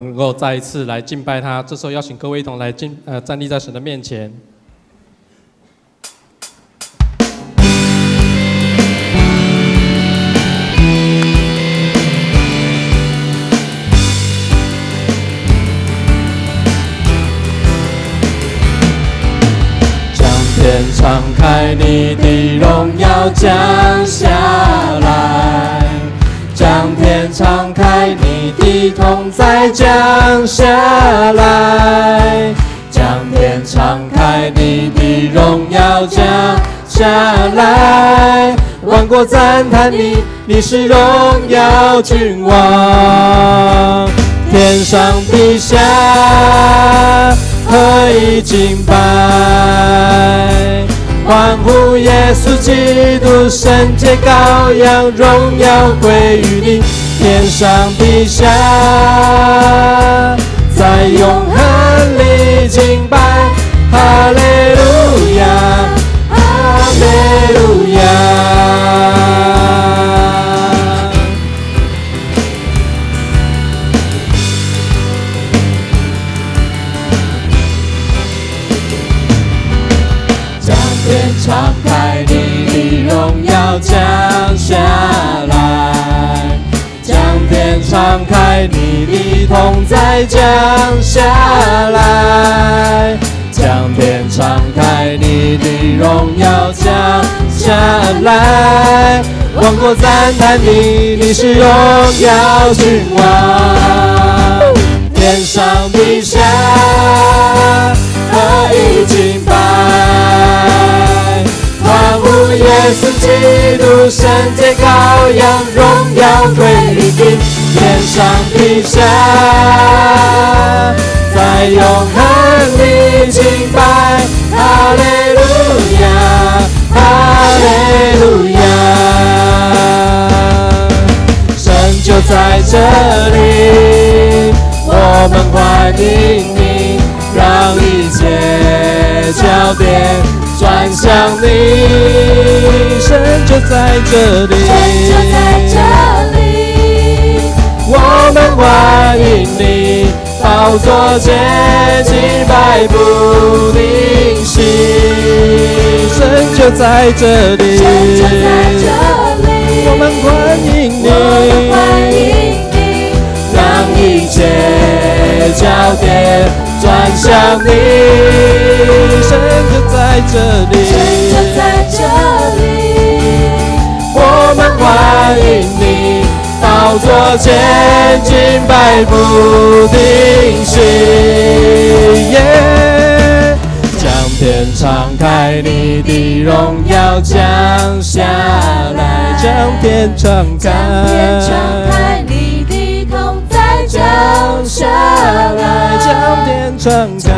能够再一次来敬拜他。这时候邀请各位一同来站立在神的面前。将天敞开，你的荣耀降下来。将天敞开，你的同在降下来；将天敞开，你的荣耀降下来。万国赞叹你，你是荣耀君王，天上地下合一敬拜。欢呼耶稣基督，圣洁羔羊，荣耀归于你，天上地下，在永恒里敬拜，哈利路亚，哈利路亚。敞开你的荣耀降下来，将天敞开，你的同在降下来，将天敞开，你的荣耀降下来。万国赞叹你，你是荣耀君王，天上地下合一敬拜。欢呼耶稣基督，圣洁羔羊，荣耀归于你，天上地下，在永恒里敬拜，哈利路亚，哈利路亚。神就在这里，我们欢迎你，让一切焦点转向你，神就在这里，神就在这里，我们欢迎你，宝座前敬拜不停息，神就在这里，神就在这里，我们欢迎你，我们欢迎你，让一切焦点转向你，神就在这里，神就在这里，我们欢迎你，宝座前敬拜不停息，将天敞开，你的荣耀降下来，将天敞开，你的同在降下来，将天敞开，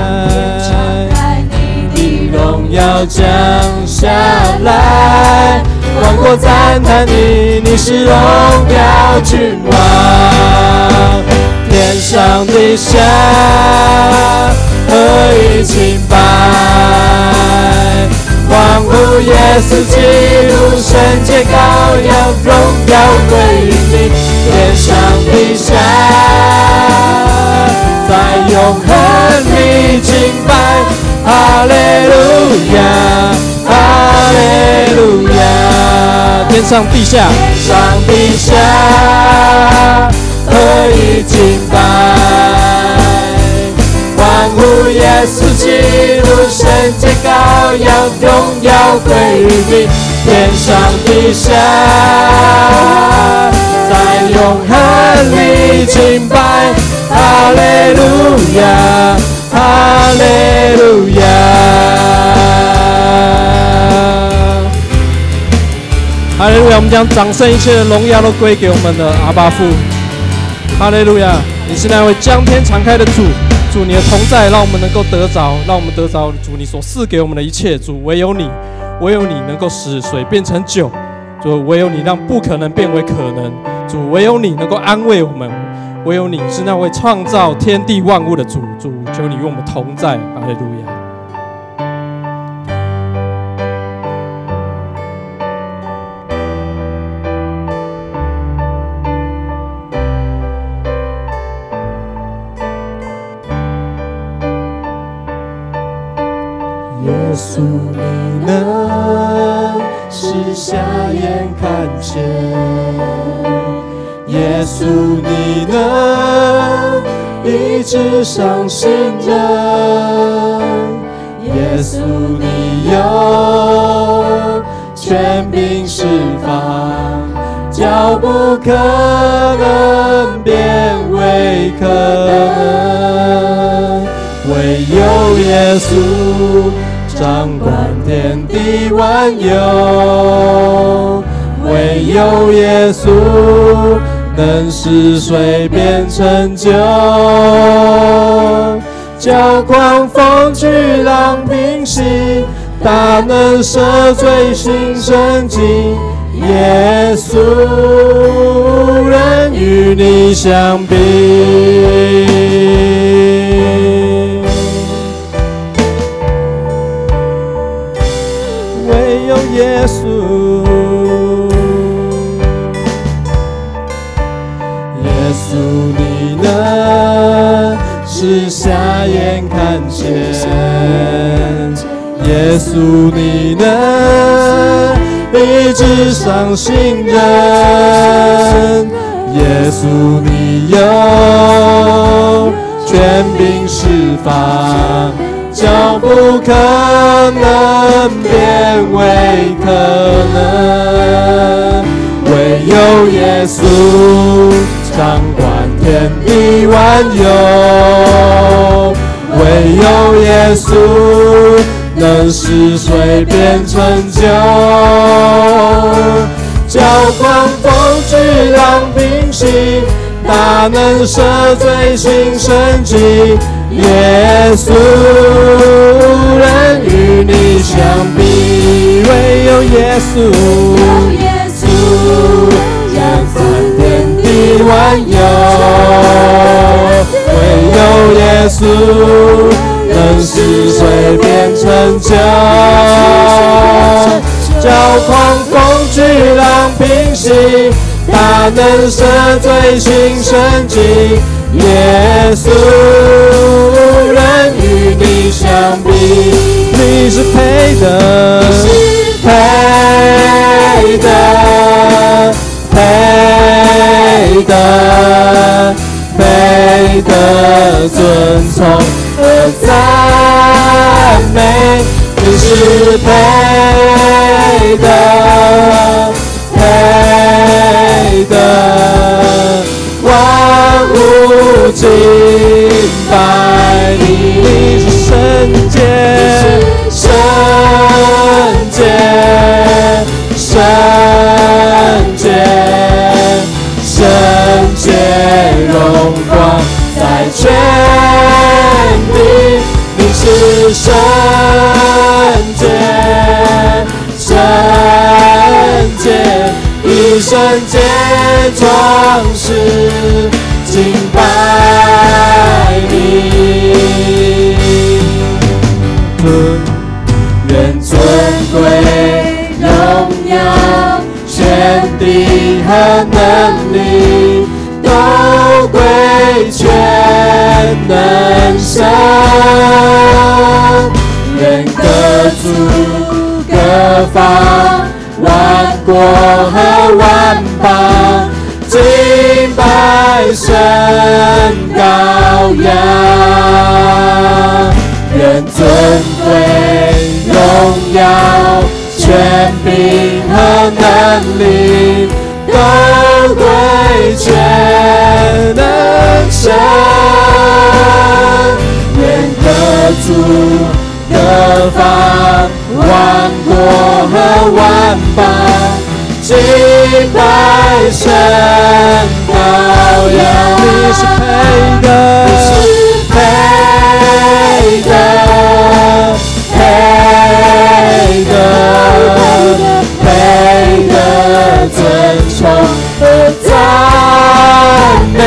你的荣耀降下来。万国赞叹你，你是荣耀君王，天上地下合一敬拜。欢呼耶稣基督，圣洁羔羊，荣耀归于你，天上地下，在永恒里敬拜，哈利路亚，哈利路亚。天上地下，天上地下合一敬拜。欢呼耶稣基督，圣洁羔羊，荣耀归于你，天上地下，在永恒里敬拜，哈利路亚，哈利路亚。哈利路亚！我们将掌声一切的荣耀都归给我们的阿爸父。哈利路亚！你是那位将天敞开的主，主你的同在让我们能够得着，让我们得着主你所赐给我们的一切。主唯有你能够使水变成酒，主唯有你让不可能变为可能，主唯有你能够安慰我们，唯有你是那位创造天地万物的主。主求你与我们同在。哈利路亚！稣，你能使瞎眼看见，耶稣，你能医治伤心人，耶稣，你有权柄释放，叫不可能变为可能。唯有耶稣掌管天地万有，唯有耶稣能使水变成酒，叫狂风巨浪平息，大能赦罪行神迹。耶稣无人与你相比，唯有耶稣，耶稣你能使瞎眼看见，耶稣你能医治伤心人，耶稣你有权柄释放，叫不可能变为可能。唯有耶稣掌管天地万有，唯有耶稣能使水变成酒，叫狂风巨浪平息，大能赦罪行神迹。耶稣无人与你相比，唯有耶稣掌管天地万有，唯有耶稣能使水变成酒，叫狂风巨浪平息，大能赦罪行神迹。耶稣无人与你相比，你是配的，配的，配的，配的尊崇和赞美，你是配的，配的，万物敬拜你，你是圣洁，圣洁，圣洁，圣洁，荣光在全地，你是圣洁，圣洁，以圣洁装饰敬拜你，愿尊贵荣耀权柄和能力都归全能神，愿各族各方万国和万邦敬拜神羔羊，愿尊贵荣耀权柄和能力都归全能神，愿各族各方万国和万邦敬拜神羔羊，你是配的，配的，配的，配的尊崇和赞美，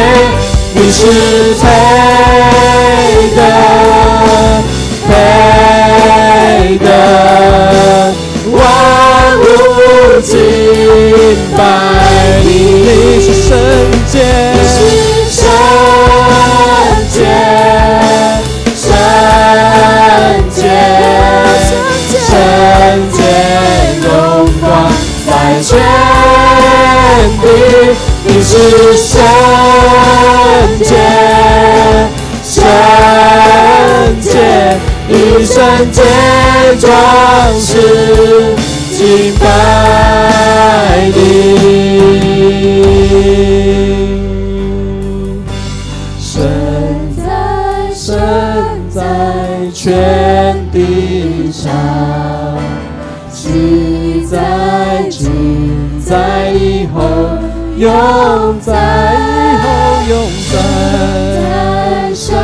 你是配的，配的，万物敬拜你，你是圣洁，圣洁，圣洁，你是圣洁，圣洁，以圣洁装饰敬拜你。神在全地上，昔在今在以后，永在以后，永在神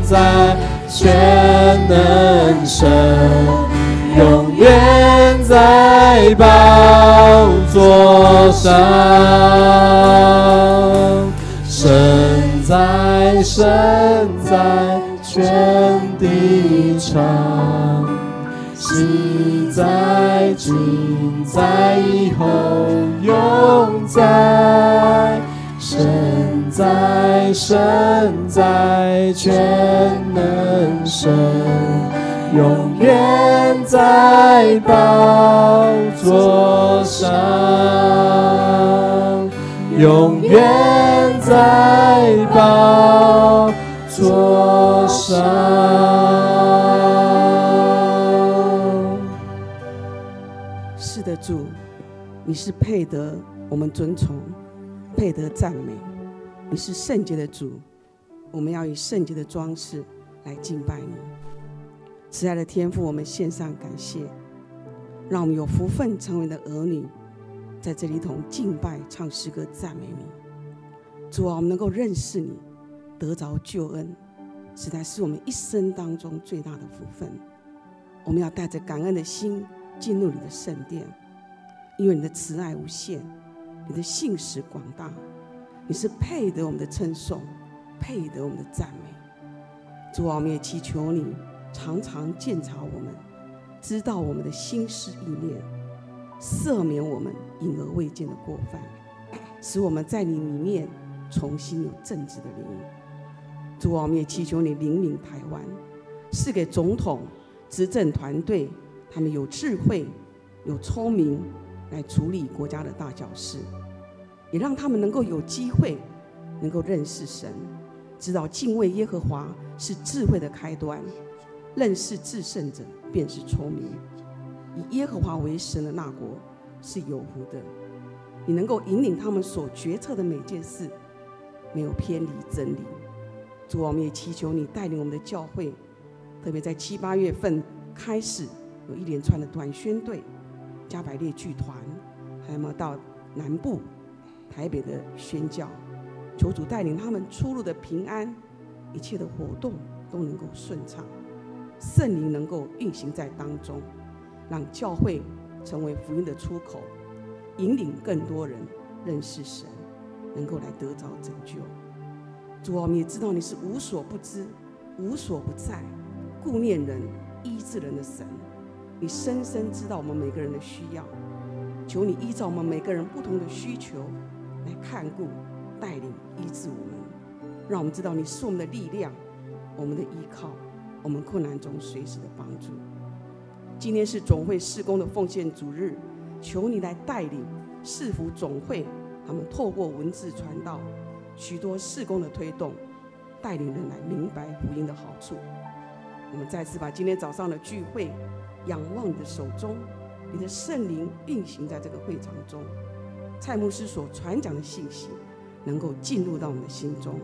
在全能神，永远在宝座上。神在全地上，昔在今在以后，永在神在全能神，永远在宝座上，永远在宝座上。是的，主，你是配得我们尊崇，配得赞美。你是圣洁的主，我们要以圣洁的装饰来敬拜你。慈爱的天父，我们献上感谢，让我们有福分成为你的儿女，在这里一同敬拜、唱诗歌、赞美你。主啊，我们能够认识你，得着救恩，实在是我们一生当中最大的福分。我们要带着感恩的心进入你的圣殿，因为你的慈爱无限，你的信实广大，你是配得我们的称颂，配得我们的赞美。主啊，我们也祈求你常常鉴察我们，知道我们的心思意念，赦免我们隐而未见的过犯，使我们在你里面重新有正直的灵。主啊，我们也祈求你领领台湾，赐给总统、执政团队他们有智慧、有聪明来处理国家的大小事，也让他们能够有机会能够认识神，知道敬畏耶和华是智慧的开端，认识至圣者便是聪明。以耶和华为神的那国是有福的。你能够引领他们所决策的每件事，没有偏离真理。主啊，我们也祈求你带领我们的教会，特别在7、8月份开始有一连串的短宣队、加百列剧团，还有到南部、台北的宣教，求主带领他们出入的平安，一切的活动都能够顺畅，圣灵能够运行在当中，让教会成为福音的出口，引领更多人认识神，能够来得着拯救。主啊，我们也知道你是无所不知、无所不在、顾念人、医治人的神，你深深知道我们每个人的需要，求你依照我们每个人不同的需求来看顾、带领、医治我们，让我们知道你是我们的力量、我们的依靠，我们困难中随时的帮助。今天是总会事工的奉献主日，求你来带领市府总会，他们透过文字传道，许多事工的推动，带领人来明白福音的好处。我们再次把今天早上的聚会仰望你的手中，你的圣灵运行在这个会场中，蔡牧师所传讲的信息能够进入到我们的心中，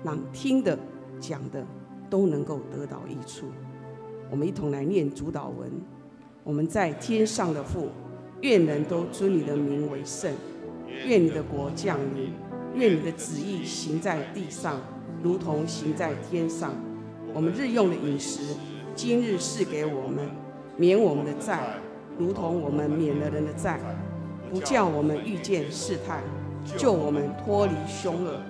让听的讲的都能够得到益处。我们一同来念主祷文。我们在天上的父，愿人都尊你的名为圣，愿你的国降临，愿你的旨意行在地上，如同行在天上。我们日用的饮食，今日赐给我们，免我们的债，如同我们免了人的债，不叫我们遇见试探，救我们脱离凶恶。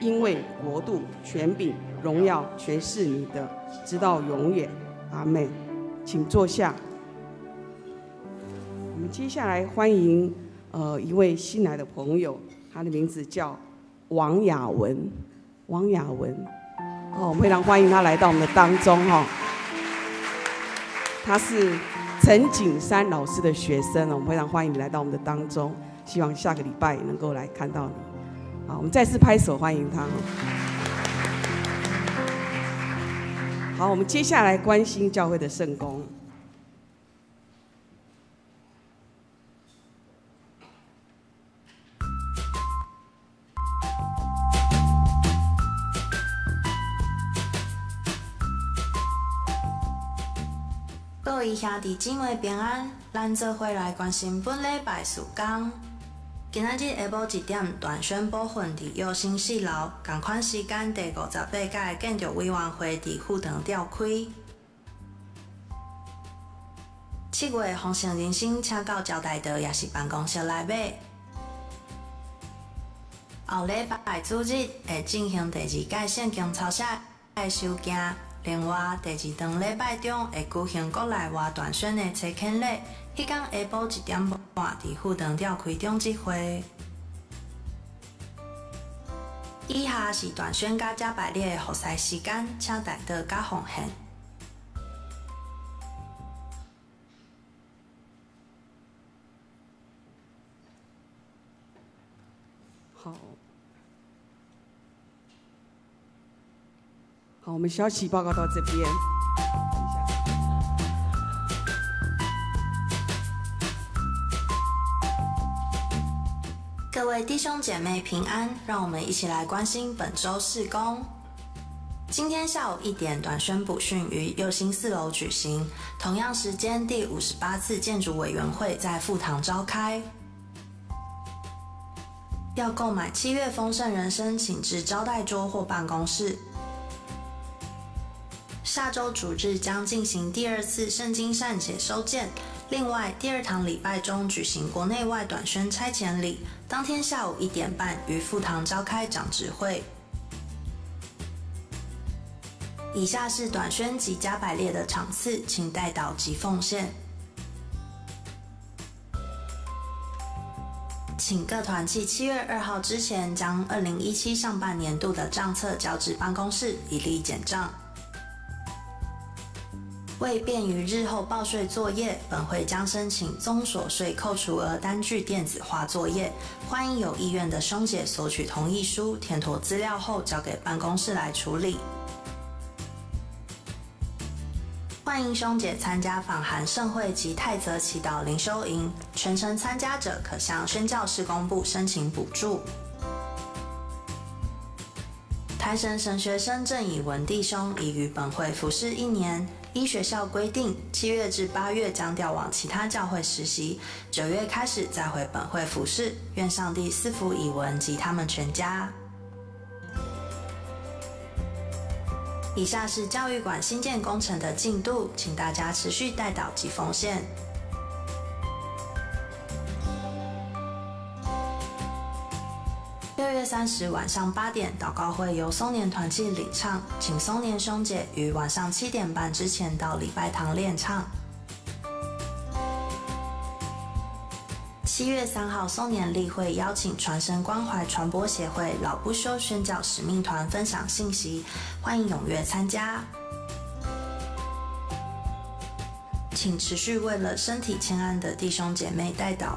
因为国度、权柄、荣耀，全是你的，直到永远。阿们。请坐下。我们接下来欢迎一位新来的朋友，他的名字叫王雅文。王雅文，我们非常欢迎他来到我们的当中哈。他是陈景山老师的学生，我们非常欢迎你来到我们的当中，希望下个礼拜能够来看到你。好，我们再次拍手欢迎他。好，我们接下来关心教会的圣工。各位兄弟姊妹平安，咱做伙来关心本礼拜事工。今仔日下晡1点，đoàn宣部分伫佑新4楼，同款时间第58届建筑委员会伫富堂召开。7月丰盛人生请到招待道也是办公室内尾。后礼拜主日会进行第2届圣经抄写的收件。另外，第2堂礼拜中会举行国内外đoàn宣的册签礼，迄天下晡1点半伫富堂召开中集会。以下是đoàn宣甲加百列的服侍时间，请带到甲奉献。好，我们消息报告到这边。各位弟兄姐妹平安，让我们一起来关心本周事工。今天下午1点，đoàn宣补训于佑新4楼举行，同样时间第58次建筑委员会在富堂召开。要购买7月丰盛人生，请至招待桌或办公室。下周主日将进行第2次圣经善解收件，另外第2堂礼拜中举行国内外đoàn宣差遣礼，当天下午1点半于富堂召开长执会。以下是đoàn宣及加百列的场次，请代祷及奉献。请各团契7月2号之前将2017上半年度的账册交至办公室，以利检账。为便于日后报税作业，本会将申请综所税扣除额单据电子化作业，欢迎有意愿的兄姐索取同意书，填妥资料后交给办公室来处理。欢迎兄姐参加访韩盛会及泰泽祈祷灵修营，全程参加者可向宣教事工部申请补助。台神神学生郑以文弟兄已于本会服侍1年，依学校规定，7月至8月将调往其他教会实习，9月开始再回本会服侍。愿上帝赐福以文及他们全家。以下是教育馆新建工程的进度，请大家持续代祷及奉献。6月30晚上8点，祷告会由松年团契领唱，请松年兄姐于晚上7点半之前到礼拜堂练唱。7月3号，松年例会邀请传神关怀传播协会老不休宣教使命团分享信息，欢迎踊跃参加。请持续为了身体欠安的弟兄姐妹代祷。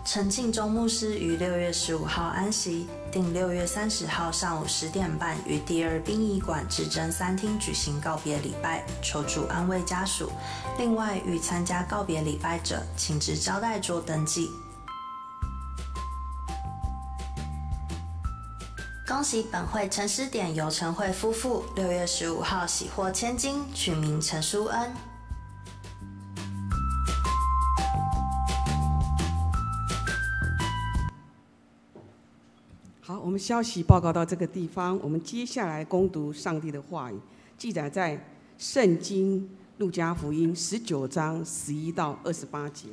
陈庆忠牧师于6月15号安息，定6月30号上午10点半于第2殡仪馆至真3厅举行告别礼拜，求主安慰家属。另外，欲参加告别礼拜者，请至招待桌登记。恭喜本会陈诗典由陈慧夫妇6月15号喜获千金，取名陈淑恩。好，我们消息报告到这个地方，我们接下来攻读上帝的话语，记载在圣经路加福音19章11到28节，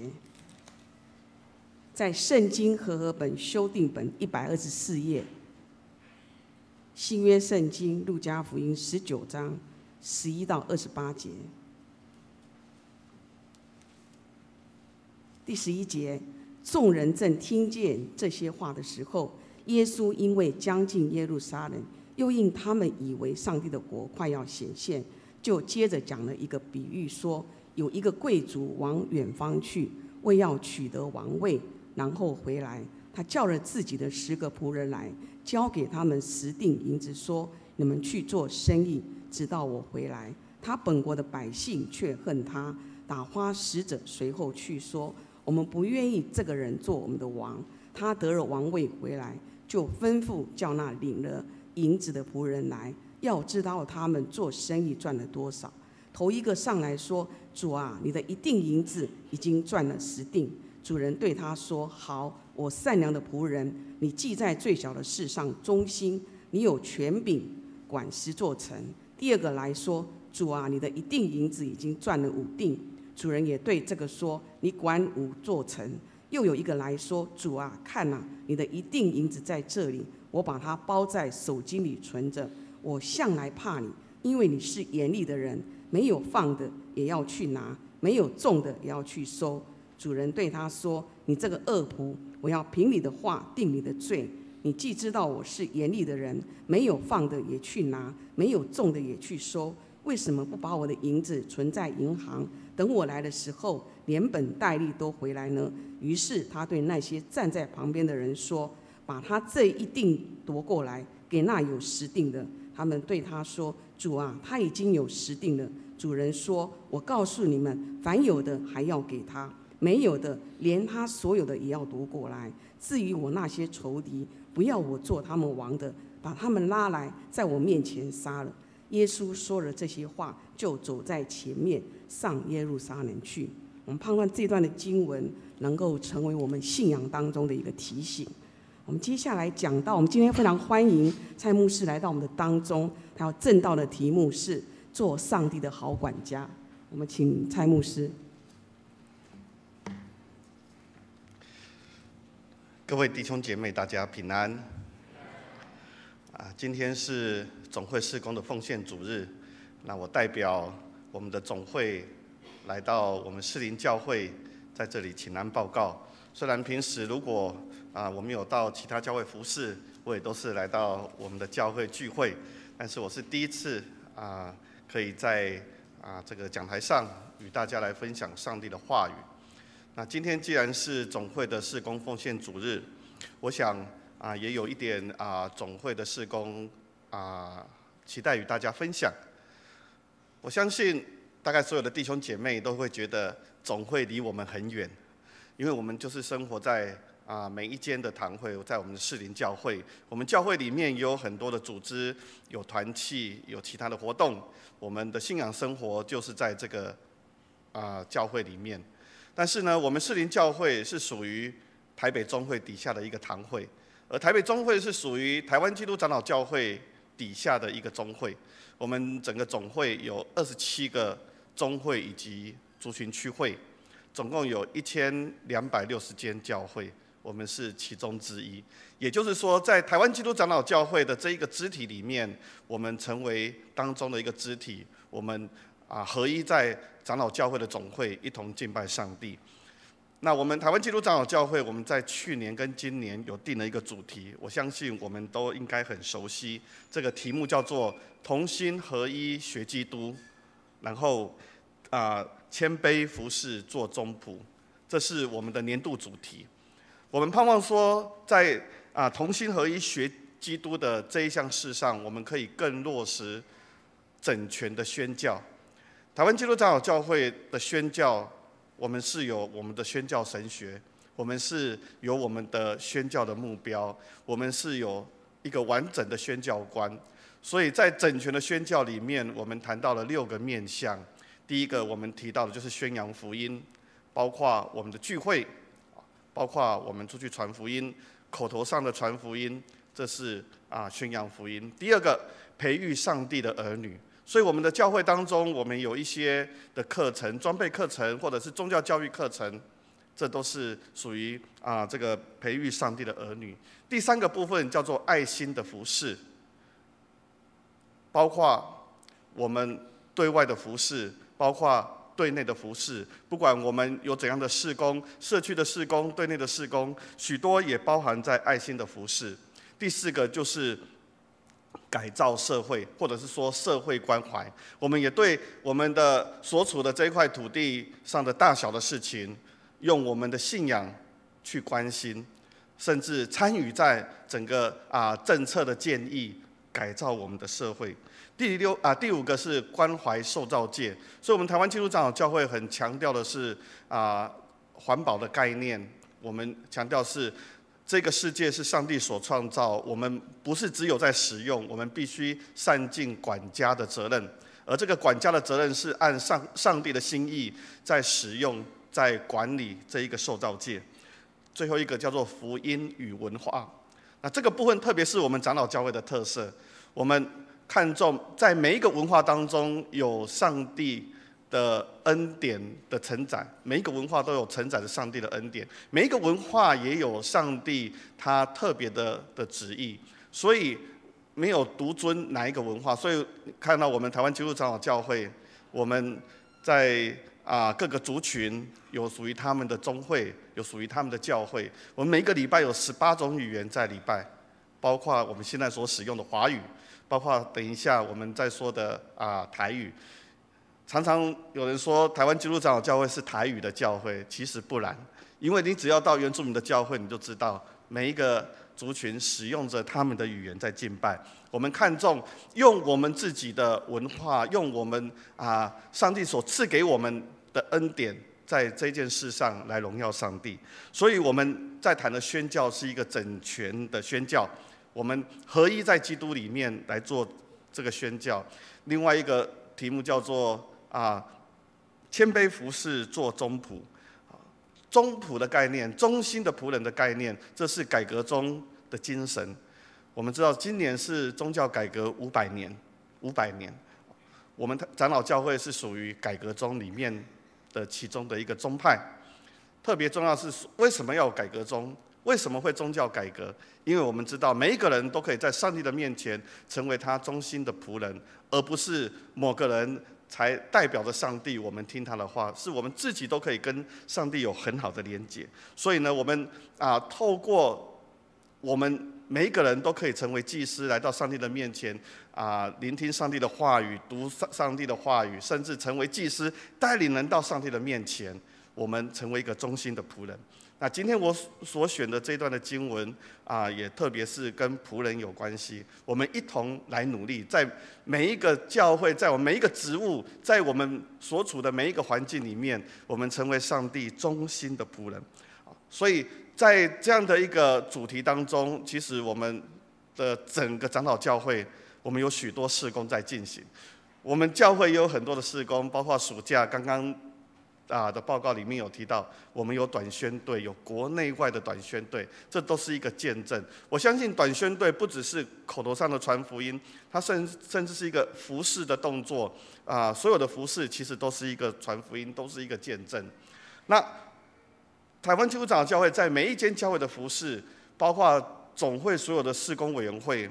在圣经和合本修订本124页，新约圣经路加福音19章11到28节。第11节，众人正听见这些话的时候，耶稣因为将近耶路撒冷，又因他们以为上帝的国快要显现，就接着讲了一个比喻，说有一个贵族往远方去，为要取得王位，然后回来，他他叫了自己的10个仆人来，交给他们10锭银子，说：你们去做生意，直到我回来。他本国的百姓却恨他，打发使者随后去说：我们不愿意这个人做我们的王。他得了王位回来，就吩咐叫那领了银子的仆人来，要知道他们做生意赚了多少。头一个上来说：主啊，你的1锭银子已经赚了10锭。主人对他说：好，我善良的仆人，你既在最小的事上忠心，你有权柄管10座城。第二个来说：主啊，你的1锭银子已经赚了5锭。主人也对这个说：你管5座城。又有一个来说：主啊，看哪，你的1锭银子在这里，我把它包在手巾里存着。我向来怕你，因为你是严厉的人，没有放的也要去拿，没有种的也要去收。主人对他说：你这个恶仆，我要凭你的话定你的罪。你既知道我是严厉的人，没有放的也去拿，没有种的也去收，为什么不把我的银子存在银行，等我来的时候连本带利都回来呢？于是他对那些站在旁边的人说：把他这1锭夺过来，给那有10锭的。他们对他说：主啊，他已经有10锭了。主人说：我告诉你们，凡有的还要给他，没有的连他所有的也要夺过来。至于我那些仇敌，不要我做他们王的，把他们拉来，在我面前杀了。耶稣说了这些话，就走在前面上耶路撒冷去。我们盼望这段的经文能够成为我们信仰当中的一个提醒。我们接下来讲到，我们今天非常欢迎蔡牧师来到我们的当中，他要证道的题目是做上帝的好管家。我们请蔡牧师。各位弟兄姐妹，大家平安。今天是总会事工的奉献主日，那我代表我们的总会来到我们士林教会，在这里请安报告。虽然平时如果我们有到其他教会服侍，我也都是来到我们的教会聚会，但是我是第一次可以在这个讲台上与大家来分享上帝的话语。那今天既然是总会的事工奉献主日，我想也有一点总会的事工期待与大家分享。我相信大概所有的弟兄姐妹都会觉得总会离我们很远，因为我们就是生活在每一间的堂会，在我们的士林教会，我们教会里面有很多的组织，有团契，有其他的活动，我们的信仰生活就是在这个教会里面。但是呢，我们士林教会是属于台北中会底下的一个堂会，而台北中会是属于台湾基督长老教会底下的一个中会。我们整个总会有27个中会以及族群区会，总共有1260间教会，我们是其中之一。也就是说，在台湾基督长老教会的这一个肢体里面，我们成为当中的一个肢体，我们合一在长老教会的总会，一同敬拜上帝。那我们台湾基督长老教会，我们在去年跟今年有定了一个主题，我相信我们都应该很熟悉。这个题目叫做“同心合一学基督”，然后谦卑服侍做中仆，这是我们的年度主题。我们盼望说，在同心合一学基督的这一项事上，我们可以更落实整全的宣教。台湾基督长老教会的宣教，我们是有我们的宣教神学，我们是有我们的宣教的目标，我们是有一个完整的宣教观。所以在整全的宣教里面，我们谈到了6个面向。第一个，我们提到的就是宣扬福音，包括我们的聚会，包括我们出去传福音，口头上的传福音，这是宣扬福音。第二个，培育上帝的儿女。所以我们的教会当中，我们有一些的课程，装备课程或者是宗教教育课程，这都是属于这个培育上帝的儿女。第三个部分叫做爱心的服事，包括我们对外的服事，包括对内的服事，不管我们有怎样的事工，社区的事工，对内的事工，许多也包含在爱心的服事。第四个就是改造社会，或者是说社会关怀，我们也对我们的所处的这一块土地上的大小的事情，用我们的信仰去关心。甚至参与在整个政策的建议，改造我们的社会。第五个是关怀受造界，所以我们台湾基督长老教会很强调的是环保的概念，我们强调是这个世界是上帝所创造，我们不是只有在使用，我们必须善尽管家的责任，而这个管家的责任是按上帝的心意在使用，在管理这一个受造界。最后一个叫做福音与文化，那这个部分特别是我们长老教会的特色，我们看重在每一个文化当中有上帝的恩典的承载，每一个文化都有承载着上帝的恩典，每一个文化也有上帝他特别的旨意，所以没有独尊哪一个文化。所以看到我们台湾基督长老教会，我们在各个族群有属于他们的宗会，有属于他们的教会。我们每一个礼拜有18种语言在礼拜，包括我们现在所使用的华语，包括等一下我们在说的台语。常常有人说台湾基督长老教会是台语的教会，其实不然，因为你只要到原住民的教会，你就知道每一个族群使用着他们的语言在敬拜。我们看重用我们自己的文化，用我们上帝所赐给我们的恩典，在这件事上来荣耀上帝。所以我们在谈的宣教是一个整全的宣教，我们合一在基督里面来做这个宣教。另外一个题目叫做谦卑服侍做中仆，中仆的概念，忠心的仆人的概念，这是改革中的精神。我们知道今年是宗教改革500年，我们长老教会是属于改革中里面的其中的一个宗派。特别重要是为什么要有改革中？为什么会宗教改革？因为我们知道每一个人都可以在上帝的面前成为他忠心的仆人，而不是某个人才代表着上帝，我们听他的话，是我们自己都可以跟上帝有很好的连结。所以呢，我们透过我们每一个人都可以成为祭司，来到上帝的面前聆听上帝的话语，读上帝的话语，甚至成为祭司，带领人到上帝的面前，我们成为一个忠心的仆人。那今天我所选的这一段的经文也特别是跟仆人有关系。我们一同来努力，在每一个教会，在我们每一个职务，在我们所处的每一个环境里面，我们成为上帝忠心的仆人。所以在这样的一个主题当中，其实我们的整个长老教会，我们有许多事工在进行。我们教会也有很多的事工，包括暑假刚刚的报告里面有提到，我们有短宣队，有国内外的短宣队，这都是一个见证。我相信短宣队不只是口头上的传福音，它甚至是一个服事的动作所有的服事其实都是一个传福音，都是一个见证。那台湾基督长老教会在每一间教会的服事，包括总会所有的事工委员会，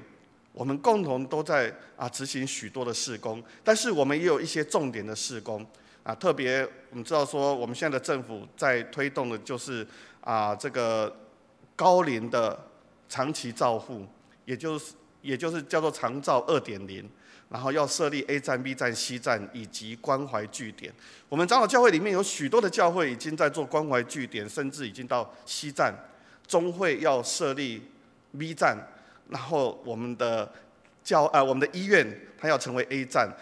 我们共同都在执行许多的事工，但是我们也有一些重点的事工。特别我们知道说，我们现在的政府在推动的就是这个高龄的长期照护，也就是叫做长照2.0，然后要设立 A 站、B 站、C 站以及关怀据点。我们长老教会里面有许多的教会已经在做关怀据点，甚至已经到 C 站，中会要设立 B 站，然后我们的医院它要成为 A 站。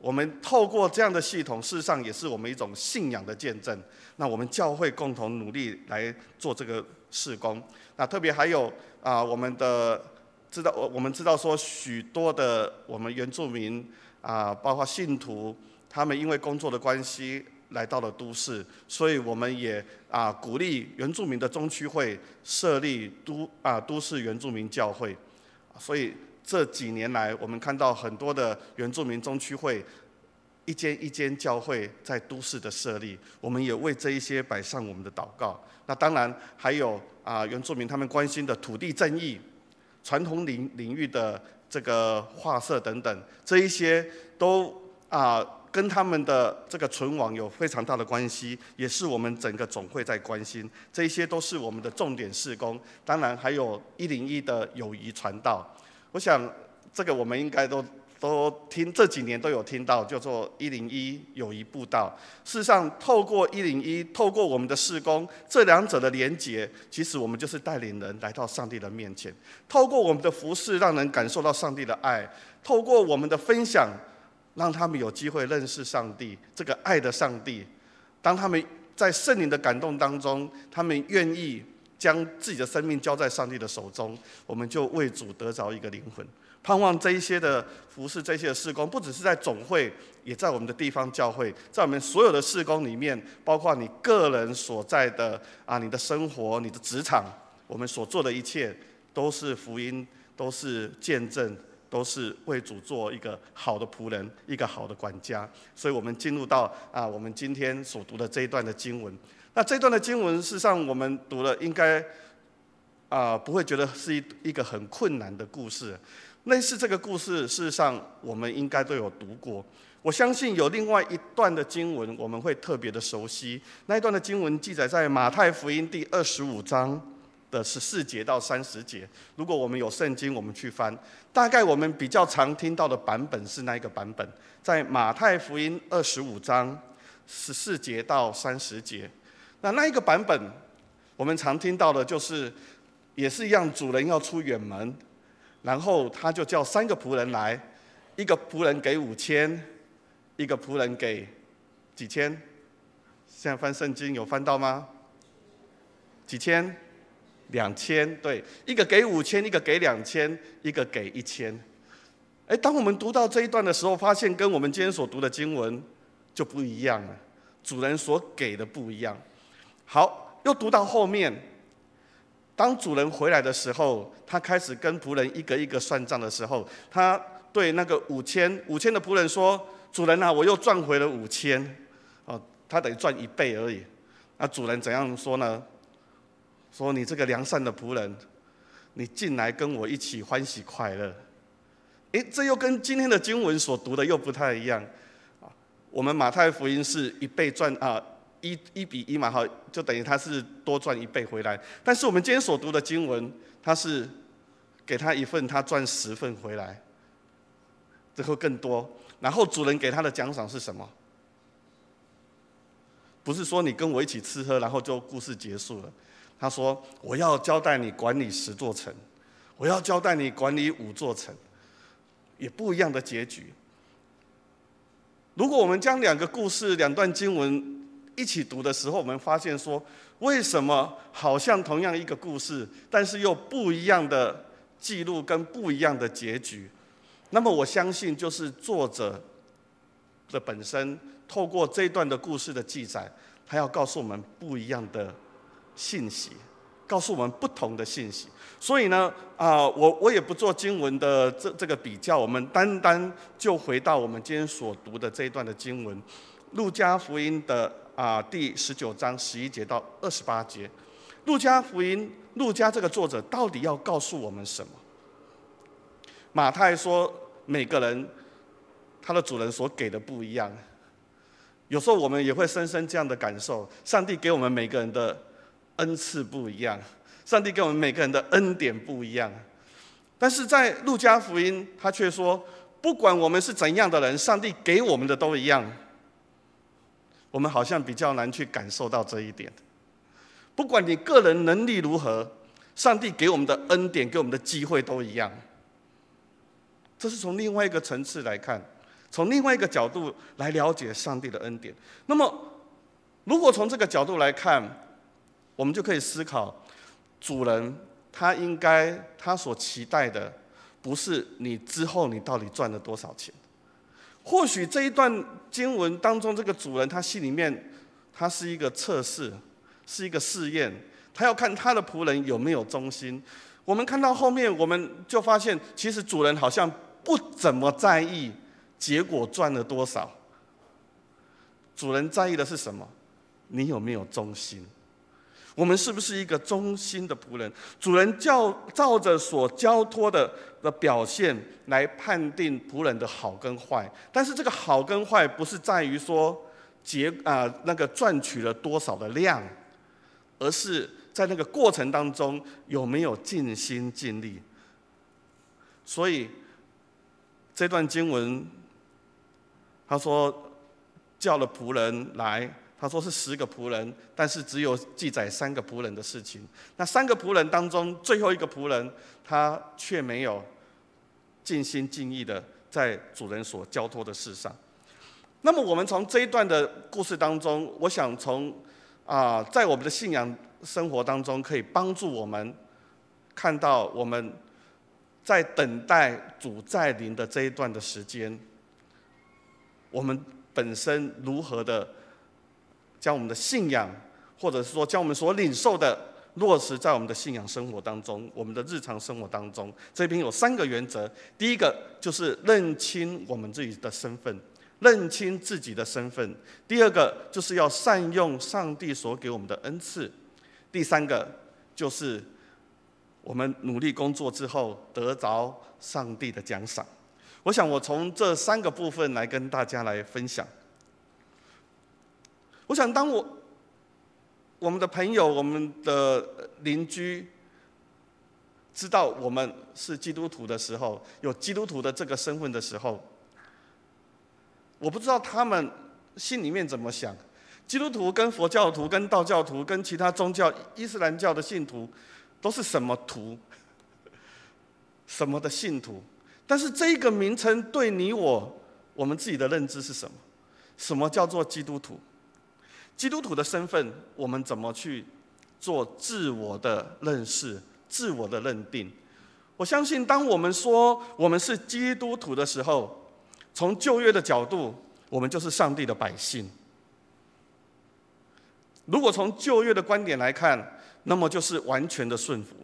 我们透过这样的系统，事实上也是我们一种信仰的见证。那我们教会共同努力来做这个事工。那特别还有我们知道说许多的我们原住民包括信徒，他们因为工作的关系来到了都市，所以我们也鼓励原住民的中区会设立都市原住民教会。所以这几年来，我们看到很多的原住民中区会一间一间教会在都市的设立，我们也为这一些摆上我们的祷告。那当然还有原住民他们关心的土地正义、传统领域的这个划设等等，这一些都跟他们的这个存亡有非常大的关系，也是我们整个总会在关心。这一些都是我们的重点事工。当然还有101的友谊传道。我想这个我们应该都这几年都有听到，叫做101友谊步道。事实上，透过101，透过我们的事工，这两者的连结，其实我们就是带领人来到上帝的面前。透过我们的服事，让人感受到上帝的爱；透过我们的分享，让他们有机会认识上帝，这个爱的上帝。当他们在圣灵的感动当中，他们愿意将自己的生命交在上帝的手中，我们就为主得着一个灵魂。盼望这一些的服事，这些的事工，不只是在总会，也在我们的地方教会，在我们所有的事工里面，包括你个人所在的你的生活、你的职场，我们所做的一切，都是福音，都是见证，都是为主做一个好的仆人，一个好的管家。所以我们进入到我们今天所读的这一段的经文。那这段的经文，事实上我们读了，应该不会觉得是一个很困难的故事。类似这个故事，事实上我们应该都有读过。我相信有另外一段的经文，我们会特别的熟悉。那一段的经文记载在马太福音第25章的14节到30节。如果我们有圣经，我们去翻，大概我们比较常听到的版本是那一个版本，在马太福音25章14节到30节。那一个版本，我们常听到的就是，也是一样，主人要出远门。然后他就叫3个仆人来，一个仆人给5000，一个仆人给几千？现在翻圣经有翻到吗？几千？2000，对，一个给5000，一个给2000，一个给1000。当我们读到这一段的时候，发现跟我们今天所读的经文就不一样了，主人所给的不一样。好，又读到后面。当主人回来的时候，他开始跟仆人一个一个算账的时候，他对那个5000的仆人说：“主人啊，我又赚回了5000。”他等于赚1倍而已。那主人怎样说呢？说：“你这个良善的仆人，你进来跟我一起欢喜快乐。”这又跟今天的经文所读的又不太一样。我们马太福音是1倍赚1比1嘛，好，就等于他是多赚1倍回来。但是我们今天所读的经文，他是给他1份，他赚10份回来，这会更多。然后主人给他的奖赏是什么？不是说你跟我一起吃喝，然后就故事结束了。他说：“我要交代你管理10座城，我要交代你管理5座城。”也不一样的结局。如果我们将2个故事、2段经文一起读的时候，我们发现说，为什么好像同样一个故事，但是又不一样的记录跟不一样的结局？那么我相信，就是作者的本身透过这一段的故事的记载，他要告诉我们不一样的信息，告诉我们不同的信息。所以呢，我也不做经文的这个比较，我们单就回到我们今天所读的这一段的经文，路加福音的第19章11节到28节。路加福音，路加这个作者到底要告诉我们什么？马太说每个人他的主人所给的不一样，有时候我们也会深深这样的感受，上帝给我们每个人的恩赐不一样，上帝给我们每个人的恩典不一样。但是在路加福音，他却说，不管我们是怎样的人，上帝给我们的都一样。我们好像比较难去感受到这一点。不管你个人能力如何，上帝给我们的恩典、给我们的机会都一样。这是从另外一个层次来看，从另外一个角度来了解上帝的恩典。那么，如果从这个角度来看，我们就可以思考，主人他所期待的，不是你之后你到底赚了多少钱。或许这一段经文当中，这个主人他心里面，他是一个测试，是一个试验，他要看他的仆人有没有忠心。我们看到后面，我们就发现，其实主人好像不怎么在意结果赚了多少。主人在意的是什么？你有没有忠心？我们是不是一个忠心的仆人？主人照着所交托的表现来判定仆人的好跟坏，但是这个好跟坏不是在于说那个赚取了多少的量，而是在那个过程当中有没有尽心尽力。所以这段经文，他说叫了仆人来，他说是10个仆人，但是只有记载3个仆人的事情。那3个仆人当中，最后一个仆人他却没有尽心尽意的在主人所交托的事上。那么我们从这一段的故事当中，我想从在我们的信仰生活当中，可以帮助我们看到我们在等待主再临的这一段的时间，我们本身如何的将我们的信仰，或者是说将我们所领受的落实在我们的信仰生活当中，我们的日常生活当中。这边有3个原则，第一个就是认清我们自己的身份，认清自己的身份；第二个就是要善用上帝所给我们的恩赐；第3个就是我们努力工作之后得着上帝的奖赏。我想我从这3个部分来跟大家来分享。我想当我们的朋友、我们的邻居知道我们是基督徒的时候，有基督徒的这个身份的时候，我不知道他们心里面怎么想。基督徒跟佛教徒、跟道教徒、跟其他宗教、伊斯兰教的信徒都是什么徒？什么的信徒？但是这一个名称对你我们自己的认知是什么？什么叫做基督徒？基督徒的身份，我们怎么去做自我的认识、自我的认定？我相信，当我们说我们是基督徒的时候，从旧约的角度，我们就是上帝的百姓。如果从旧约的观点来看，那么就是完全的顺服。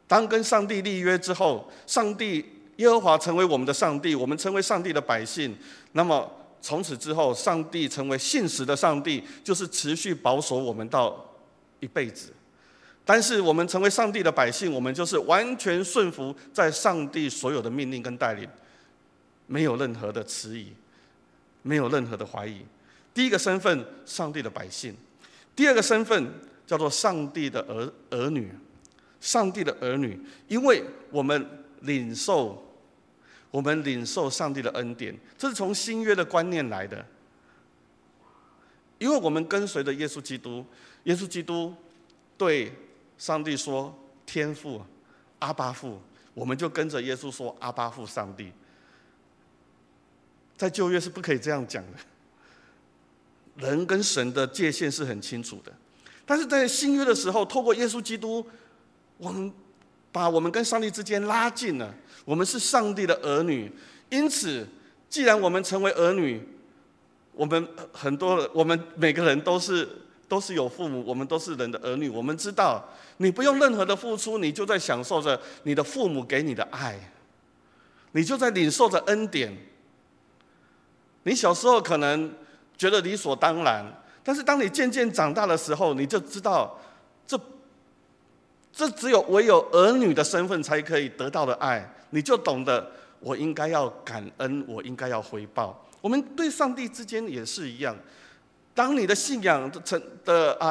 当跟上帝立约之后，上帝耶和华成为我们的上帝，我们成为上帝的百姓，那么从此之后，上帝成为信实的上帝，就是持续保守我们到一辈子。但是我们成为上帝的百姓，我们就是完全顺服在上帝所有的命令跟带领，没有任何的迟疑，没有任何的怀疑。第一个身份，上帝的百姓；第二个身份叫做上帝的儿女。上帝的儿女，因为我们领受上帝的恩典，这是从新约的观念来的。因为我们跟随着耶稣基督，耶稣基督对上帝说天父、阿爸父，我们就跟着耶稣说阿爸父上帝。在旧约是不可以这样讲的，人跟神的界限是很清楚的。但是在新约的时候，透过耶稣基督，我们把我们跟上帝之间拉近了，我们是上帝的儿女。因此，既然我们成为儿女，我们每个人都是有父母，我们都是人的儿女。我们知道，你不用任何的付出，你就在享受着你的父母给你的爱，你就在领受着恩典。你小时候可能觉得理所当然，但是当你渐渐长大的时候，你就知道，这只有唯有儿女的身份才可以得到的爱，你就懂得我应该要感恩，我应该要回报。我们对上帝之间也是一样，当你的信仰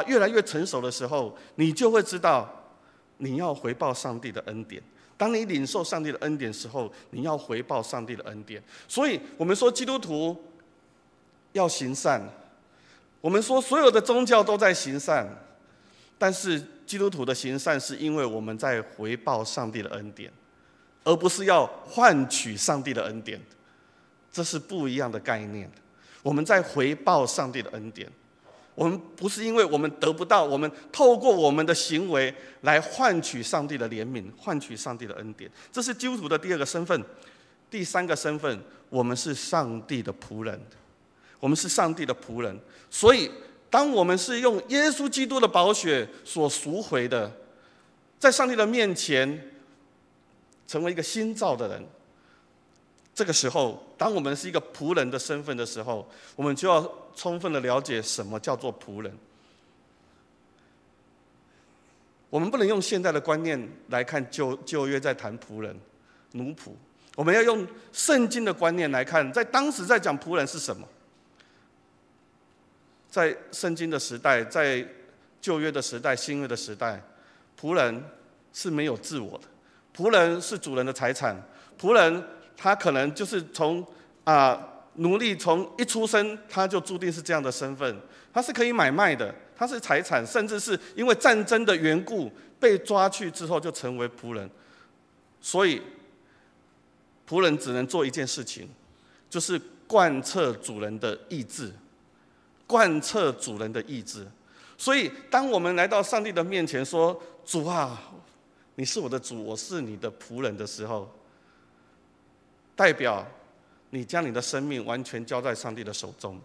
越来越成熟的时候，你就会知道你要回报上帝的恩典。当你领受上帝的恩典的时候，你要回报上帝的恩典。所以我们说基督徒要行善，我们说所有的宗教都在行善，但是基督徒的行善是因为我们在回报上帝的恩典，而不是要换取上帝的恩典，这是不一样的概念。我们在回报上帝的恩典，我们不是因为我们得不到，我们透过我们的行为来换取上帝的怜悯，换取上帝的恩典。这是基督徒的第二个身份。第三个身份，我们是上帝的仆人，我们是上帝的仆人。所以当我们是用耶稣基督的宝血所赎回的，在上帝的面前成为一个新造的人，这个时候，当我们是一个仆人的身份的时候，我们就要充分的了解什么叫做仆人。我们不能用现代的观念来看旧约在谈仆人、奴仆，我们要用圣经的观念来看，在当时在讲仆人是什么。在圣经的时代，在旧约的时代、新约的时代，仆人是没有自我的，仆人是主人的财产，仆人他可能就是从奴隶从一出生他就注定是这样的身份，他是可以买卖的，他是财产，甚至是因为战争的缘故被抓去之后就成为仆人。所以仆人只能做一件事情，就是贯彻主人的意志，贯彻主人的意志。所以当我们来到上帝的面前说，主啊，你是我的主，我是你的仆人的时候，代表你将你的生命完全交在上帝的手中，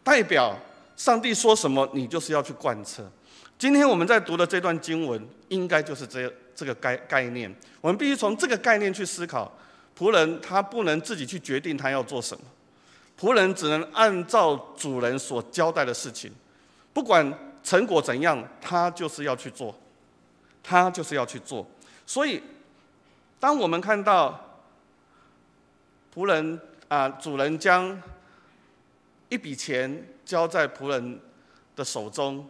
代表上帝说什么你就是要去贯彻。今天我们在读的这段经文应该就是这个概念，我们必须从这个概念去思考。仆人他不能自己去决定他要做什么，仆人只能按照主人所交代的事情，不管成果怎样，他就是要去做，他就是要去做。所以当我们看到仆人主人将一笔钱交在仆人的手中，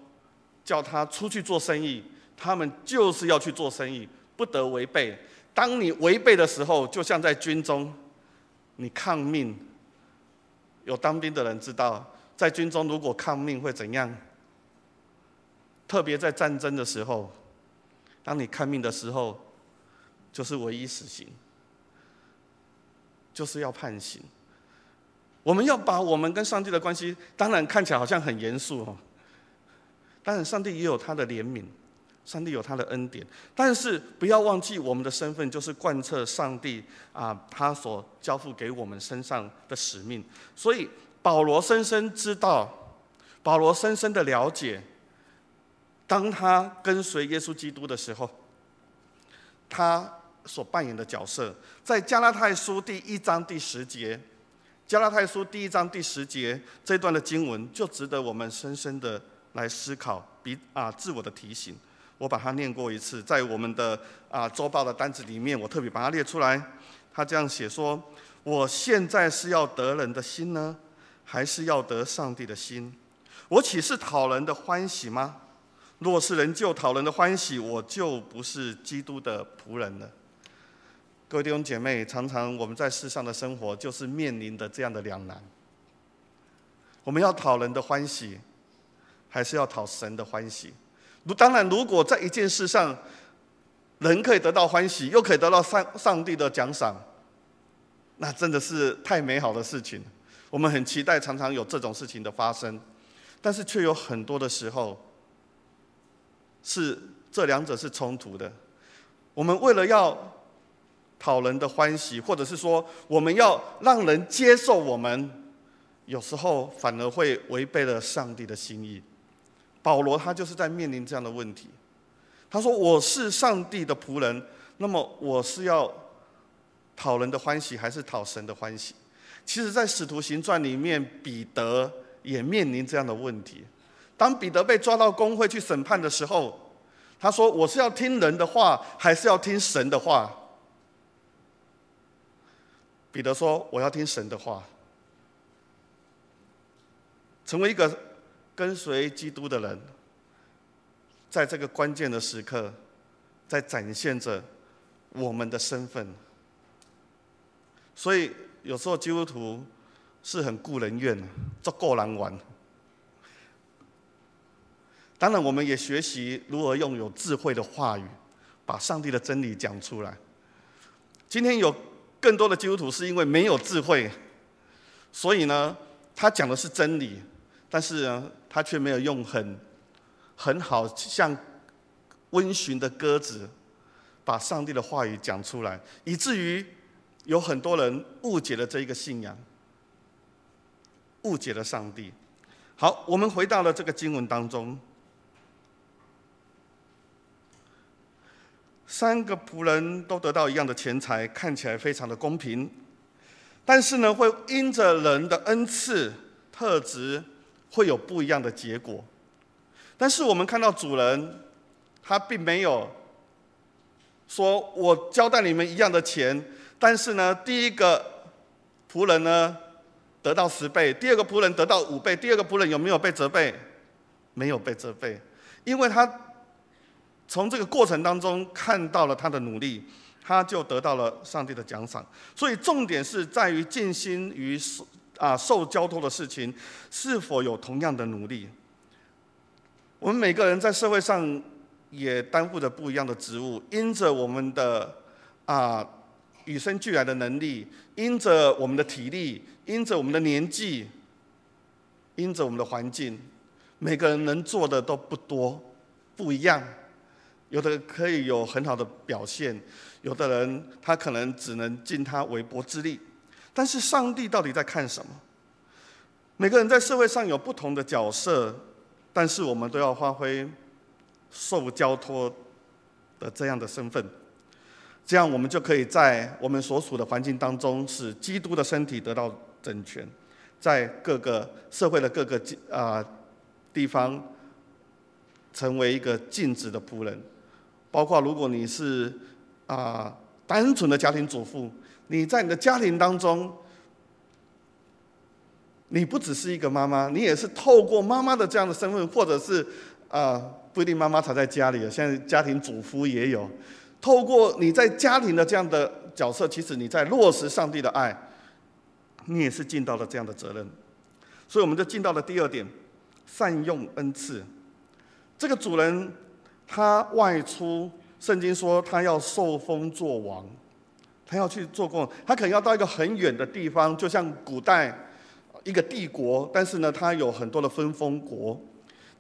叫他出去做生意，他们就是要去做生意，不得违背。当你违背的时候，就像在军中，你抗命，有当兵的人知道，在军中如果抗命会怎样？特别在战争的时候，当你抗命的时候，就是唯一死刑，就是要判刑。我们要把我们跟上帝的关系，当然看起来好像很严肃哦，当然上帝也有他的怜悯，上帝有他的恩典，但是不要忘记我们的身份就是贯彻上帝他所交付给我们身上的使命。所以保罗深深知道，保罗深深的了解，当他跟随耶稣基督的时候，他所扮演的角色，在加拉太书第1章第10节，加拉太书第1章第10节这段的经文就值得我们深深的来思考，自我的提醒。我把它念过一次，在我们的周报的单子里面，我特别把它列出来。他这样写说：我现在是要得人的心呢，还是要得上帝的心？我岂是讨人的欢喜吗？若是人就讨人的欢喜，我就不是基督的仆人了。各位弟兄姐妹，常常我们在世上的生活就是面临的这样的两难：我们要讨人的欢喜，还是要讨神的欢喜？当然，如果在一件事上，人可以得到欢喜，又可以得到上帝的奖赏，那真的是太美好的事情。我们很期待常常有这种事情的发生，但是却有很多的时候，是这两者是冲突的。我们为了要讨人的欢喜，或者是说我们要让人接受我们，有时候反而会违背了上帝的心意。保罗他就是在面临这样的问题。他说：我是上帝的仆人，那么我是要讨人的欢喜，还是讨神的欢喜？其实在使徒行传里面，彼得也面临这样的问题。当彼得被抓到公会去审判的时候，他说：我是要听人的话，还是要听神的话？彼得说：我要听神的话。成为一个跟随基督的人，在这个关键的时刻，在展现着我们的身份。所以有时候基督徒是很顾人怨，做够人玩。当然，我们也学习如何用有智慧的话语，把上帝的真理讲出来。今天有更多的基督徒是因为没有智慧，所以呢，他讲的是真理，但是呢，他却没有用很好像温驯的鸽子，把上帝的话语讲出来，以至于有很多人误解了这一个信仰，误解了上帝。好，我们回到了这个经文当中，3个仆人都得到一样的钱财，看起来非常的公平，但是呢，会因着人的恩赐特质，会有不一样的结果。但是我们看到主人，他并没有说我交代你们一样的钱，但是呢，第一个仆人呢得到10倍，第二个仆人得到5倍，第二个仆人有没有被责备？没有被责备，因为他从这个过程当中看到了他的努力，他就得到了上帝的奖赏。所以重点是在于尽心于受交托的事情，是否有同样的努力。我们每个人在社会上也担负着不一样的职务，因着我们的与生俱来的能力，因着我们的体力，因着我们的年纪，因着我们的环境，每个人能做的都不多，不一样。有的可以有很好的表现，有的人他可能只能尽他微薄之力。但是上帝到底在看什么？每个人在社会上有不同的角色，但是我们都要发挥受交托的这样的身份，这样我们就可以在我们所处的环境当中，使基督的身体得到整全，在各个社会的各个地方，成为一个尽职的仆人。包括如果你是单纯的家庭主妇，你在你的家庭当中，你不只是一个妈妈，你也是透过妈妈的这样的身份，或者是不一定妈妈才在家里，现在家庭主夫也有。透过你在家庭的这样的角色，其实你在落实上帝的爱，你也是尽到了这样的责任。所以我们就进到了第二点，善用恩赐。这个主人他外出，圣经说他要受封作王，他要去做工，他可能要到一个很远的地方，就像古代一个帝国，但是呢，他有很多的分封国，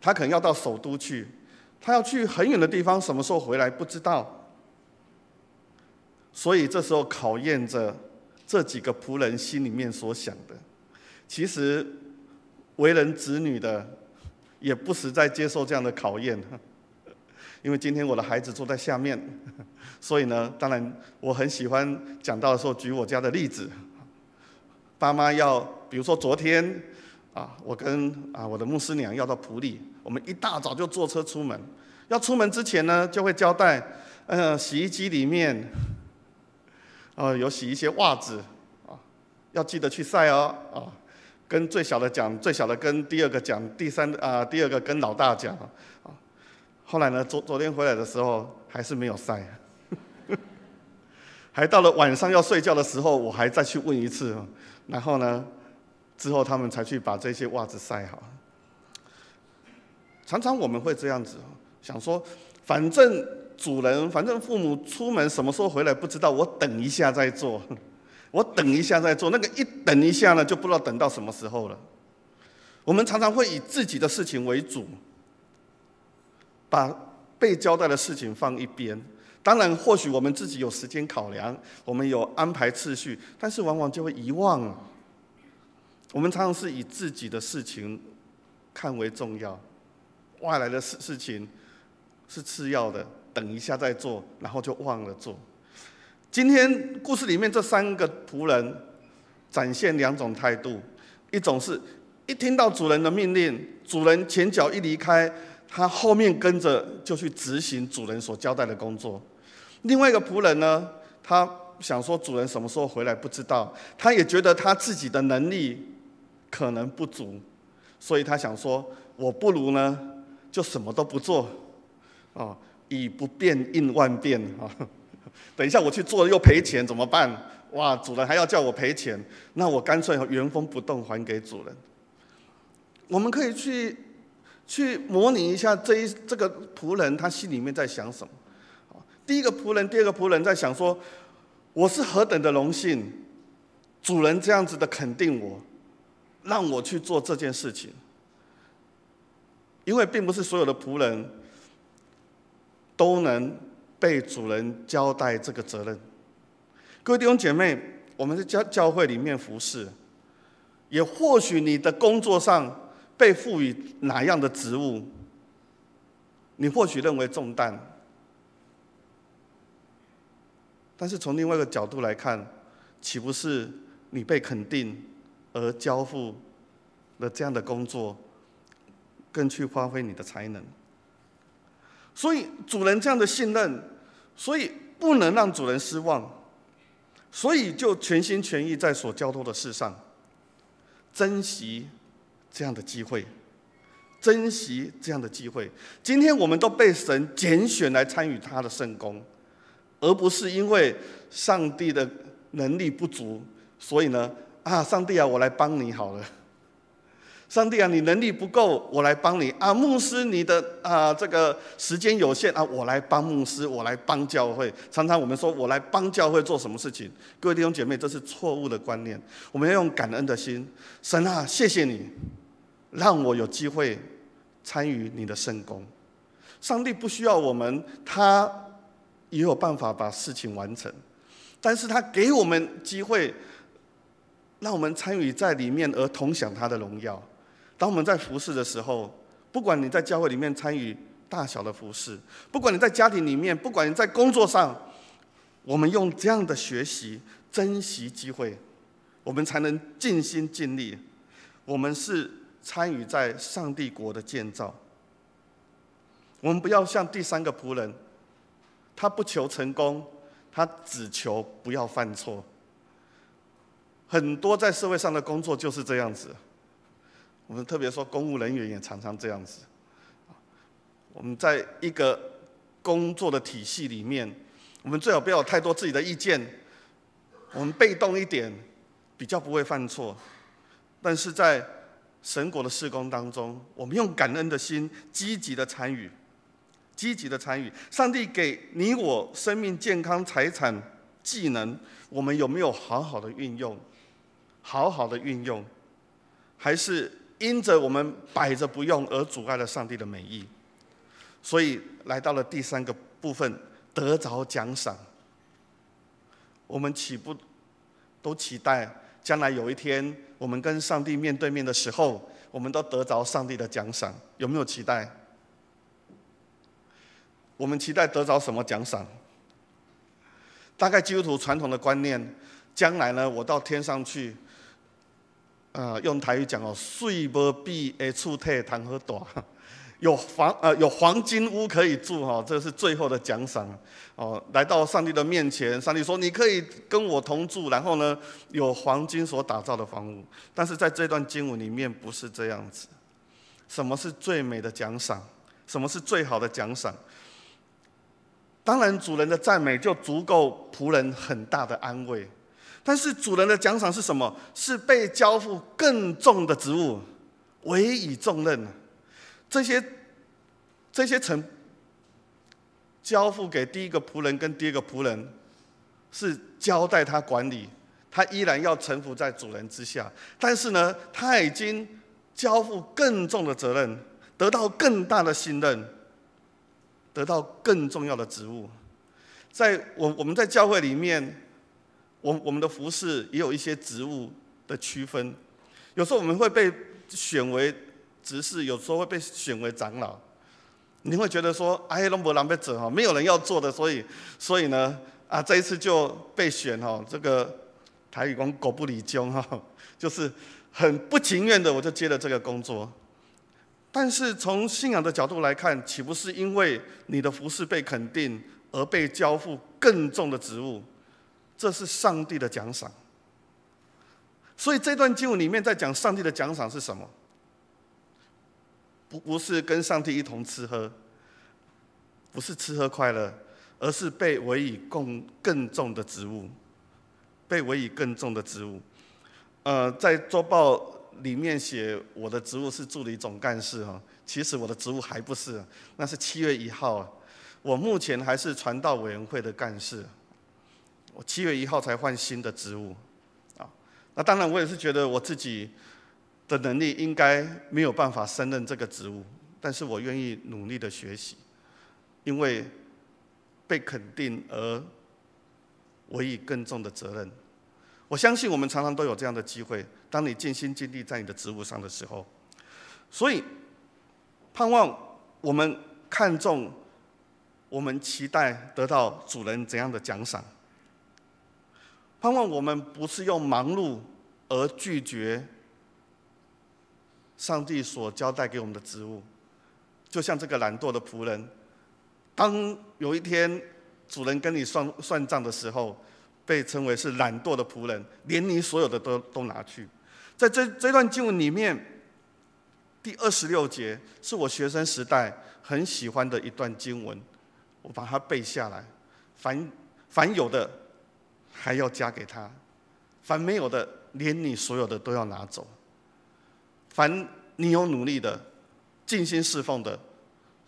他可能要到首都去，他要去很远的地方，什么时候回来不知道。所以这时候考验着这几个仆人心里面所想的。其实为人子女的也不时在接受这样的考验，因为今天我的孩子坐在下面，所以呢，当然我很喜欢讲到的时候举我家的例子。爸妈要，比如说昨天我跟我的牧师娘要到埔里，我们一大早就坐车出门。要出门之前呢，就会交代，洗衣机里面有洗一些袜子要记得去晒哦跟最小的讲，最小的跟第二个讲，第二个跟老大讲后来呢，昨天回来的时候还是没有晒，还到了晚上要睡觉的时候，我还再去问一次，然后呢，之后他们才去把这些袜子晒好。常常我们会这样子想说，反正主人，反正父母出门什么时候回来不知道，我等一下再做，我等一下再做，那个一等一下呢，就不知道等到什么时候了。我们常常会以自己的事情为主，把被交代的事情放一边。当然，或许我们自己有时间考量，我们有安排次序，但是往往就会遗忘了。我们常常是以自己的事情看为重要，外来的事情是次要的，等一下再做，然后就忘了做。今天故事里面这3个仆人展现2种态度，一种是一听到主人的命令，主人前脚一离开，他后面跟着就去执行主人所交代的工作。另外一个仆人呢，他想说主人什么时候回来不知道，他也觉得他自己的能力可能不足，所以他想说我不如呢就什么都不做以不变应万变等一下我去做又赔钱怎么办？哇，主人还要叫我赔钱，那我干脆原封不动还给主人。我们可以去模拟一下这个仆人他心里面在想什么。第一个仆人，第二个仆人在想说，我是何等的荣幸，主人这样子的肯定我，让我去做这件事情。因为并不是所有的仆人都能被主人交代这个责任。各位弟兄姐妹，我们在教会里面服侍，也或许你的工作上被赋予哪样的职务，你或许认为重担，但是从另外一个角度来看，岂不是你被肯定而交付了这样的工作，更去发挥你的才能？所以主人这样的信任，所以不能让主人失望，所以就全心全意在所交托的事上，珍惜这样的机会，珍惜这样的机会。今天我们都被神拣选来参与他的圣工，而不是因为上帝的能力不足，所以呢，上帝啊，我来帮你好了。上帝啊，你能力不够，我来帮你啊。牧师，你的这个时间有限啊，我来帮牧师，我来帮教会。常常我们说我来帮教会做什么事情，各位弟兄姐妹，这是错误的观念。我们要用感恩的心，神啊，谢谢你，让我有机会参与你的圣工。上帝不需要我们，他也有办法把事情完成，但是他给我们机会，让我们参与在里面，而同享他的荣耀。当我们在服事的时候，不管你在教会里面参与大小的服事，不管你在家庭里面，不管你在工作上，我们用这样的学习，珍惜机会，我们才能尽心尽力。我们是参与在上帝国的建造。我们不要像第三个仆人，他不求成功，他只求不要犯错。很多在社会上的工作就是这样子。我们特别说，公务人员也常常这样子。我们在一个工作的体系里面，我们最好不要有太多自己的意见，我们被动一点，比较不会犯错。但是在神国的事工当中，我们用感恩的心，积极的参与，积极的参与。上帝给你我生命、健康、财产、技能，我们有没有好好的运用？好好的运用，还是因着我们摆着不用而阻碍了上帝的美意？所以来到了第三个部分，得着奖赏。我们岂不都期待将来有一天，我们跟上帝面对面的时候，我们都得着上帝的奖赏？有没有期待？我们期待得着什么奖赏？大概基督徒传统的观念，将来呢，我到天上去，用台语讲水无比的厝体通好大，有黄金屋可以住这是最后的奖赏来到上帝的面前，上帝说你可以跟我同住，然后呢有黄金所打造的房屋。但是在这段经文里面不是这样子。什么是最美的奖赏？什么是最好的奖赏？当然主人的赞美就足够仆人很大的安慰。但是主人的奖赏是什么？是被交付更重的职务，委以重任。这些曾交付给第一个仆人跟第二个仆人，是交代他管理，他依然要臣服在主人之下。但是呢，他已经交付更重的责任，得到更大的信任，得到更重要的职务。在我们在教会里面，我们的服事也有一些职务的区分。有时候我们会被选为执事，有时候会被选为长老。你会觉得说，都没人要做没有人要做的，所以呢，这一次就被选这个台语讲狗不理中就是很不情愿的，我就接了这个工作。但是从信仰的角度来看，岂不是因为你的服事被肯定而被交付更重的职务？这是上帝的奖赏。所以这段经文里面在讲上帝的奖赏是什么？不是跟上帝一同吃喝，不是吃喝快乐，而是被委以更重的职务，被委以更重的职务。在周报里面写我的职务是助理总干事其实我的职务还不是，那是7月1号，我目前还是传道委员会的干事。我7月1号才换新的职务，那当然我也是觉得我自己的能力应该没有办法胜任这个职务，但是我愿意努力的学习，因为被肯定而委以更重的责任。我相信我们常常都有这样的机会，当你尽心尽力在你的职务上的时候，所以盼望我们看重，我们期待得到主人怎样的奖赏。盼望我们不是用忙碌而拒绝上帝所交代给我们的职务，就像这个懒惰的仆人，当有一天主人跟你算账的时候，被称为是懒惰的仆人，连你所有的都拿去。在这段经文里面，第26节是我学生时代很喜欢的一段经文，我把它背下来。凡有的还要加给他，凡没有的，连你所有的都要拿走。凡你有努力的、尽心侍奉的，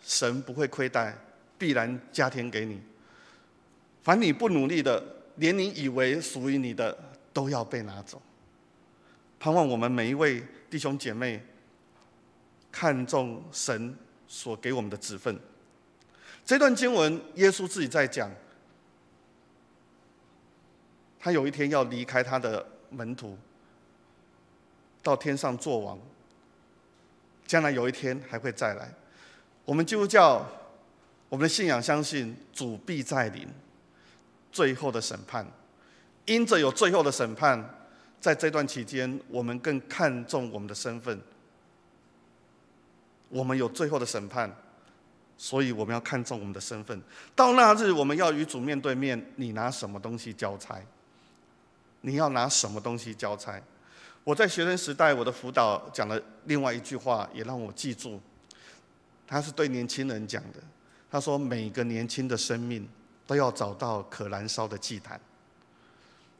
神不会亏待，必然加添给你。凡你不努力的，连你以为属于你的都要被拿走。盼望我们每一位弟兄姐妹看重神所给我们的职分。这段经文，耶稣自己在讲，他有一天要离开他的门徒，到天上作王，将来有一天还会再来。我们基督教，我们的信仰相信主必再临，最后的审判。因着有最后的审判，在这段期间，我们更看重我们的身份。我们有最后的审判，所以我们要看重我们的身份。到那日，我们要与主面对面，你拿什么东西交差？你要拿什么东西交差？我在学生时代，我的辅导讲了另外一句话，也让我记住。他是对年轻人讲的，他说：每个年轻的生命都要找到可燃烧的祭坛。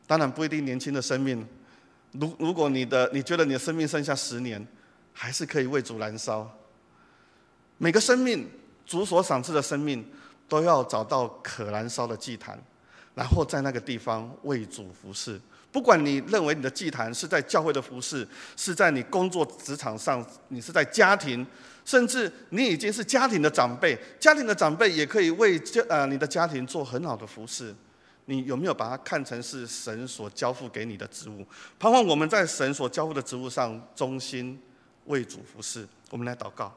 当然不一定年轻的生命，如果你觉得你的生命剩下10年，还是可以为主燃烧。每个生命，主所赏赐的生命，都要找到可燃烧的祭坛，然后在那个地方为主服侍。不管你认为你的祭坛是在教会的服侍，是在你工作职场上，你是在家庭，甚至你已经是家庭的长辈，家庭的长辈也可以为你的家庭做很好的服侍。你有没有把它看成是神所交付给你的职务？盼望我们在神所交付的职务上忠心为主服侍。我们来祷告。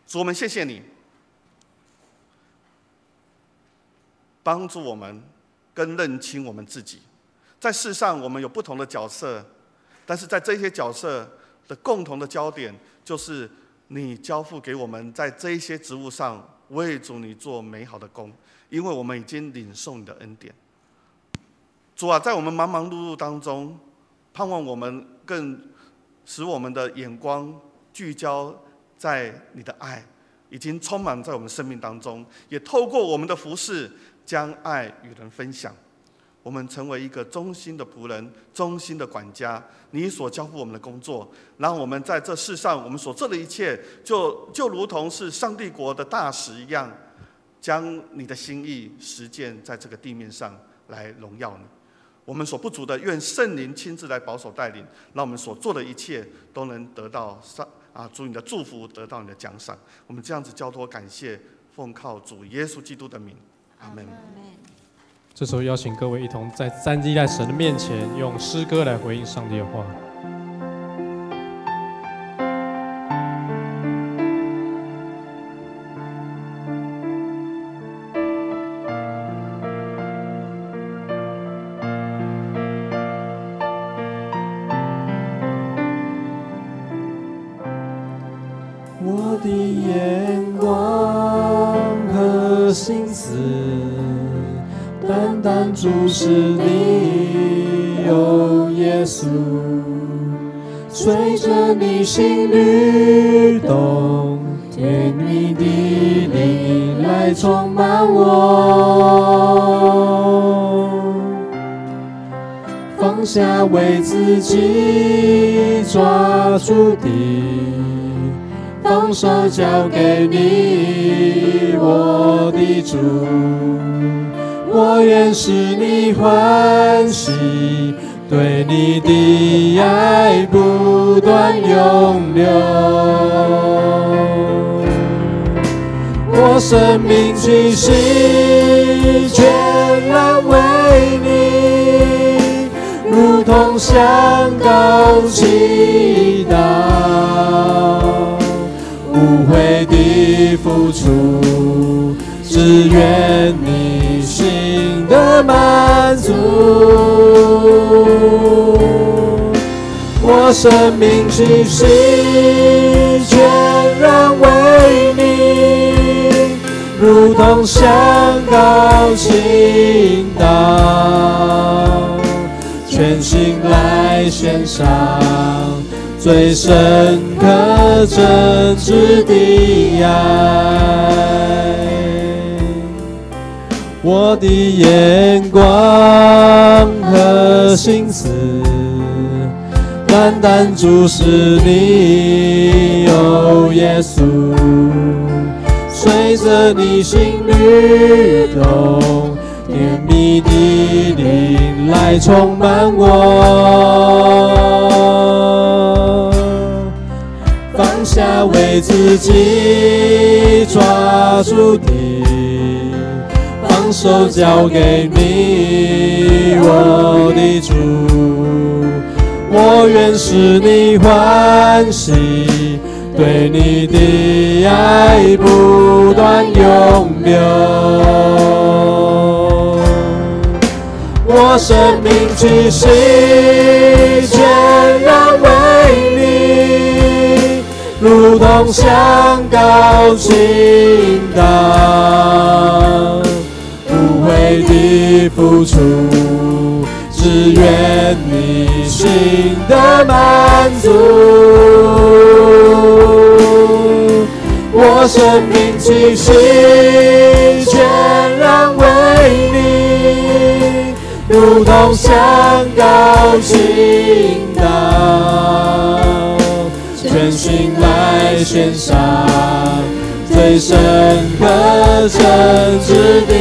主，我们谢谢你，帮助我们更认清我们自己。在世上，我们有不同的角色，但是在这些角色的共同的焦点，就是你交付给我们在这一些职务上为主你做美好的工，因为我们已经领受你的恩典。主啊，在我们忙忙碌碌当中，盼望我们更使我们的眼光聚焦在你的爱，已经充满在我们生命当中，也透过我们的服事，将爱与人分享。我们成为一个忠心的仆人，忠心的管家，你所交付我们的工作，让我们在这世上我们所做的一切，就如同是上帝国的大使一样，将你的心意实践在这个地面上，来荣耀你。我们所不足的，愿圣灵亲自来保守带领，让我们所做的一切都能得到主你的祝福，得到你的奖赏。我们这样子交托感谢，奉靠主耶稣基督的名，阿们。这时候邀请各位一同站立在神的面前，用诗歌来回应上帝的话。我的眼光和心思单单注视你，哦耶稣，随着你心律动，甜蜜的灵来充满我，放下为自己抓住的，放手交给你，我的主。我愿使你欢喜，对你的爱不断永留。我生命气息全然为你，如同香膏祈祷，无悔的付出，只愿你心的满足。我生命气息全然为你，如同香膏倾倒，全心来献上最深刻真挚的爱。我的眼光和心思，单单注视你，哦耶稣，随着你心律动，甜蜜的灵来充满我，放下为自己抓住的，放手交给你，我的主，我愿使你欢喜，对你的爱不断永留。我生命气息全然为你，如同香膏倾倒，不悔的付出，只愿你心的满足。我生命气息全然为你，如同香膏倾倒，全心来献上最深刻真挚的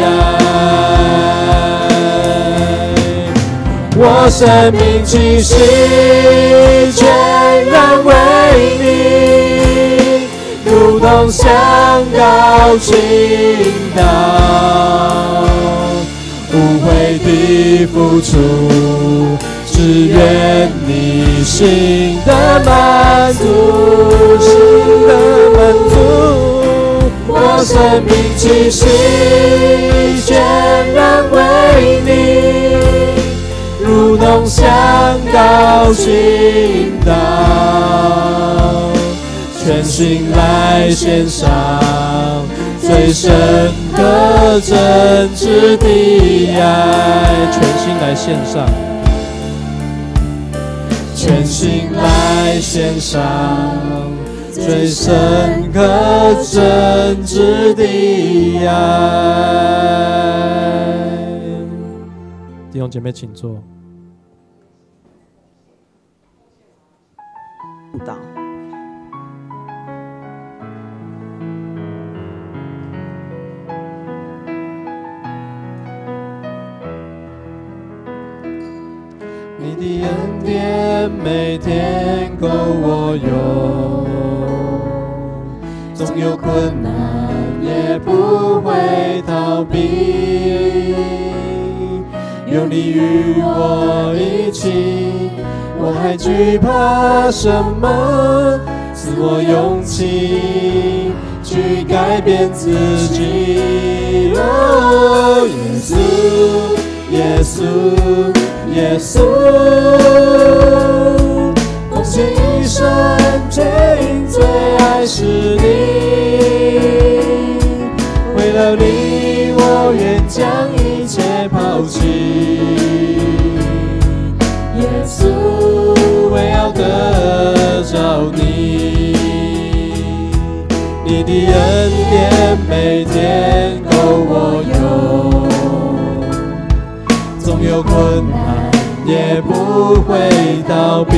爱。我生命气息全然为你，如同香膏倾倒，无悔的付出，只愿你心的满足，心的满足。我生命气息全然为你，如同香膏倾倒，全心来献上最深刻真挚的爱，全心来献上，全心来献上最深刻真挚的爱。弟兄姐妹请坐。你的恩典每天够我用，总有困难也不会逃避，有你与我一起，我还惧怕什么？赐我勇气去改变自己。哦，耶稣，耶稣，耶稣，奉献一生最爱是你，为了你我愿将一切抛弃。耶稣，为要得着你，你的恩典每天够我用，总有困难也不会逃避，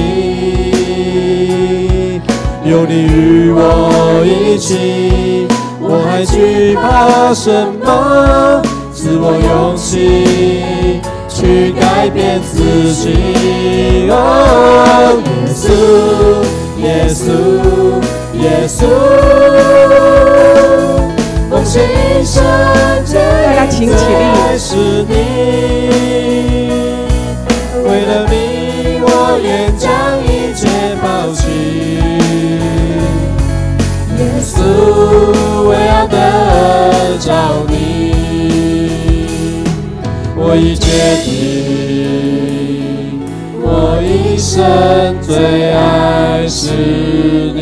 有你与我一起，我还惧怕什么？赐我勇气去改变自己。哦，耶稣，耶稣，耶稣，奉献一生最爱是你，为了你我愿将一切抛弃。耶稣，为要得着你，我已决定，我一生最爱是你。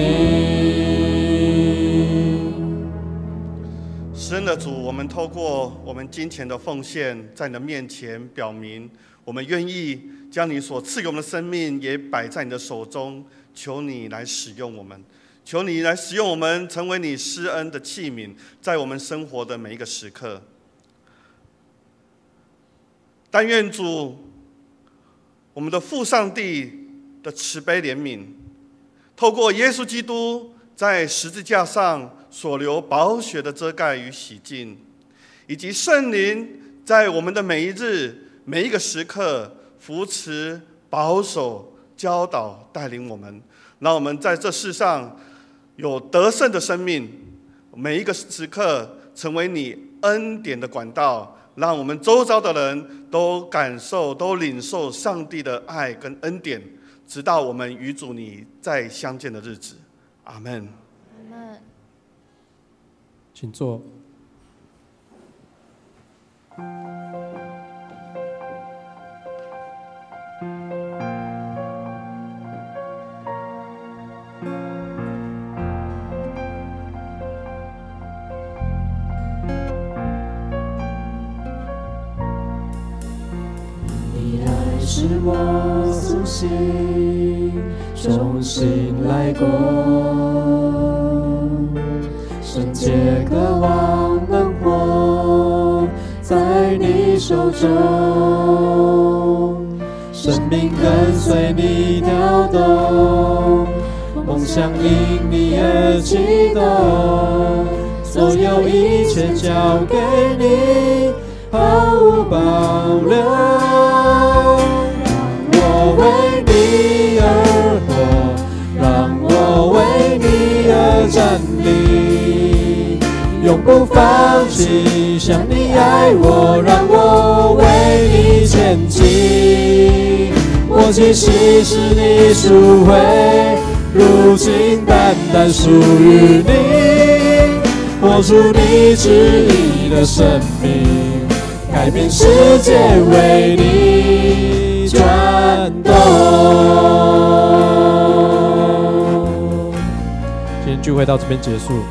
神的主，我们透过我们金钱的奉献，在你的面前表明，我们愿意将你所赐给我们的生命也摆在你的手中，求你来使用我们，求你来使用我们，成为你施恩的器皿，在我们生活的每一个时刻。但愿主，我们的父上帝的慈悲怜悯，透过耶稣基督在十字架上所流宝血的遮盖与洗净，以及圣灵在我们的每一日每一个时刻扶持、保守、教导、带领我们，让我们在这世上有得胜的生命，每一个时刻成为你恩典的管道，让我们周遭的人都感受、都领受上帝的爱跟恩典，直到我们与主你再相见的日子。阿们。阿们。请坐。是我苏醒，重新来过，圣洁渴望能活在你手中，生命跟随你跳动，梦想因你而启动，所有一切交给你，毫无保留。我为你而活，让我为你而站立，永不放弃，像你爱我，让我为你前进。我其实是你赎回，如今单单属于你，活出你旨意的生命，改变世界为你转动。今天聚会到这边结束。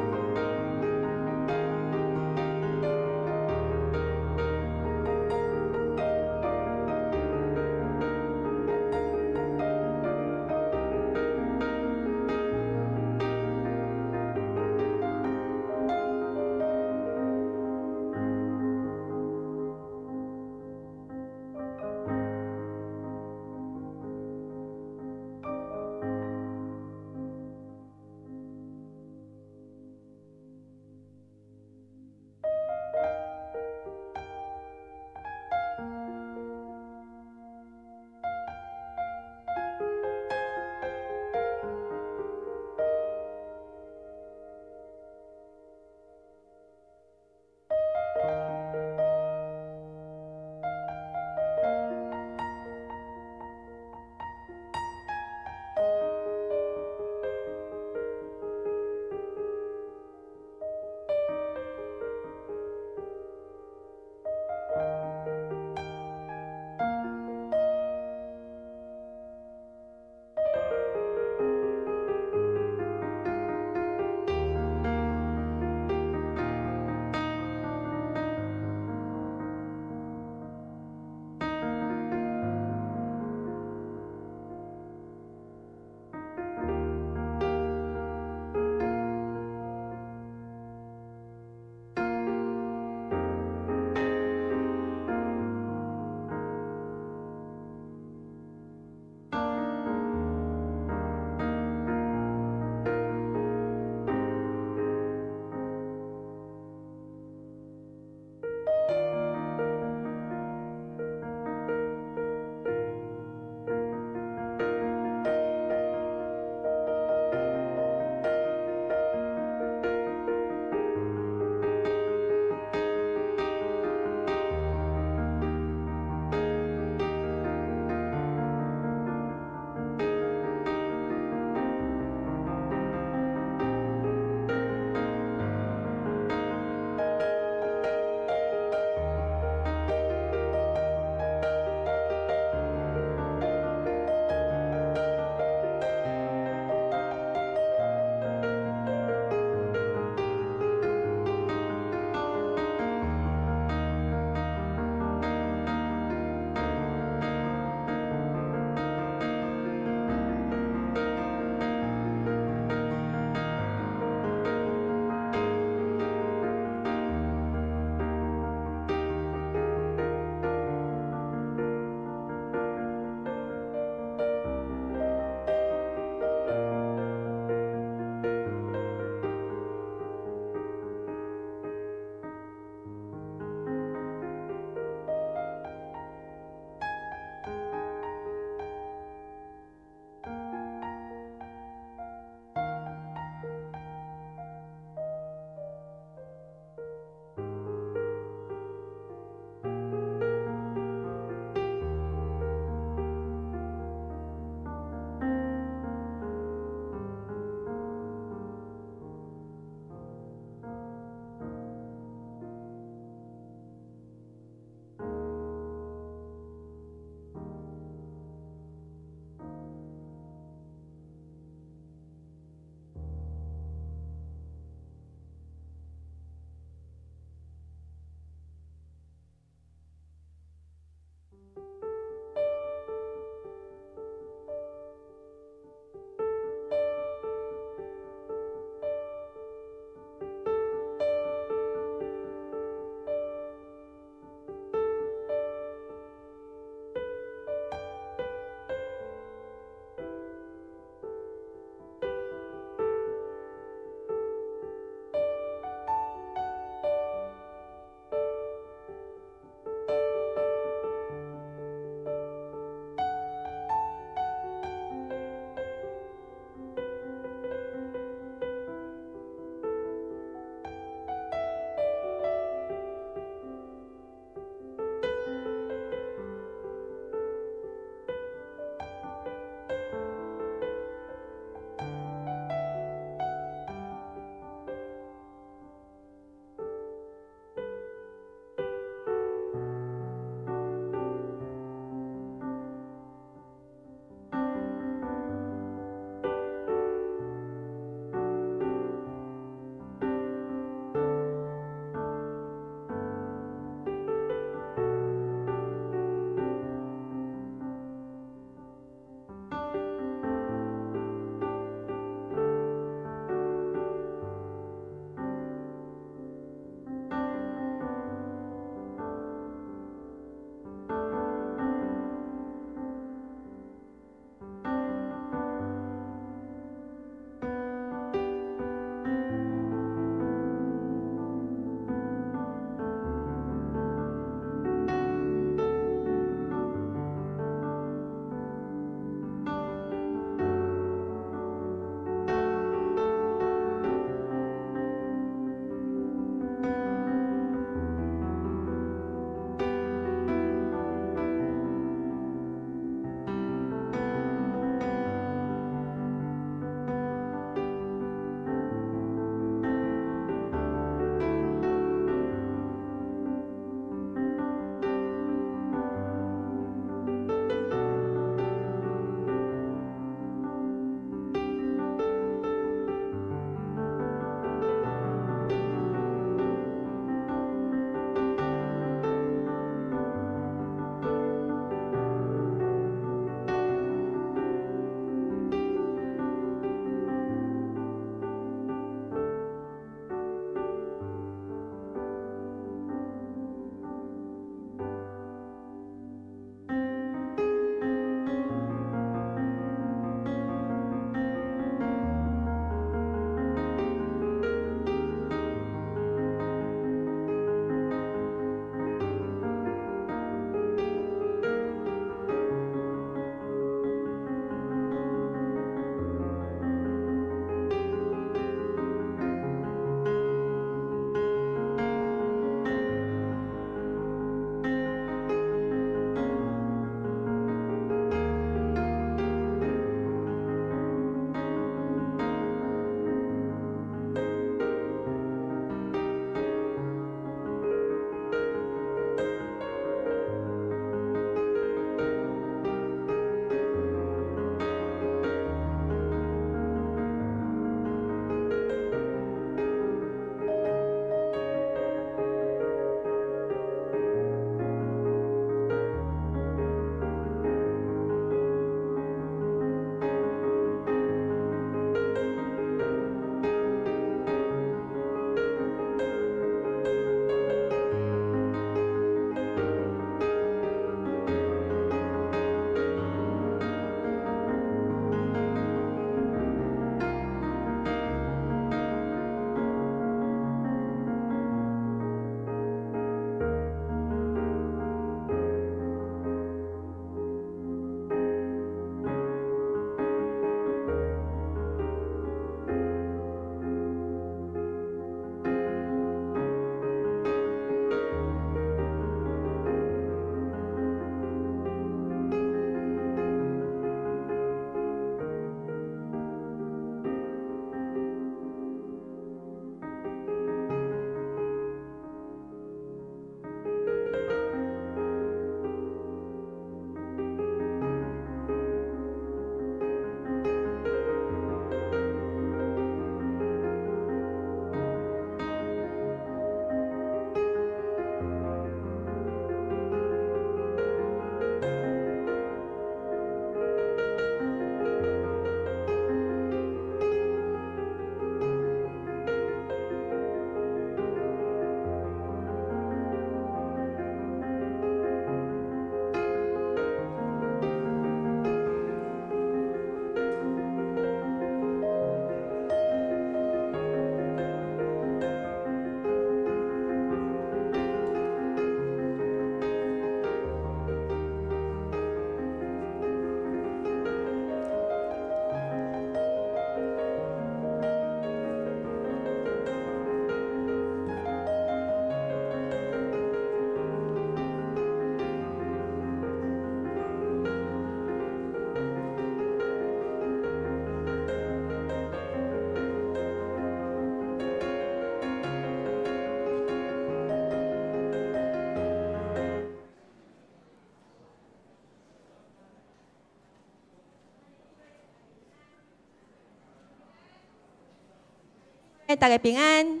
大家平安。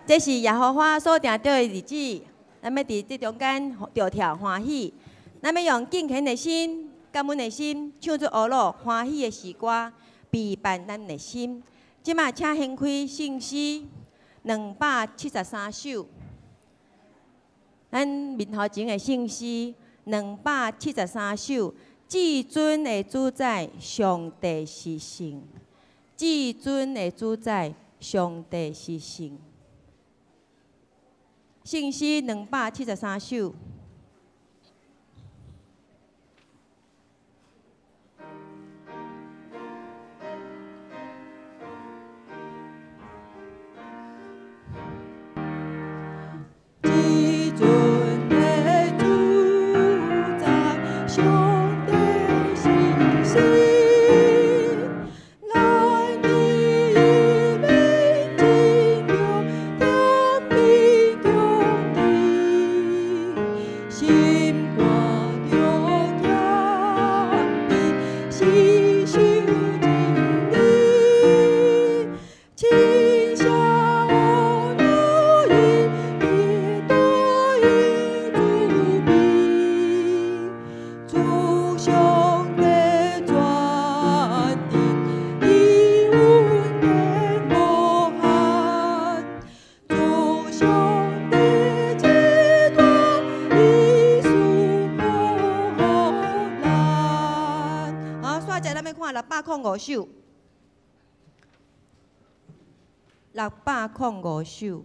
这是耶和华所定定的日子，咱要伫这中间着跳欢喜。咱要用敬虔的心、感恩的心，唱出俄罗欢喜的诗歌，陪伴咱的心。即马请掀开圣诗273首，咱面头前的圣诗273首。至尊的主宰，上帝是神；至尊的主宰，上帝是神。圣诗273首。至尊的主宰，上605首，605首。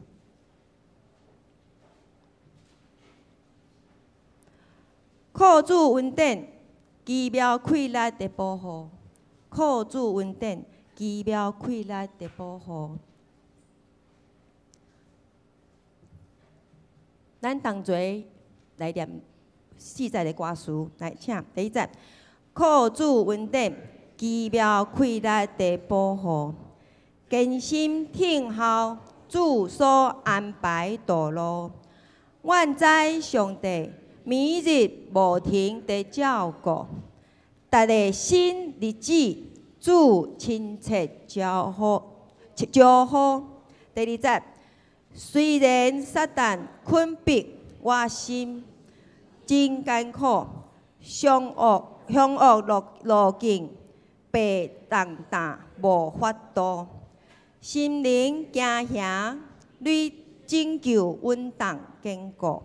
靠主恩典，奇妙快乐的保护；靠主恩典，奇妙快乐的保护。咱同齐来念4节的歌词，来请第1节：靠主恩典。奇妙快乐的保护，艰辛听候主所安排道路。愿在上帝每日无停的照顾，逐个新日子主亲切招呼。第2节，虽然撒旦困逼我心，真艰苦，凶恶路径。白重担无法度，心灵惊吓，你拯救稳当坚固。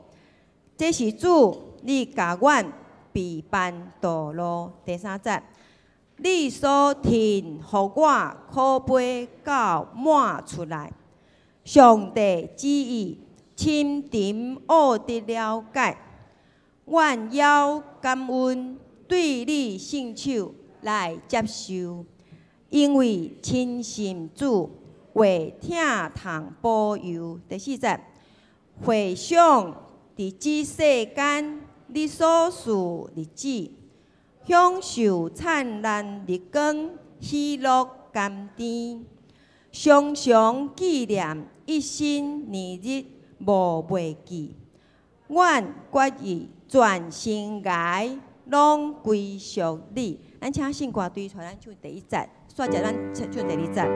这是主，你甲阮陪伴道路。第3节，你所停，互我可悲到满出来。上帝旨意，深沉奥的了解，愿要感恩对你信手。来接受，因为亲信主为疼痛保佑。第4节，回想伫这世间你所属日子，享受灿烂日光，喜乐甘甜，常常纪念一生年日无忘记。阮决意全心爱，拢归属你。咱请信歌队传咱唱第1节，煞接咱唱第2节。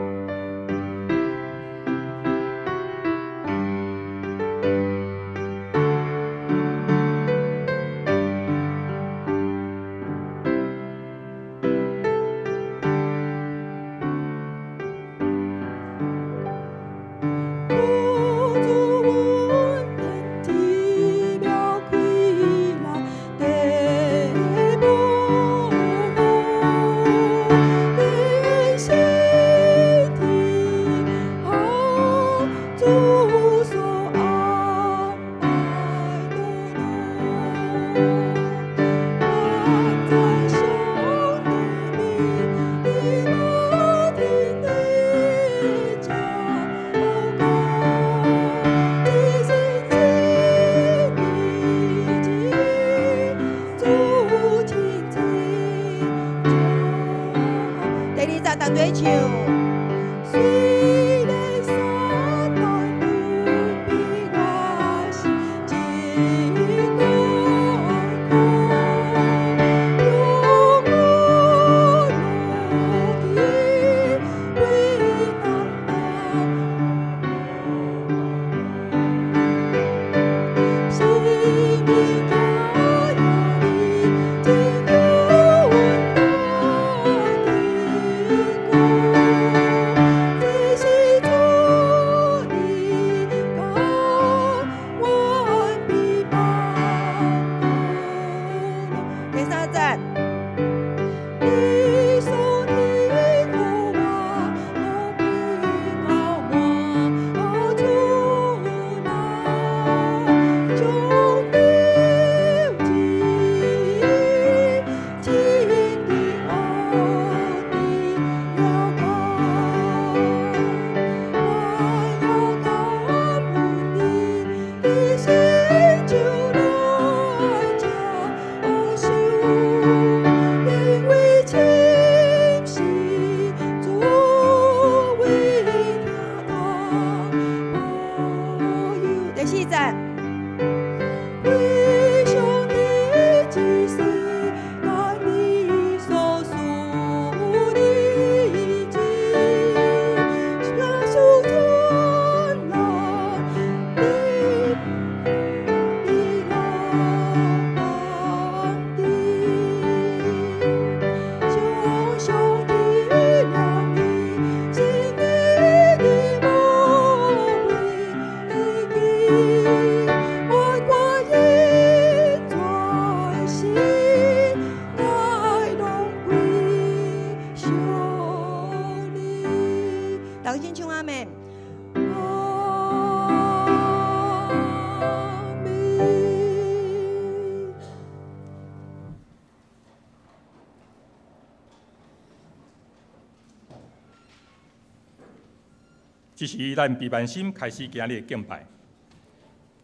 这是咱备万心开始今日的敬拜，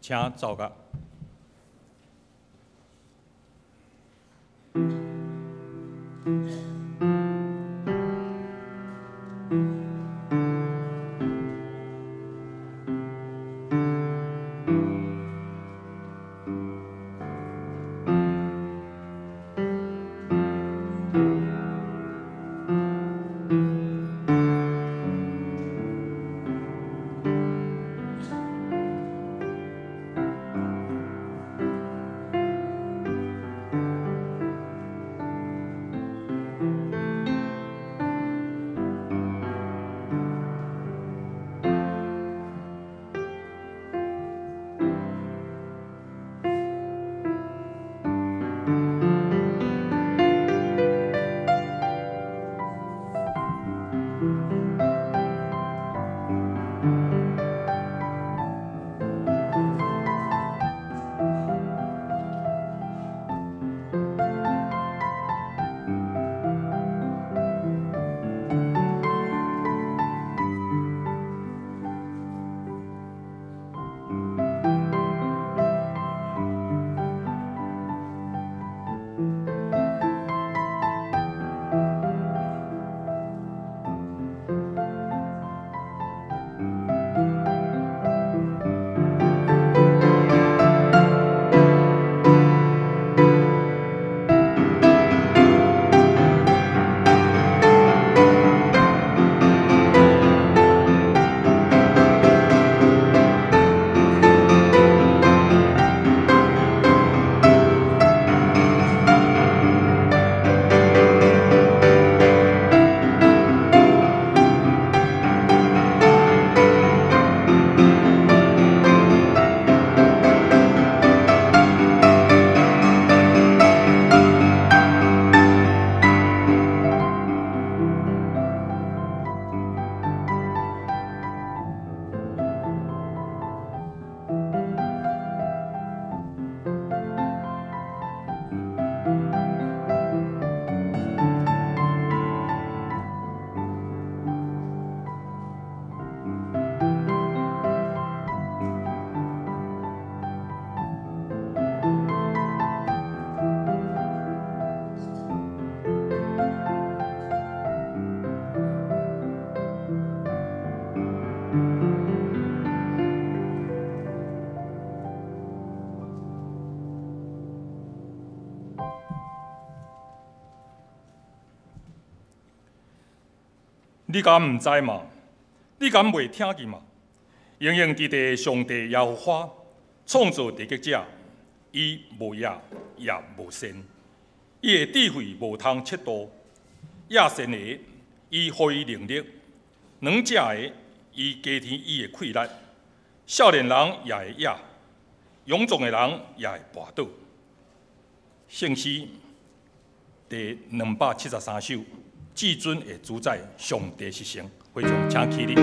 请走个。你敢毋知嘛？你敢袂听见嘛？永永伫地上帝耶和华创造地极者，伊无野也无善，伊的智慧无通测度。野善的，伊予伊能力；软者的，伊加添伊的气力。少年人也会野，勇壮的人也会跋倒。圣诗第273首。至尊的主宰，上帝是神，非常请起立。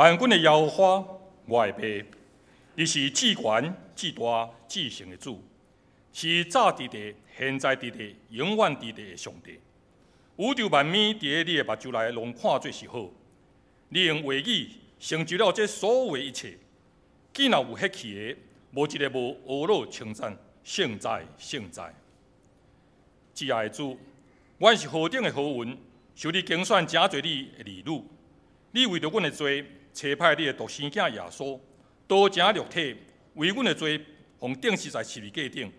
万军的耶和华，我的爸，你是至权、至大、至圣的主，是早伫地、现在伫地、永远伫地的上帝。宇宙万物伫你的目睭内，拢看做是好。你用话语成就了这所有的一切。既若有血气的，无一个无懊恼称赞，圣哉圣哉！亲爱的主，阮是何等的好运，受你拣选真侪你的儿女。你为着阮的罪，差派你的独生囝耶稣，道成肉体，为阮的罪，互钉死在十字架顶。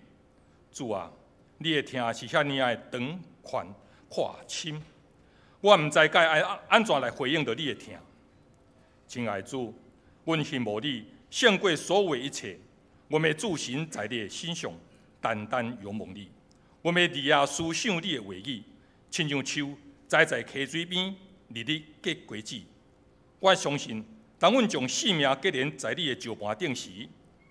主啊，你的听是遐尔的长宽阔深，我毋知该安怎来回应着你的听。亲爱的主，阮羡慕你胜过所有的一切。我们的主神在你的心上，单单仰望你。我们的耳思想你的话语，亲像树栽在溪水边，日日结果子。我相信，当阮将性命结连在你的石盘顶时，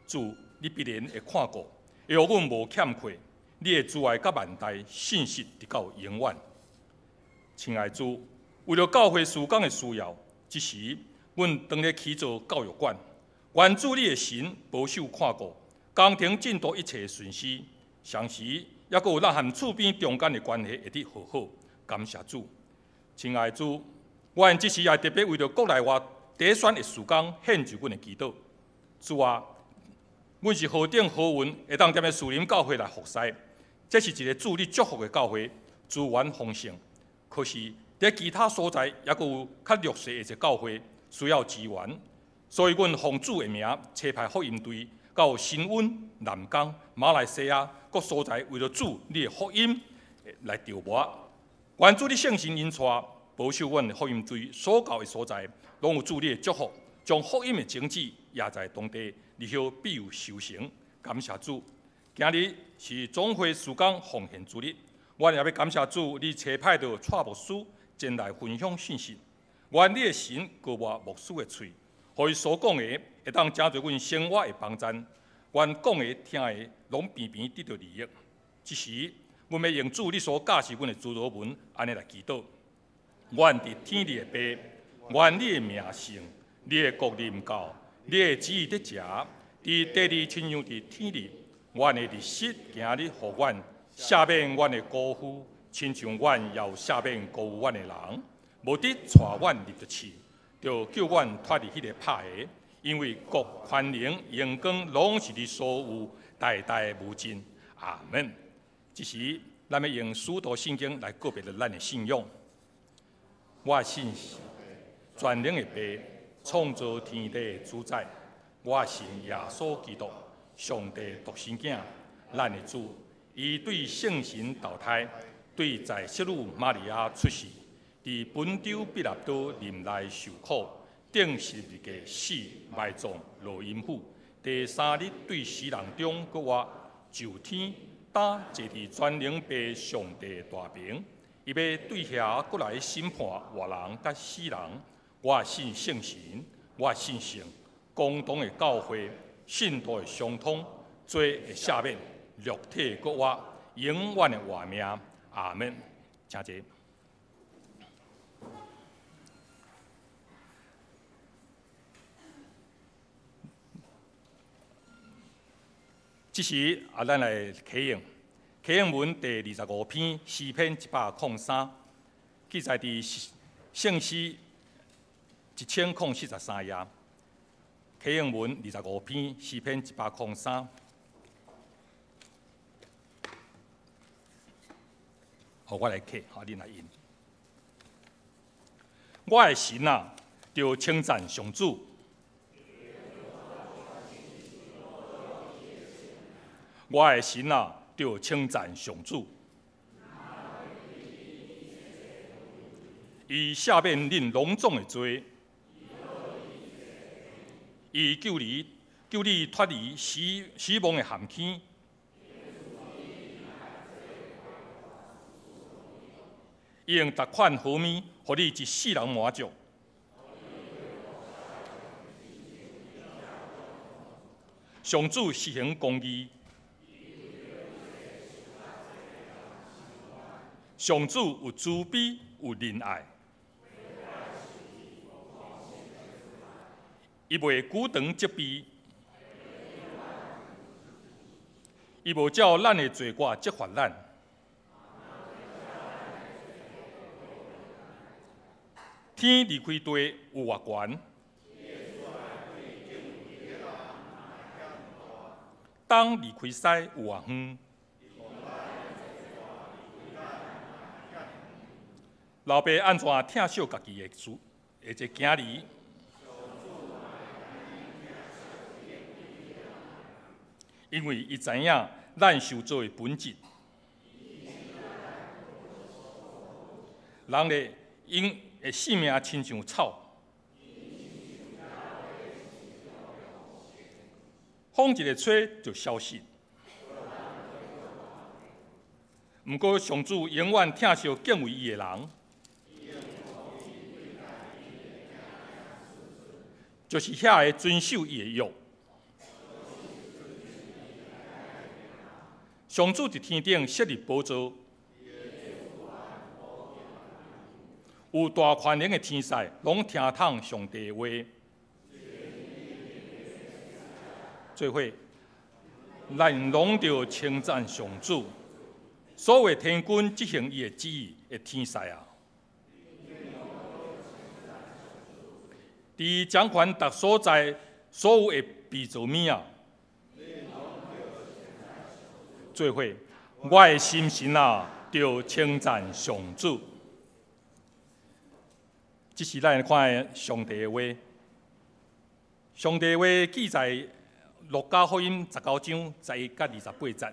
主你必然会看顾，会予阮无欠缺。你的慈爱甲万代信实直到永远。亲爱的主，为了教会事工的需要，这时阮当咧起做教育馆，愿主你的神保守看顾，工程进度一切顺遂，同时也阁有咱和厝边中间的关系会得好好。感谢主，亲爱的主，我愿这时也特别为了国内外第一选的事工献上阮的祈祷。主啊，阮是何等好运，会当踮咧树林教会来服侍。这是一个主你祝福的教会，资源丰盛。可是，在其他所在也阁有较弱势的一个教会需要支援，所以阮奉主的名，差派福音队到新温、南港、马来西亚各所在，为了主你的福音来筹募。愿主你圣神引带，保守阮的福音队所到的所在，拢有主你的祝福，将福音的种子压在当地，日后必有收成。感谢主！今日是总会事工奉献主日，我也要感谢主，你差派到蔡牧师前来分享信息。愿你的神高活牧师的嘴，互伊所讲的会当成做阮生活的帮助。愿讲的听的拢平平得到利益。这时，阮要用主你所教示阮的主祷文，安尼来祈祷。愿伫天里的爸，愿你的名圣，你的国临到，你的旨意得食，伫地里亲像伫天里。阮的日式今日互阮赦免阮的辜负，亲像阮也有赦免辜负阮的人，无得带阮入得去，就叫阮脱离迄个拍的。因为国、权能、荣光，拢是你所有，代代无尽。阿门。这时，咱要用许多圣经来告别了咱的信仰。我信全能的爸，创造天地的主宰。我信耶稣基督。上帝独生囝，咱的主，伊对圣神投胎，对在圣女玛利亚出世，伫本丢彼拉多林内受苦，顶十字架死埋葬落阴府，第三日对死人中搁活，就天打坐伫全能爸上帝大名，伊要对遐搁来审判活人甲死人。我信圣神，我信圣，共同的教会。信徒的相通，罪的赦免，肉体的国活，永远的活命。阿门。请坐。这时咱来启应。启应文第25篇诗篇103，记载伫圣诗1043页。启应文25篇诗篇103。我来刻，你来印。我的神啊，就称赞上主。我的神啊，就称赞上主。伊赦免恁拢总的罪。伊救你脱离死亡的陷阱，伊用逐款好物，互你一世人满足。上主施行公义，上主有慈悲，有仁爱。伊袂久长责备，伊无照咱的罪过责罚咱。天离开地有偌悬，东离开西有偌远。老爸安怎疼惜家己的这囝儿？因为伊知影咱受造的本质，人咧因的性命亲像草，风一个吹就消失。毋过上主永远疼惜敬畏伊的人，就是遐个遵守伊的约。上主伫天顶设立宝座，有大权能的天使，拢听筒上帝的话。做伙，咱拢着称赞上主，所有天君执行伊的旨意的天使啊！伫掌权各所在所有的被造物啊！做伙，我的心神啊，着称赞上主。这是咱看的上帝的话。上帝的话记载《路加福音》19章11到28节，《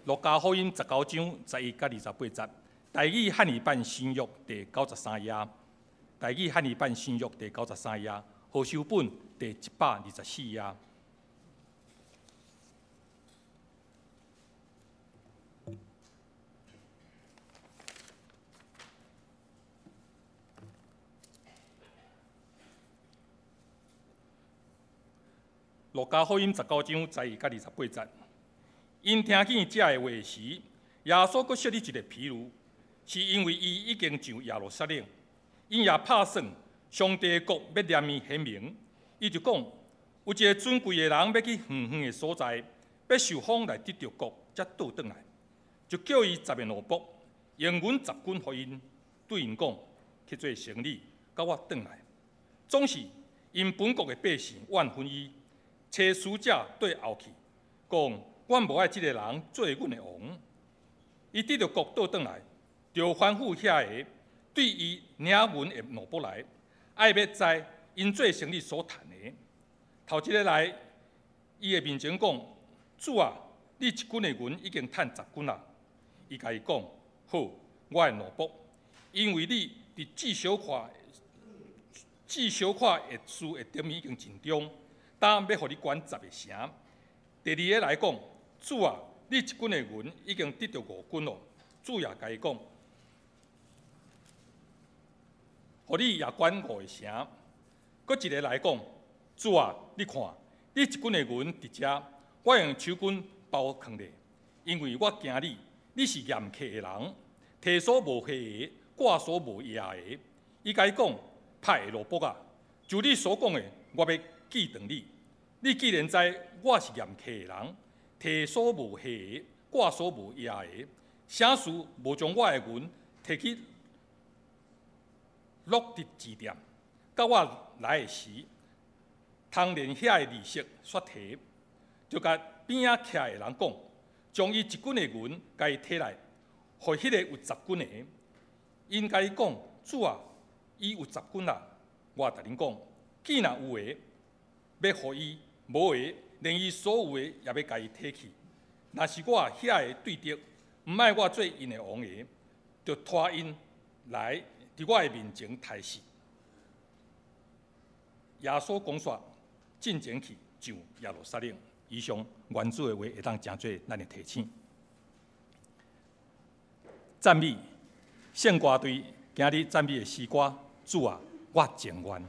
路加福音》19章11到28节，台语汉语版新约第93页，台语汉语版新约第93页，和修本第124页。路加福音19章11到28节，因听见这个话时，耶稣阁设立一个譬喻，是因为伊已经上耶路撒冷，因也拍算上帝国要念伊显明，伊就讲，有一个尊贵的人要去远远的所在，要受访来得着国，才倒转来，就叫伊10个奴仆，用阮10斤互因，对因讲，去做生理，甲我转来。总是因本国的百姓怨恨伊。找使者对后去，讲阮无爱即个人做阮的王。伊得着国倒转来，就吩咐遐个对伊领阮的奴仆来，爱要知因做生理所谈的。头一个来，伊的面前讲：主啊，你1斤的银已经趁10斤啦。伊甲伊讲：好，我的奴仆，因为你伫至小块的事的点已经尽忠。当要互你管10个城。第二个来讲，主啊，你1斤的银已经得着5斤咯。主也甲伊讲，互你也管5个城。搁一个来讲，主啊，你看，你1斤的银伫遮，我用手巾包藏咧，因为我惊你是严苛的人，提所无下的，挂所无野的。伊甲伊讲，歹的奴仆啊，就你所讲的，我要记断你。你既然知我是严苛的人，提所无下的，挂所无野的，啥事无将我的银摕去落伫字店，到我来的时，通连遐的利息刷提，就甲边仔徛的人讲，将伊1斤的银甲伊摕来，互迄个有10斤的。因甲伊讲，主啊，伊有10斤啦。我甲恁讲，既然有诶，要互伊。无个，连伊所有诶也要甲伊摕去。若是我遐个对敌，毋爱我做因诶王个，就拖因来伫我诶面前刣死。耶稣讲煞，进前去上耶路撒冷。以上原主诶话会当诚做咱诶提醒。赞美献歌队今日赞美诶诗歌，主啊，我情愿。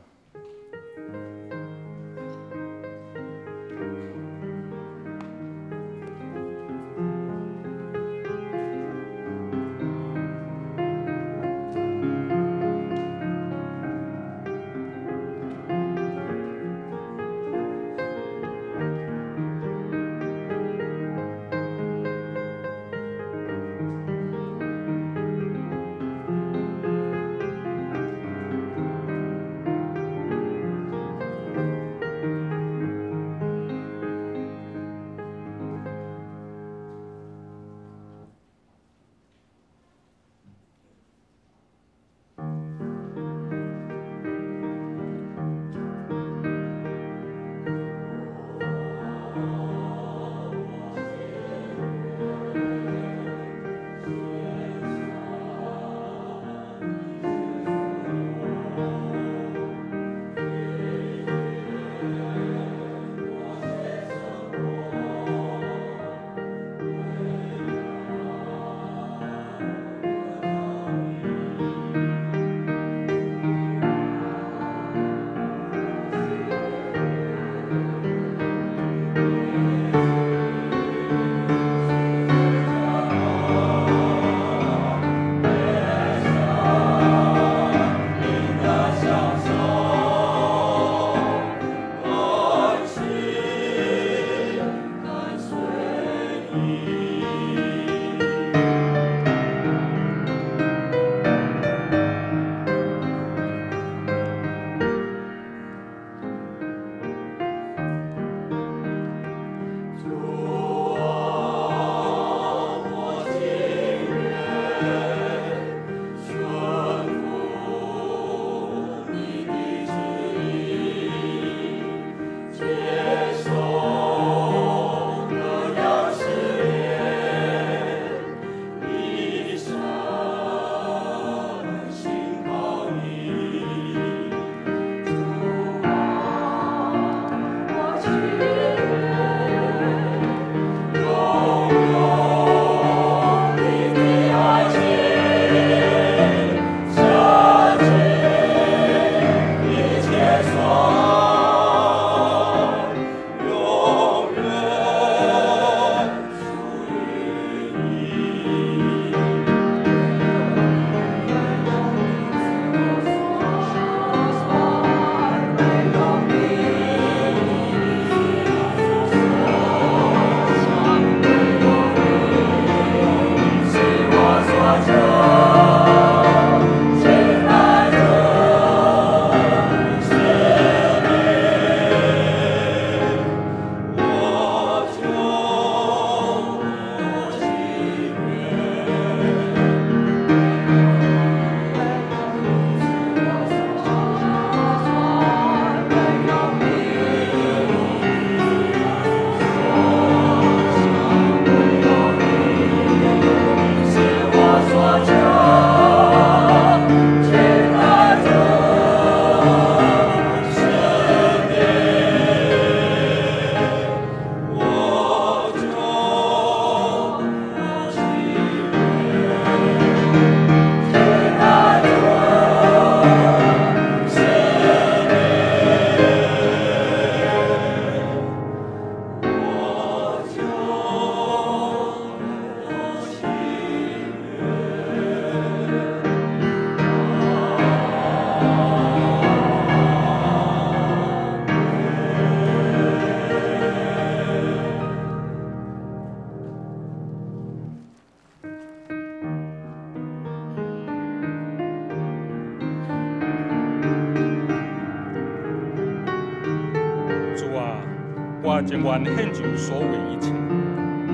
情愿献上所有一切。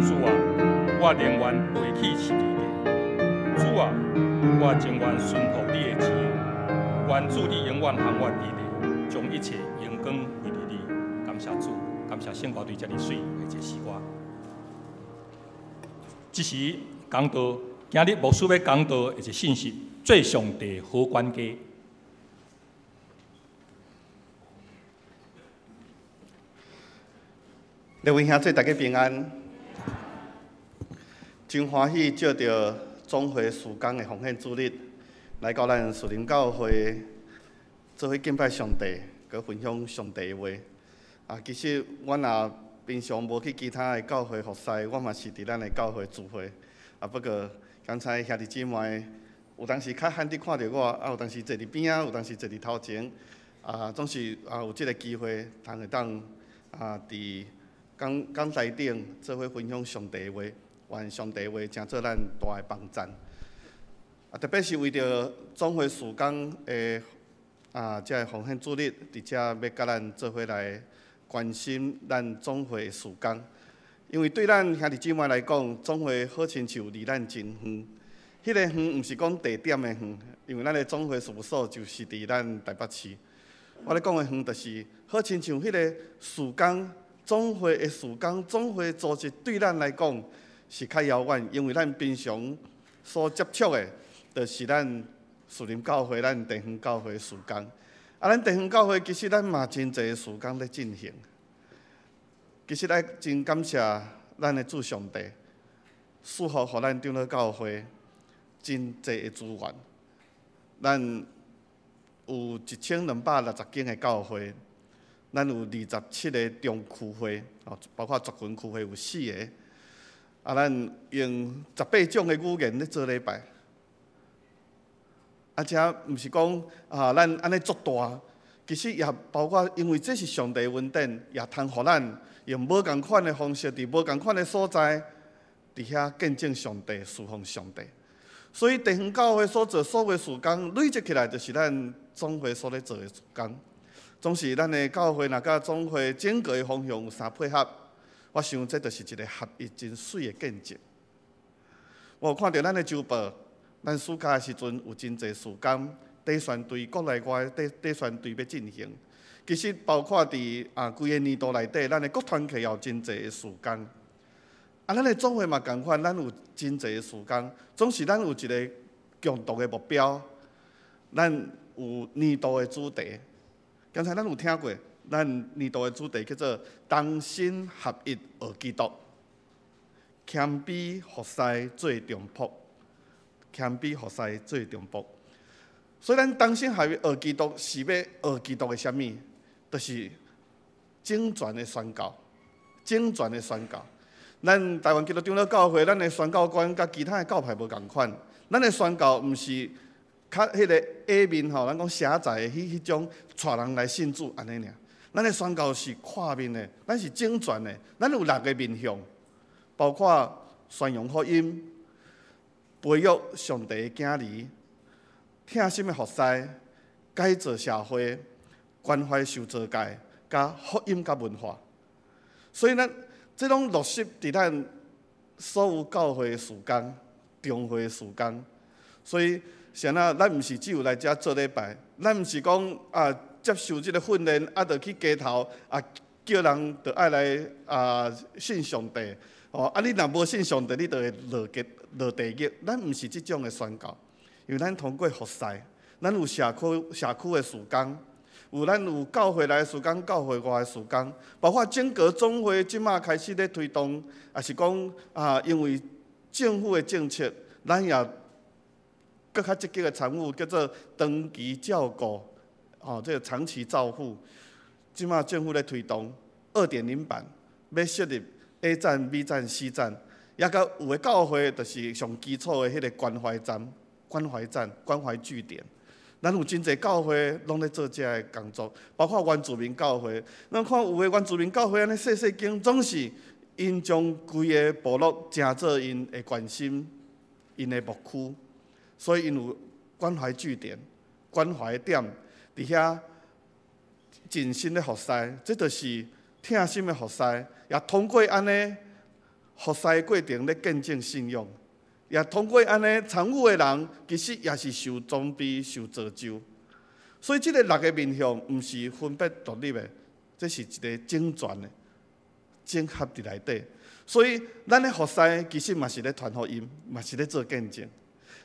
主啊，我宁愿背起十字架。主啊，我情愿顺服你的旨意。愿主你永远行我伫地，将一切荣光归于你。感谢主，感谢圣歌队遮尔水的一个诗歌。这时讲道，今日牧师要讲道的一个信息，做上帝好管家。各位兄弟，大家平安。真欢喜借着总会事工的奉献主日，来到咱树林教会做伙敬拜上帝，佮分享上帝的话。其实我若平常无去其他的教会服侍，我嘛是伫咱的教会聚会。不过刚才兄弟姊妹有当时较罕伫看到我，有当时坐伫边仔，有当时坐伫头前。总是有即个机会，会当伫讲台顶做伙分享上帝的话。愿上帝话真做咱大的帮助。特别是为着总会事工的这个奉献主日，伫遮要甲咱做伙来关心咱总会的事工。因为对咱兄弟姊妹来讲，总会好亲像离咱真远。迄个远毋是讲地点的远，因为咱的总会事务所就是伫咱台北市。我咧讲的远，就是好亲像迄个事工，总会的事工，总会组织对咱来讲。是较遥远，因为咱平常所接触的，就是咱树林教会、咱地方教会的事工。咱地方教会其实咱嘛真侪事工咧进行。其实咱真感谢咱的主上帝，赐福互咱长老教会真侪的资源。咱有1260间的教会，咱有27个中区会，包括族群区会有4个。咱用18种的语言咧做礼拜，且毋是讲咱安尼足大，其实也包括因为这是上帝恩典，也通互咱用无共款的方式，伫无共款的所在，伫遐见证上帝、侍奉上帝。所以地方教会所做所有事工，累积起来就是咱总会所咧做的事工。总是咱的教会若甲总会整个的方向有啥配合？我想这就是一个合一真水的见证。我有看到咱的周报，咱暑假的时阵有真侪事工，地宣队国内外地宣队要进行。其实包括伫规个年度内底，咱的各团契也有真侪的事工。咱的总会嘛共款，咱有真侪的事工，总是咱有一个共同的目标，咱有年度的主题。刚才咱有听过。咱年度的主题叫做“同心合一学基督，谦卑服侍最忠仆，谦卑服侍最忠仆”。所以咱同心合一学基督是要学基督的啥物？就是整全的宣教，整全的宣教。咱台湾基督长老教会，咱的宣教官甲其他的教派无共款，咱的宣教毋是较迄个下面吼，咱讲狭窄的迄种带人来信主安尼尔。咱的宣教是跨面的，咱是整全的，咱有6个面向，包括宣扬福音、培育上帝的囝儿、疼心的服侍、改造社会、关怀受造界、甲福音甲文化。所以咱这种落实伫咱所有教会的事工、中会的事工。所以像咱毋是只有来遮做礼拜，咱毋是讲接受即个训练，就去街头叫人就爱来信上帝。你若无信上帝，你就会落地狱。咱毋是即种的宣教，因为咱通过服侍，咱有社区的事工，咱有教会内的事工，教会外的事工，包括整个总会即马开始咧推动，也是讲因为政府的政策，咱也更较积极的参与，叫做长期照顾。这个长期照护，即马政府咧推动2.0版，要设立 A 站、B 站、C 站，也甲有的教会就是上基础的迄个关怀站、关怀据点。咱有真侪教会拢咧做这个工作，包括原住民教会。咱看有的原住民教会安尼细细间，总是因将规个部落诚做因会关心因的牧区，所以因有关怀据点、关怀点。伫遐尽心咧服侍，这就是疼心的服侍，也通过安尼服侍的过程咧见证信仰，也通过安尼参与的人，其实也是受装备、受造就。所以，这个6个面向，毋是分别独立的，这是一个整全的、整合伫内底。所以，咱的服侍其实嘛是咧传福音，嘛是咧做见证。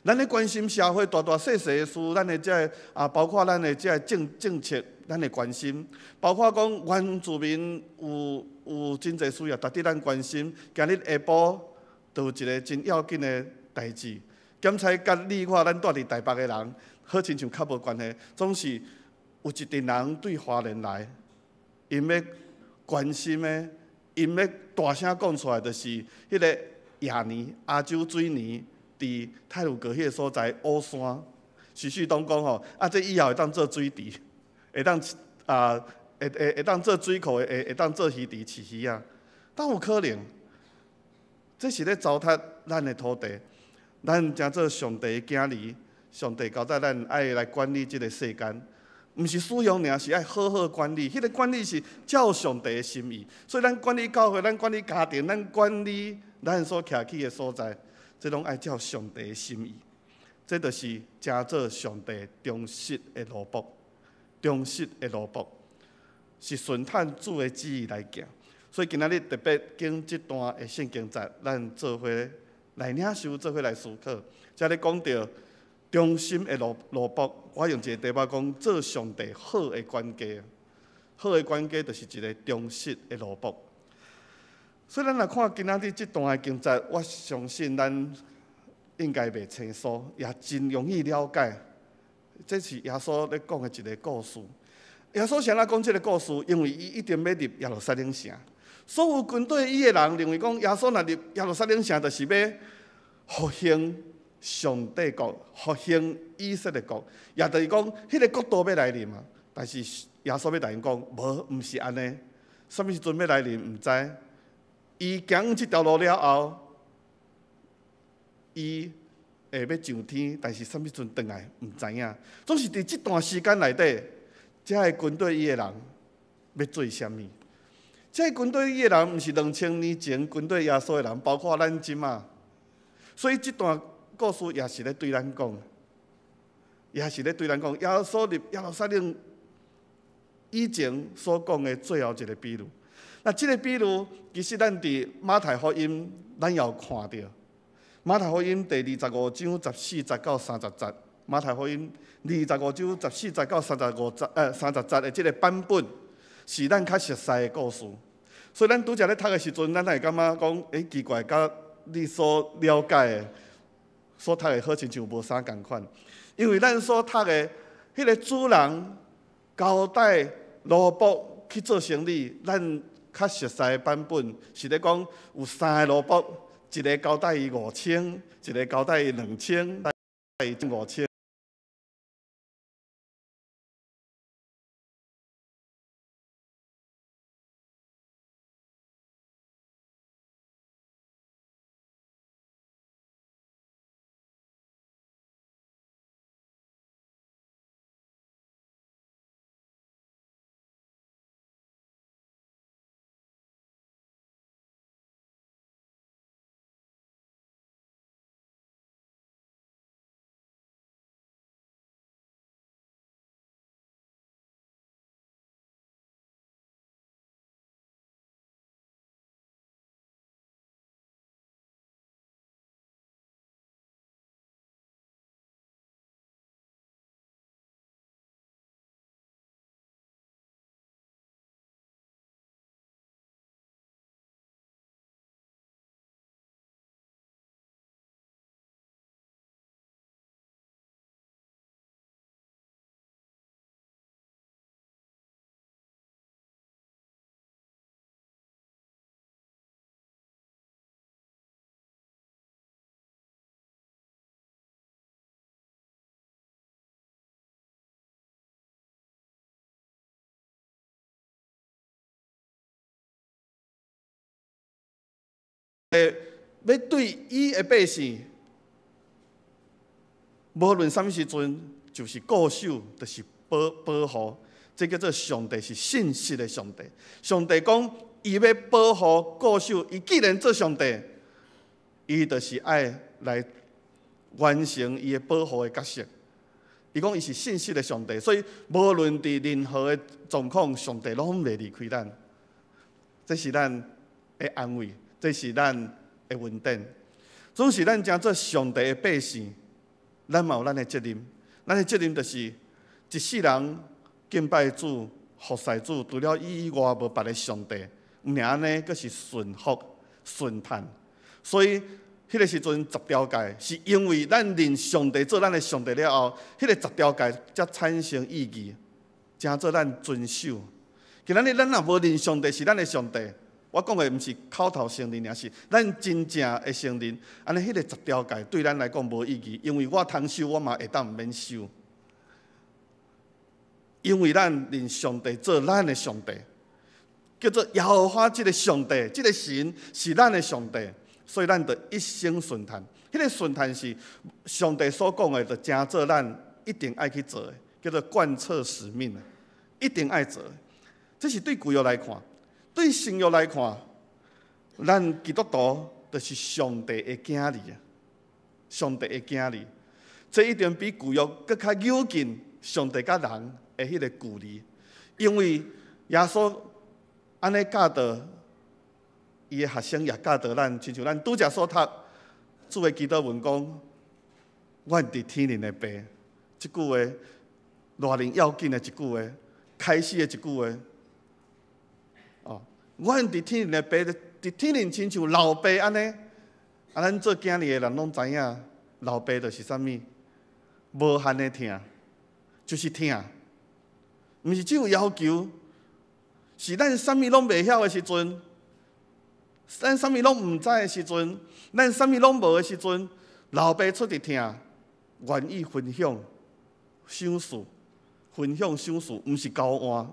咱咧关心社会大大小小的事，咱的这包括咱的这政策，咱的关心，包括讲原住民有真侪需要，值得咱关心。今日下晡就有一个真要紧的代志，检察甲你我咱住伫台北的人，好亲像较无关系，总是有一群人对花莲来，因要关心的，因要大声讲出来，就是迄个亚尼亚洲水泥。伫太鲁阁迄个所在乌山，徐旭东讲吼，这以后会当做水池，会当会当做水库，会当做鱼池饲鱼啊，当有可能？这是咧糟蹋咱的土地，咱诚做上帝的囝儿，上帝交代咱爱来管理这个世间，毋是使用尔，是爱好好管理。迄个管理是照上帝的心意，所以咱管理教会，咱管理家庭，咱管理咱所徛起的所在。这拢爱照上帝的心意，这就是诚做上帝忠实的奴仆，忠实的奴仆是顺探主的旨意来行。所以今仔日特别经这段的圣经节，咱做伙来领受，做伙来思考。才咧讲到忠心的奴仆，我用一个题目讲做上帝好的管家。好的管家就是一个忠实的奴仆。所以，咱来看今仔日这段的经节，我相信咱应该袂清楚，也真容易了解。这是耶稣咧讲的一个故事。耶稣想要讲这个故事，因为伊一定要入耶路撒冷城。所有军队伊的人认为讲，耶稣若入耶路撒冷城，就是要复兴上帝国，复兴以色列国，也就是讲，迄个国度要来临嘛。但是耶稣要来因讲，毋是安尼。什么时阵要来临，毋知。伊行这条路了后，伊会要上天，但是什么时阵回来毋知影。总是伫这段时间内底，这个军队伊的人要做啥物？这个军队伊的人毋是2000年前军队耶稣的人，包括咱即嘛。所以这段故事也是咧对咱讲，也是咧对咱讲，耶稣入耶路撒冷以前所讲的最后一个比喻。那这个比喻，其实咱伫马太福音，咱也有看到。马太福音第25章14节到30节，马太福音25章14节到30节的这个版本，是咱较熟悉的故事。所以咱拄则咧读的时阵，咱会感觉讲，奇怪，甲你所了解的、所读的好亲像无啥共款。因为咱所读的，迄个主人交代奴仆去做生意，咱较熟悉的版本是咧讲有3个奴仆，一个交代伊5000，一个交代伊2000，交代伊5000。要对伊的百姓，无论什么时阵，就是固守，就是保护。这叫做上帝是信实的上帝。上帝讲，伊要保护、固守，伊既然做上帝，伊就是爱来完成伊的保护的角色。伊讲伊是信实的上帝，所以无论伫任何的状况，上帝拢袂离开咱。这是咱的安慰，这是咱的稳定。总是咱将做上帝的百姓，咱嘛有咱的责任。咱的责任就是一世人敬拜主、服侍主，除了伊以外无别的上帝。毋尔安尼，佫是顺服、顺叹。所以，迄个时阵10条诫，是因为咱认上帝做咱的上帝了后，迄个10条诫才产生意义，才做咱遵守。今仔日咱若无认上帝是咱的上帝，我讲的毋是口头承认，而是咱真正的承认。安尼，迄个10条诫对咱来讲无意义，因为我通守，我嘛会当毋免守。因为咱认上帝做咱的上帝，叫做耶和华这个上帝，这个神是咱的上帝。所以咱得一生顺叹，迄个顺叹是上帝所讲的，就真做咱一定爱去做的，叫做贯彻使命的，一定爱做的。这是对旧约来看，对新约来看，咱基督徒就是上帝的囝儿啊，上帝的囝儿。这一定比旧约更较接近上帝甲人的迄个距离，因为耶稣安尼教导。伊的学生也教导咱，亲像咱拄则所读主的基督文讲：“阮伫天灵的爸。”即句话，偌灵要紧的一句话，开始的一句话。哦，阮伫天灵的爸，伫天灵亲像老爸安尼。啊，咱做囝儿的人拢知影，老爸就是啥物？无限的疼，就是疼。毋是只有要求，是咱啥物拢袂晓的时阵。咱啥物拢毋知的时阵，咱啥物拢无的时阵，老爸出伫听，愿意分享赏赐，分享赏赐，毋是交换。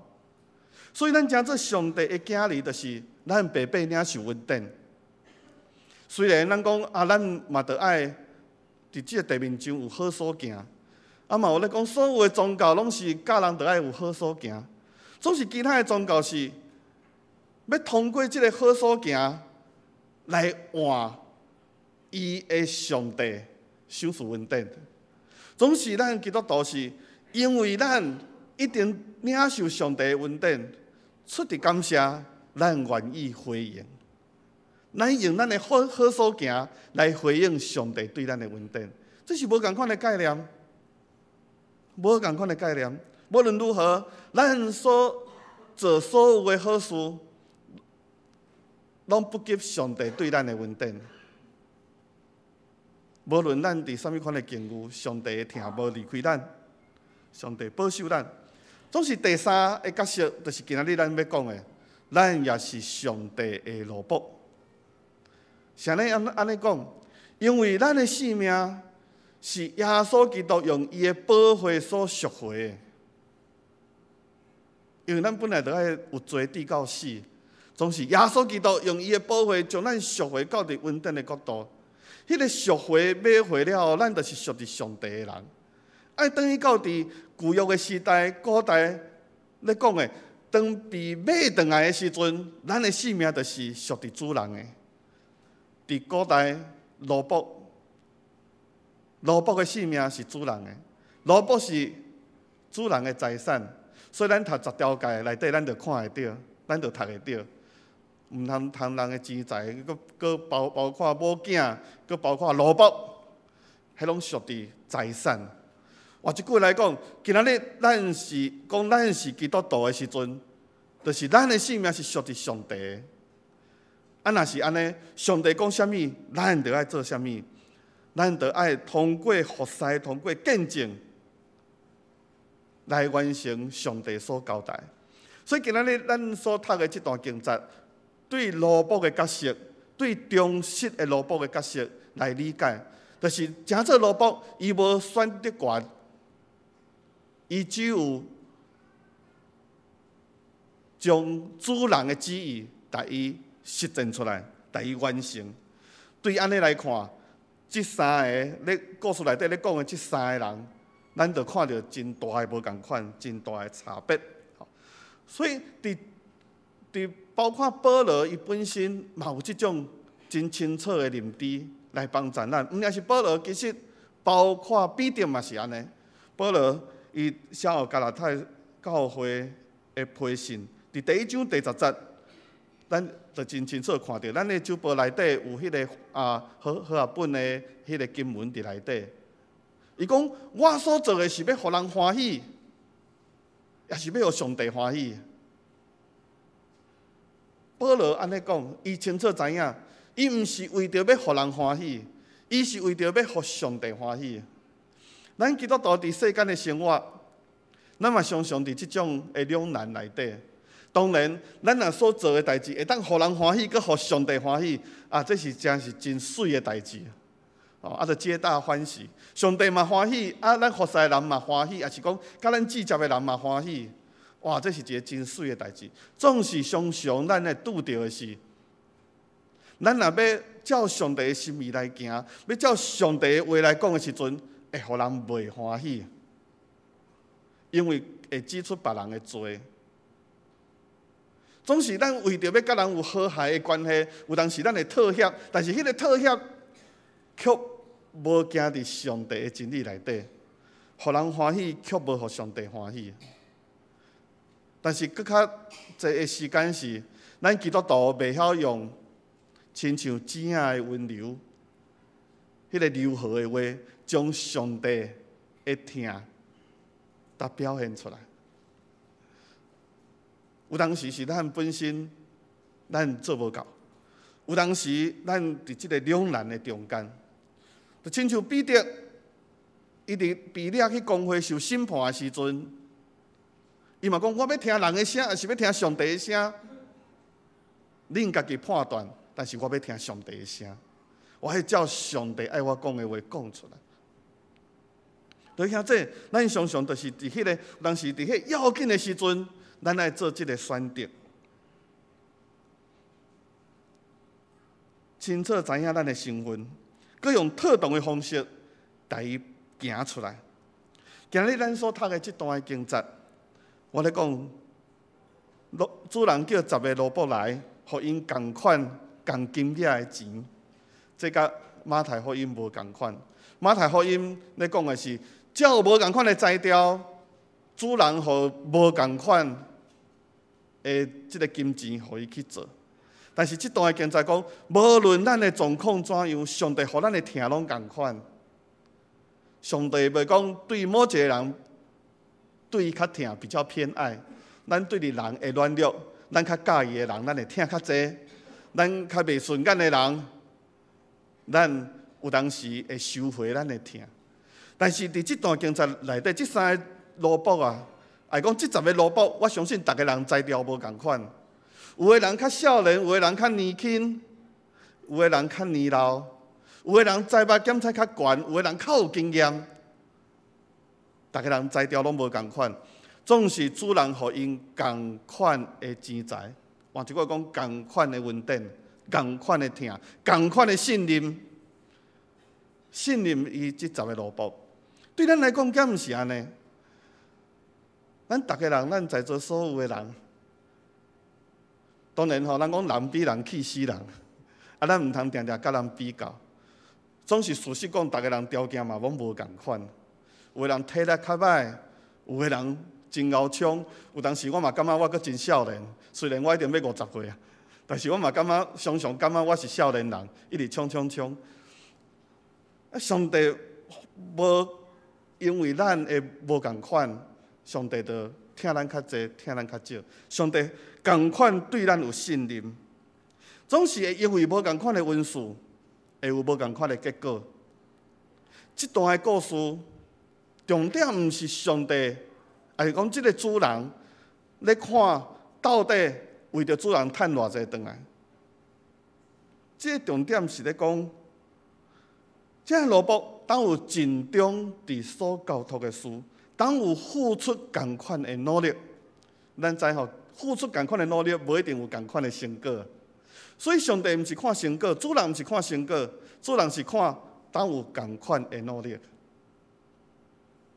所以咱真做上帝的囝儿，就是咱白白领受恩典。虽然咱讲啊，咱嘛得爱伫即个地面上有好所行，啊嘛有咧讲所有的宗教拢是教人得爱有好所行，总是其他的宗教是。要通过这个好所行来换伊的上帝赏赐恩典，总是咱基督徒是因为咱一定领受上帝的恩典，出于感谢，咱愿意回应，咱用咱的好所行来回应上帝对咱的恩典，这是无同款的概念，无同款的概念。无论如何，咱所做所有的好事。拢不及上帝对咱的恩典。无论咱伫啥物款的境遇，上帝的疼无离开咱，上帝保守咱。总是第三个角色，就是今仔日咱要讲的，咱也是上帝的奴仆。啥呢？安尼讲，因为咱的性命是耶稣基督用伊的宝血所赎回的。因为咱本来就爱有罪抵到死。总是耶稣基督用伊的宝血将咱赎回到伫恩典的国度。迄个赎回买回了后，咱就是属于上帝的人。爱等于到伫旧约的时代、古代咧讲的，当被买转来的时阵，咱的性命就是属于主人的。伫古代奴仆的性命是主人的，奴仆是主人的财产，所以咱读10条诫内底，咱就看会到，咱就读会到。毋通贪人的钱财，佮包括某囝，佮包括奴仆，迄拢属于财产。换一句来讲，今仔日咱是讲咱是基督徒的时阵，就是咱的性命是属于上帝的。啊，若是安尼，上帝讲啥物，咱就爱做啥物，咱就爱通过服侍，通过见证，来完成上帝所交代。所以今仔日咱所读的这段经节。对奴仆的角色，对忠实的奴仆的角色来理解，就是真做奴仆，伊无选择权，伊只有将主人的旨意，带伊实践出来，带伊完成。对安尼来看，这三个咧故事内底咧讲的这三个人，咱就看到真大的无共款，真大的差别。所以伫包括保罗伊本身嘛有即种真清楚的认知来帮助咱。毋仅是保罗，其实包括彼得嘛是安尼。保罗伊写予加拉太教会的批信，伫第1章第10节，咱就真清楚看到，咱的酒杯内底有迄个和合本的迄个经文伫内底。伊讲我所做的是要互人欢喜，也是要互上帝欢喜。保罗安尼讲，伊清楚知影，伊毋是为着要互人欢喜，伊是为着要互上帝欢喜。咱基督徒伫世间的生活，咱嘛常常伫即种的两难内底。当然，咱若所做的代志会当互人欢喜，佮互上帝欢喜，这是真水的代志。就皆大欢喜，上帝嘛欢喜，咱服侍的人嘛欢喜，也是讲甲咱至接的人嘛欢喜。哇，这是一个真水的代志。总是常常咱会拄到的是，咱若要照上帝的心意来行，要照上帝的话来讲的时阵，会互人袂欢喜，因为会指出别人的罪。总是咱为着要甲人有和谐的关系，有当时咱会妥协，但是迄个妥协却无行伫上帝的真理内底，互人欢喜，却无互上帝欢喜。但是搁较侪的时间是，咱基督徒袂晓用亲像姊仔的温柔，迄个柔和的话，将上帝的疼甲表现出来。有当时是咱本身咱做无到，有当时咱伫即个两难的中间。就亲像彼得，伊伫被掠去公会受审判的时阵，伊嘛讲：我要听人的声，还是要听上帝的声？恁家己判断，但是我要听上帝的声。我要照上帝爱我讲的话讲出来。所以兄弟，咱常常就是伫迄个，当时伫迄要紧的时阵，咱来做即个选择，清楚知影咱的身份。佮用特动的方式带伊行出来。今日咱所读的这段的经节，我咧讲，主人叫10个奴仆来，互因共款共金额的钱。这甲马太福音无共款。马太福音咧讲的是，照无共款的材料，主人互无共款的这个金钱，互伊去做。但是这段的经节讲，无论咱的状况怎样，上帝互咱的疼拢共款。上帝袂讲对某一个人对伊较疼，比较偏爱。咱对人会软弱，咱较介意的人，咱会疼较济。咱较袂顺眼的人，咱有当时会收回咱的疼。但是伫这段经节内底，这3个奴仆啊，爱讲这10个奴仆，我相信逐个人材料无共款。有的人较少年，有的人较年轻，有的人较年老，有的人财阀检测较悬，有的人较有经验。逐个人材料拢无共款，总是主人互因共款的钱财。换一句讲，共款的恩典，共款的疼，共款的信任，信任伊这10个奴仆。对咱来讲，敢毋是安尼？咱逐个人，咱在座所有的人。当然吼，咱讲人比人气死人，咱毋通定定甲人比较。总是事实讲，逐个人条件嘛拢无共款。有个人体力较歹，有个人真敖冲。有当时我嘛感觉我阁真少年，虽然我已经要50岁啊，但是我嘛常常感觉我是少年人，一直冲。上帝无因为咱会无共款，上帝就疼咱较济，疼咱较少。上帝共款对咱有信任，总是会因为无共款的因素，会有无共款的结果。这段的故事，重点毋是上帝，而是讲这个主人咧看到底为着主人趁偌济回来。这个重点是咧讲，这个奴仆当有尽忠伫所交托的事，当有付出共款的努力，咱知吼。付出共款的努力，无一定有共款的成果。所以上帝毋是看成果，主人毋是看成果，主人是看当有共款的努力。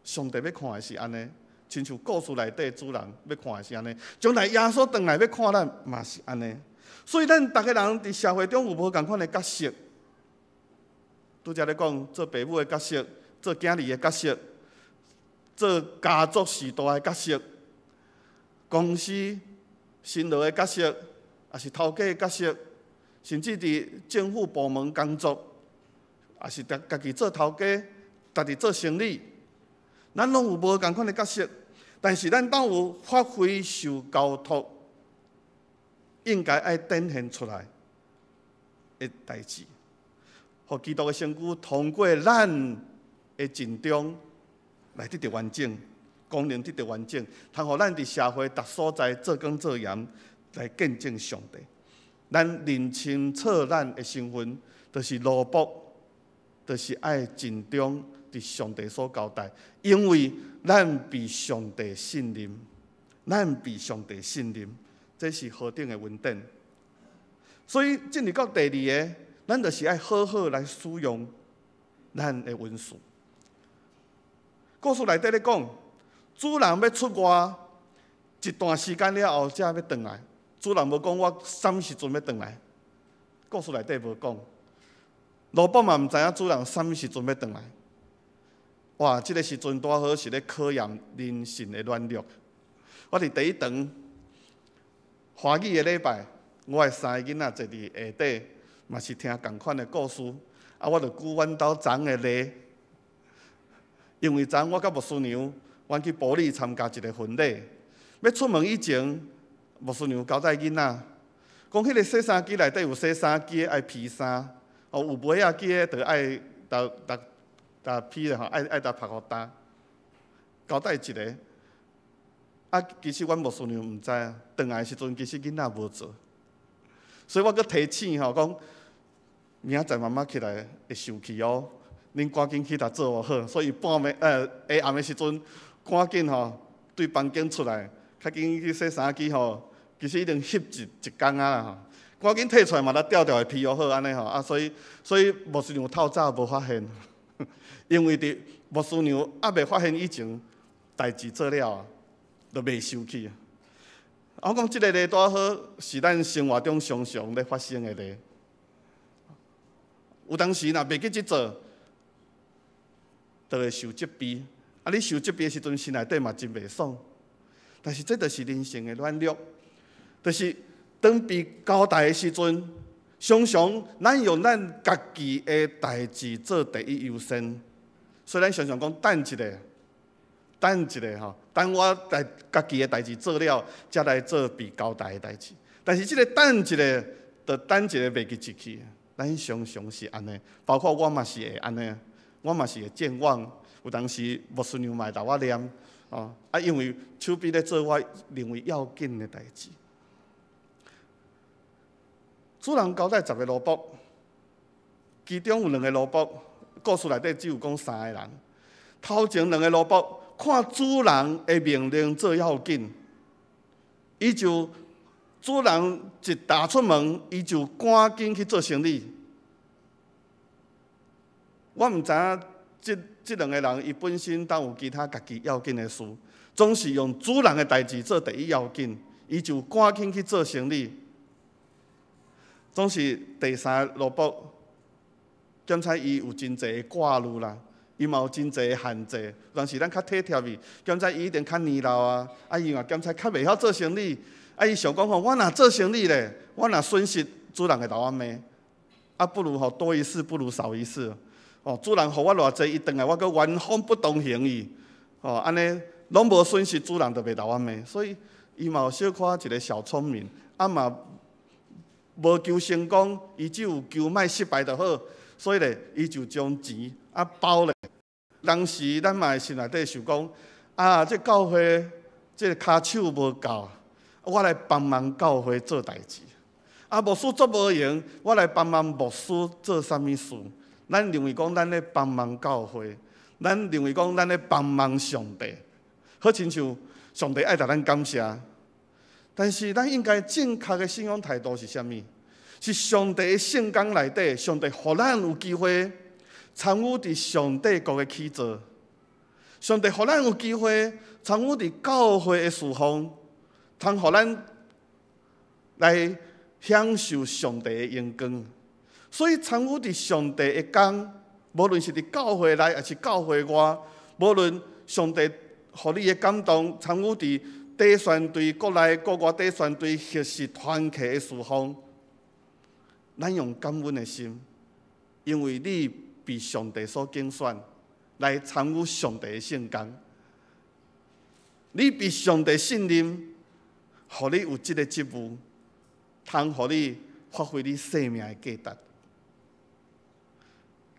上帝要看的是安尼，亲像故事内底主人要看的是安尼，将来耶稣回来要看咱嘛是安尼。所以咱逐个人伫社会中有无共款的角色？拄则咧讲做爸母的角色，做囝儿的角色，做家族时代的角色，公司新劳的角色，也是头家的角色，甚至伫政府部门工作，也是家己做头家，家己做生意。咱拢有无共款的角色，但是咱当有发挥受交托，应该爱展现出来的代志，互基督的身躯通过咱的尽忠来得到完整，功能得到完整，通互咱伫社会逐所在做光做盐，来见证上帝。咱认清楚咱的身份，就是奴仆，就是爱尽忠。伫上帝所交代，因为咱被上帝信任，咱被上帝信任，这是何等的稳定。所以进入到第二个，咱就是爱好好来使用咱的文书。故事内底咧讲，主人要出外一段时间了后，才要回来。主人无讲我什么时阵要回来，故事内底无讲。奴仆嘛毋知影主人什么时阵要回来。哇！这个时阵拄好是咧考验人性的软弱。我伫第一堂华语的礼拜，我的三个囡仔坐伫下底，嘛是听同款的故事。我就举阮兜昨的例，因为昨我甲牧师娘，阮去埔里参加一个婚礼，要出门以前，牧师娘交代囡仔，讲迄个洗衫机内底有洗衫机爱披衫，有尾仔机的，就爱披咧吼，爱拍互干，交代一个。其实阮牧师娘毋知啊，回来的时阵其实囡仔无做，所以我阁提醒吼，讲明仔载妈妈起来会生气哦，恁赶紧去甲做好。所以下暗的时阵，赶紧吼对房间出来，较紧去洗衫机吼，其实已经翕一工啊啦吼，赶紧摕出来嘛，来调调的披好安尼吼。所以牧师娘透早无发现。因为伫牧师娘还未发现以前，代志做了，就未生气。我讲即个例拄好是咱生活中常常咧发生的例。有当时若袂记即做，就会受责备。你受责备的时阵，心内底嘛真袂爽。但是这就是人性的软弱，就是当被交代的时阵，常常咱用咱家己的代志做第一优先。所以咱常常讲等一下吼，等我家己的代志做了，才来做被交代的代志。但是这个等一下，就等一下袂记一去。咱常常是安尼，包括我嘛是会安尼，我嘛是会健忘。有当时牧师娘嘛会甲我念，因为手边咧做我认为要紧的代志。主人交代10个奴仆，其中有2个奴仆。故事内底只有讲3个人，头前2个奴仆看主人的命令做要紧，伊就主人一打出门，伊就赶紧去做生意。我毋知影这2个人，伊本身当有其他家己要紧的事，总是用主人的代志做第一要紧，伊就赶紧去做生意。总是第3个奴仆。检查伊有真侪挂虑啦，伊嘛有真侪限制。但是咱较体贴伊，检查伊一定较年老啊，伊嘛检查较袂晓做生意。伊想讲吼，我若做生意咧，我若损失，主人会甲我骂。不如吼多一事不如少一事。主人互我偌济，伊回来我阁原封不动还伊。安尼拢无损失，主人就袂甲我骂。所以伊嘛有小可一个小聪明，嘛无求成功，伊只有求莫失败就好。所以咧，伊就将钱包咧。当时咱嘛心内底想讲，这教会这骹手无够，我来帮忙教会做代志。牧师做无用，我来帮忙牧师做啥物事？咱认为讲咱咧帮忙教会，咱认为讲咱咧帮忙上帝，好亲像上帝爱甲咱感谢。但是咱应该正确的信仰态度是啥物？是上帝的圣工内底，上帝互咱有机会参与伫上帝国的起造，上帝互咱有机会参与伫教会的事奉，通互咱来享受上帝的荣光。所以参与伫上帝的工，无论是伫教会内还是教会外，无论上帝互你的感动，参与伫短宣队、国内国外短宣队、学习团契的事奉，咱用感恩的心，因为你被上帝所拣选，来参与上帝的圣工。你被上帝信任，互你有这个职务，通互你发挥你生命的价值。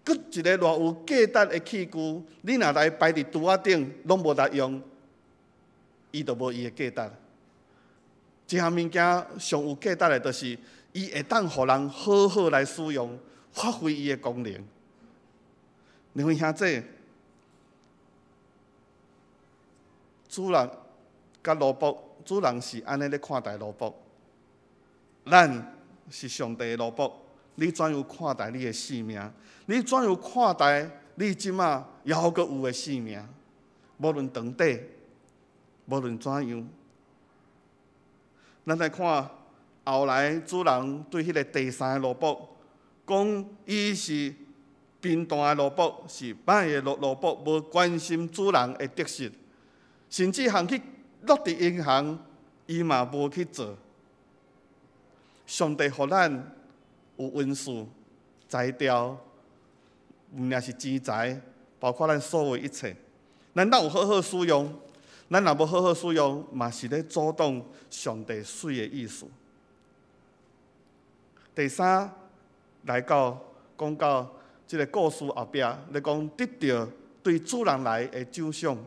搁一个偌有价值的器具，你若来摆伫桌仔顶，拢无来用，伊就无伊的价值。一项物件上有价值的，就是伊会当互人好好来使用，发挥伊的功能。两位兄弟，主人甲奴仆，主人是安尼咧看待奴仆，咱是上帝的奴仆。你怎样看待你的性命？你怎样看待你即马还阁有的性命？无论长短，无论怎样，咱来看后来主人对迄个第三个奴仆讲，伊是贫惰的奴仆，是歹的奴仆，无关心主人的得失，甚至行去落伫银行，伊嘛无去做。上帝互咱有温书、才调，毋仅是钱财，包括咱所有一切。咱若有好好使用，咱若无好好使用，嘛是咧阻挡上帝水的意思。第三，来到讲到即个故事后壁，咧讲得到对主人来的奖赏。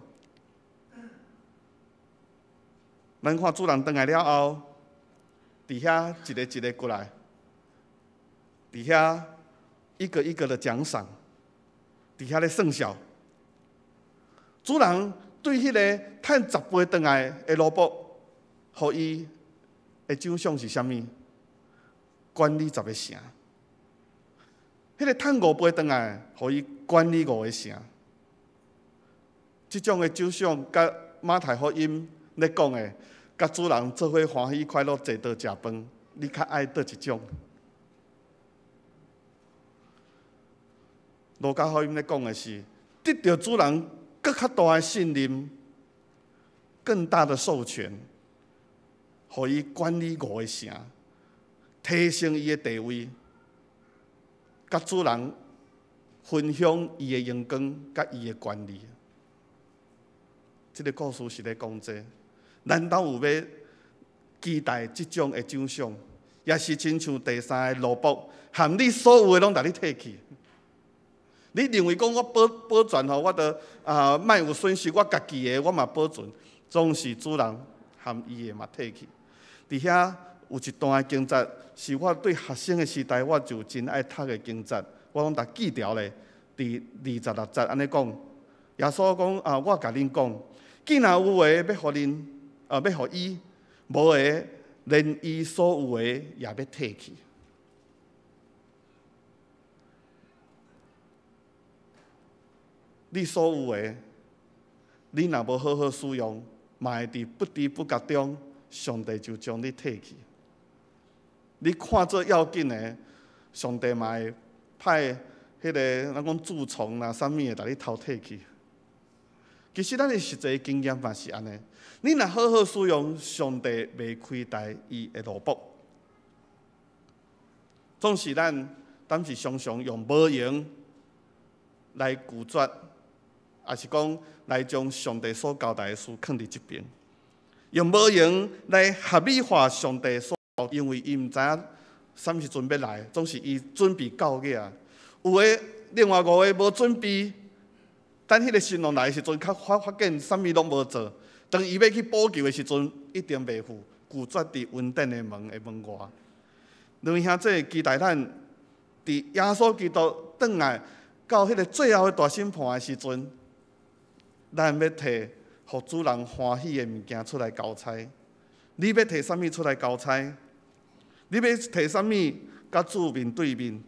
咱看主人回来了后，伫遐一个一个过来。伫遐一个一个的奖赏，伫遐咧算数。主人对迄个趁10倍回来的奴仆，互伊的奖赏是啥物？管理10个城。迄个趁5倍回来，互伊管理5个城。即种的奖赏，甲马太福音咧讲的，甲主人做伙欢喜快乐坐倒食饭，你较爱倒一种？路加福音咧讲的是，得到主人更较大的信任，更大的授权，互伊管理5个城，提升伊的地位，甲主人分享伊的荣光，甲伊的权利。这个故事是咧讲这，咱兜有要期待即种的奖赏，也是亲像第三个奴仆，含你所有的拢甲你摕去。你认为讲我保全吼，我着莫有损失，我家己的我嘛保存，总是主人含伊的嘛摕去。伫遐有一段经节，是我对学生的时代，我就真爱读的经节，我拢逐记条咧。伫26节安尼讲，耶稣讲我甲恁讲，既然有话要互恁要互伊，无话连伊所有的也要摕去。你所有的，你若无好好使用，嘛会伫不知不觉中，上帝就将你摕去。你看做要紧的，上帝嘛会派迄个咱讲蛀虫啦、啥物的，甲你偷摕去。其实咱的实际经验嘛是安尼，你若好好使用，上帝袂亏待伊的奴仆。总是咱当时常常用无用来拒绝。也是讲来将上帝所交代的事放伫一边，用无用来合理化上帝所，因为伊毋知影啥物时阵要来，总是伊准备到个啊。有诶，另外5个无准备，等迄个新郎来的时阵，发现啥物拢无做，当伊要去补救的时阵，一定袂赴，拒绝伫恩典的门外。两位兄弟，期待咱伫耶稣基督转来到迄个最后的大审判的时阵。咱要摕互主人欢喜的物件出来交差，你要摕啥物出来交差？你要摕啥物甲主面对面？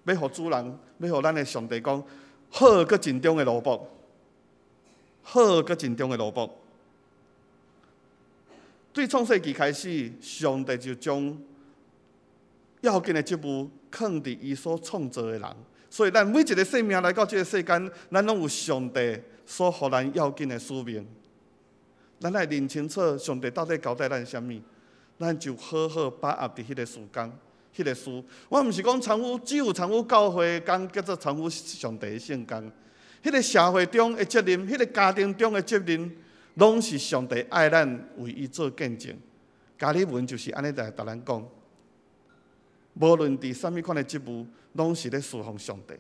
要互主人，要互咱的上帝讲好，搁尽忠的奴仆。好搁真重的萝卜。对创世纪开始，上帝就将要紧的职务放伫伊所创造的人。所以，咱每一个生命来到这个世间，咱拢有上帝所予咱要紧的使命。咱来认清楚上帝到底交代咱啥物，咱就好好把握伫迄个时间、迄个事。我毋是讲只有参与教会的工叫做参与上帝的圣工，迄个社会中的责任，迄个家庭中的责任，拢是上帝爱咱为伊做见证。加利文就是安尼来甲咱讲，无论伫啥物款的职务，拢是咧侍奉上帝。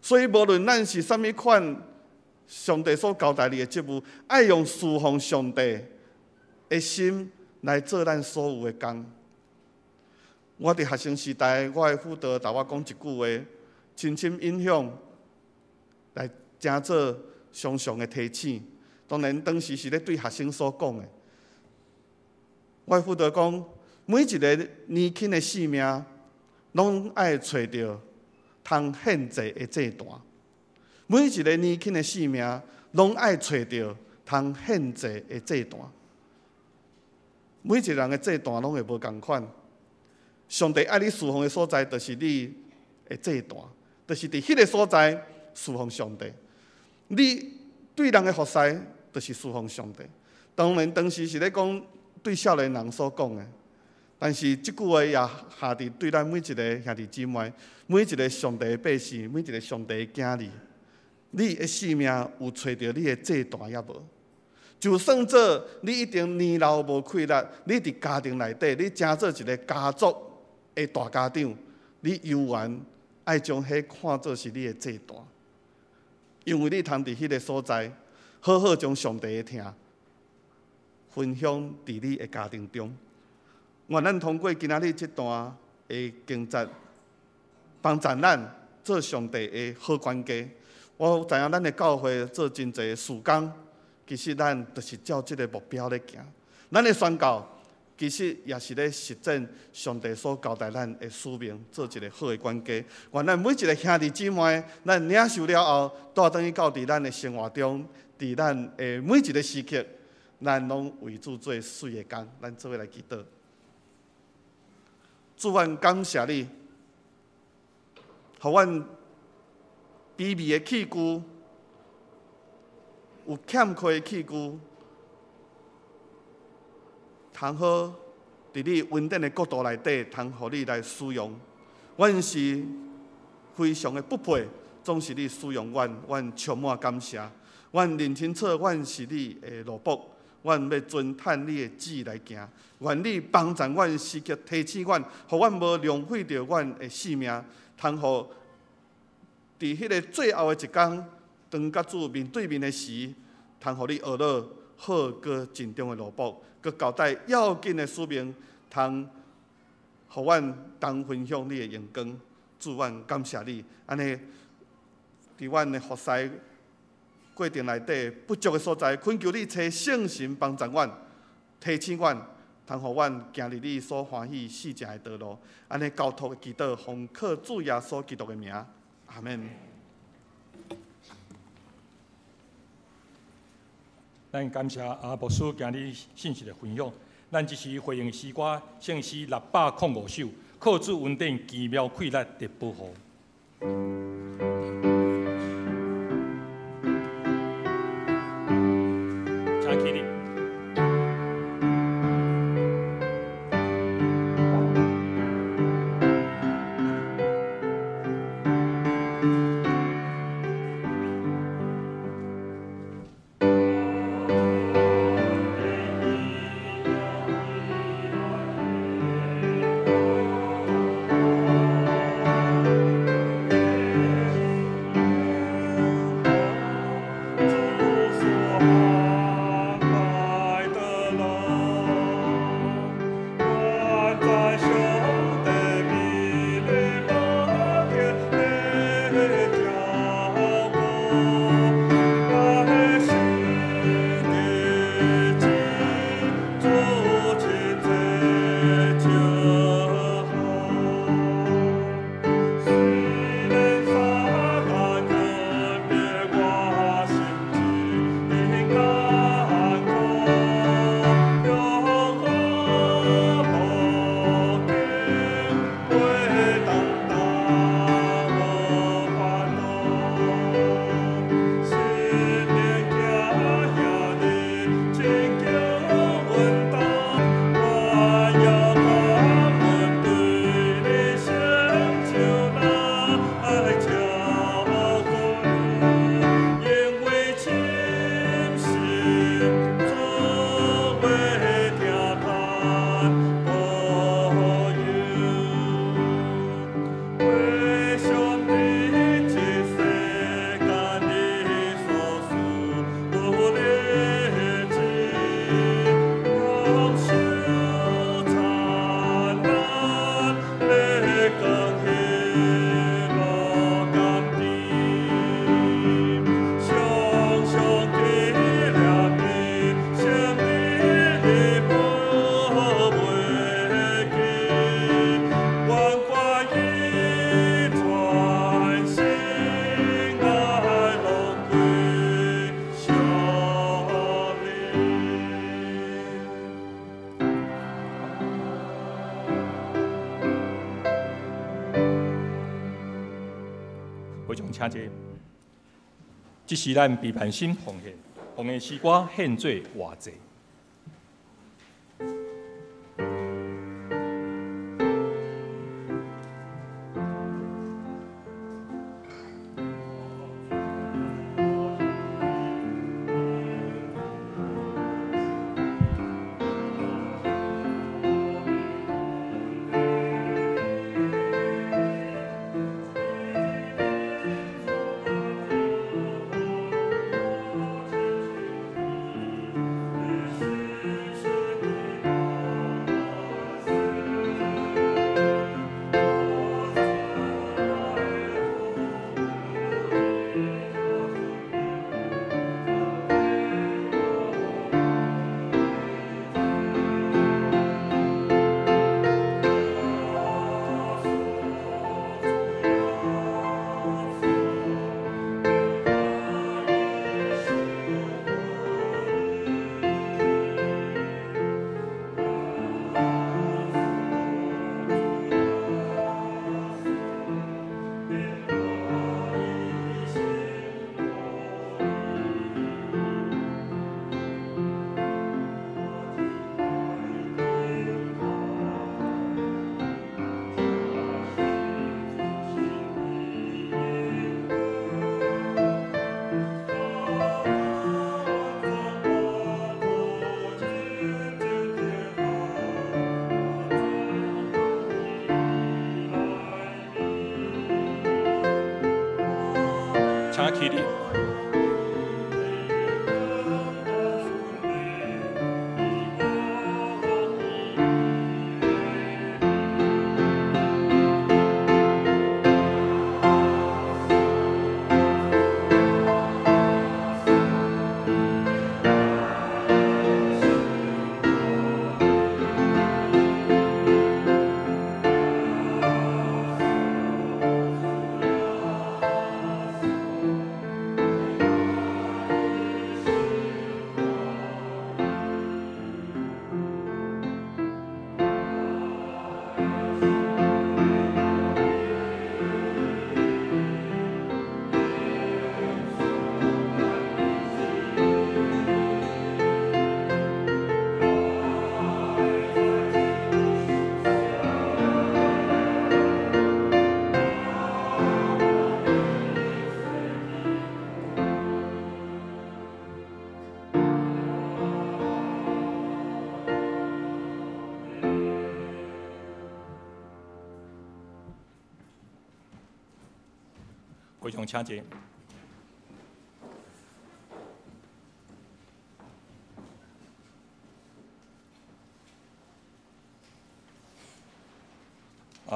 所以无论咱是啥物款，上帝所交代你的职务，爱用侍奉上帝的心来做咱所有的工。我伫学生时代，我的辅导甲我讲一句话，深深影响，来真做常常的提醒。当然，当时是咧对学生所讲的。我的辅导讲，每一个年轻的性命，拢爱找到通献祭的祭坛。每一个年轻的性命，拢爱找到通献祭的祭坛。每一个人的祭坛拢会无同款。上帝爱你侍奉的所在，就是你的祭坛，就是伫迄个所在侍奉上帝。你对人的服侍，就是侍奉上帝。当然，当时是咧讲对少年人所讲的，但是即句话也下伫对咱每一个兄弟姊妹，每一个上帝的百姓，每一个上帝的囝儿，你的性命有找到你的祭坛也无？就算做你一定年老无气力，你伫家庭内底，你真做一个家族的大家长，你犹原爱将迄看作是你的祭坛，因为你通伫迄个所在，好好将上帝的听分享伫你的家庭中。愿咱通过今仔日这段的经节，帮助咱做上帝的好管家。我知影咱的教会做真侪事工，其实咱就是照这个目标咧行。咱的宣教，其实也是咧实践上帝所交代咱的使命，做一个好的管家。愿咱每一个兄弟姊妹，咱领受了后，带转去到伫咱的生活中，伫咱的每一个时刻，咱拢为主做水的工。咱做伙来祈祷。主，阮感谢你，互阮卑微的器具，有欠缺的器具，通好伫你稳定的国度内底，通互你来使用。阮是非常的不配，总是你使用阮，阮充满感谢。阮认清楚，阮是你的奴仆。阮要遵探你的旨意来行，愿你帮助阮时刻提醒阮，互阮无浪费着阮的性命，通互伫迄个最后的一天，当甲主面对面的时，通互你学了好个尽忠的奴仆，佮交代要紧的使命，通互阮同分享你的荣光。主，阮感谢你，安尼伫阮的服侍过程内底不足的所在，恳求你找圣神帮助阮，提醒阮，通互阮行入你所欢喜四正的道路。安尼交托祈祷，奉靠主耶稣基督的名，阿门。咱感谢阿牧师今日信息的分享。咱这是回应诗歌，圣诗605首，靠主恩典奇妙快乐得保护。非常请坐。这是咱备办心奉献，奉献诗歌献做活祭。请起立。非常请坐。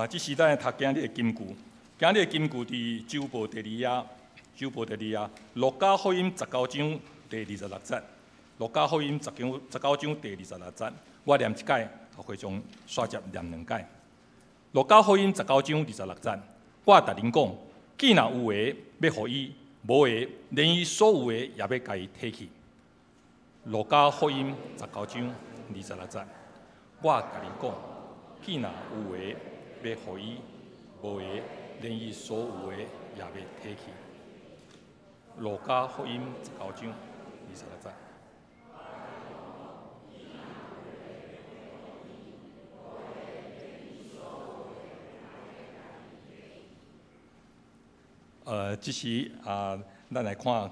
这是咱读今日的金句。今日的金句伫周报第2页，路加福音19章第26节，路加福音19章第26节，我念一解，非常煞接念2解。路加福音19章26节，我逐恁讲。既若有诶要互伊，无诶连伊所有诶也要甲伊摕去。路加福音19章26节，我甲恁讲，既若有诶要互伊，无诶连伊所有诶也要摕去。路加福音19章26节。这是咱来看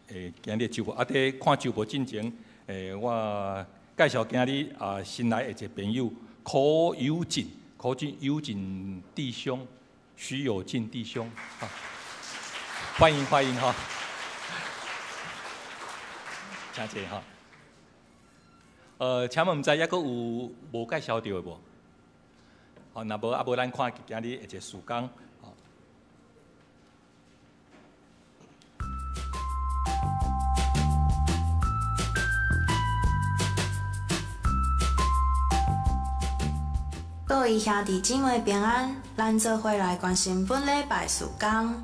今日周报。在看周报之前，我介绍今日新来的一个朋友柯友进弟兄，徐友进弟兄，欢迎哈，请坐哈。请问唔知抑阁有无介绍到的无？好，若无咱看今日一个时间。各位兄弟姊妹平安，咱做伙来关心本礼拜事工。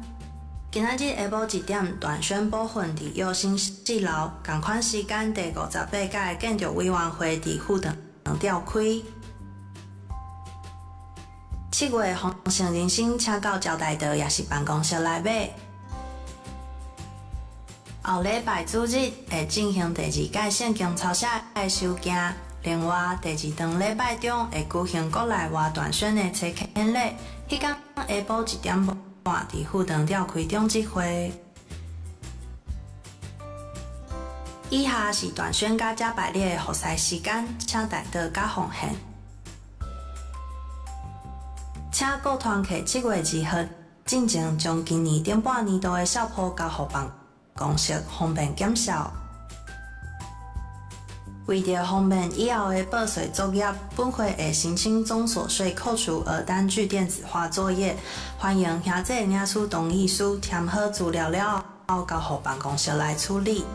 今仔日下晡1点，đoàn宣部分伫佑兴4楼，同款时间第58届建筑委员会伫副堂召开。7月丰盛人生请到招待道也是办公室内买。后礼拜主日会进行第2届圣经抄写的收件，另外第2堂礼拜中会举行国内外段选的册签礼，迄天下晡1点半伫富堂召开中集会。以下是段选甲加百列的服侍时间，请大家甲奉献。请各团契7月2号进前将今年顶半年度的校谱交互办公室，方便检效。为着方便以后的报税作业，本会会申请总所税扣除额单据电子化作业，欢迎兄弟领取同意书，填好资料了后交互办公室来处理。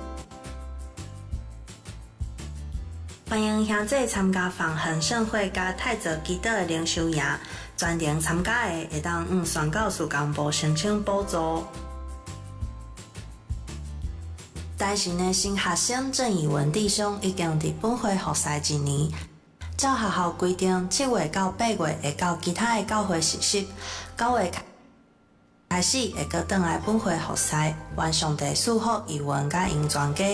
欢迎兄弟参加防恒盛会甲太泽基德的灵修营，全程参加的会当宣告事工部申请补助。台神的新学生郑义文弟兄已经伫本会服侍1年，照学校规定，7月到8月会到其他的教会实习，9月开始会搁转来本会服侍，愿上帝赐福义文甲因全家。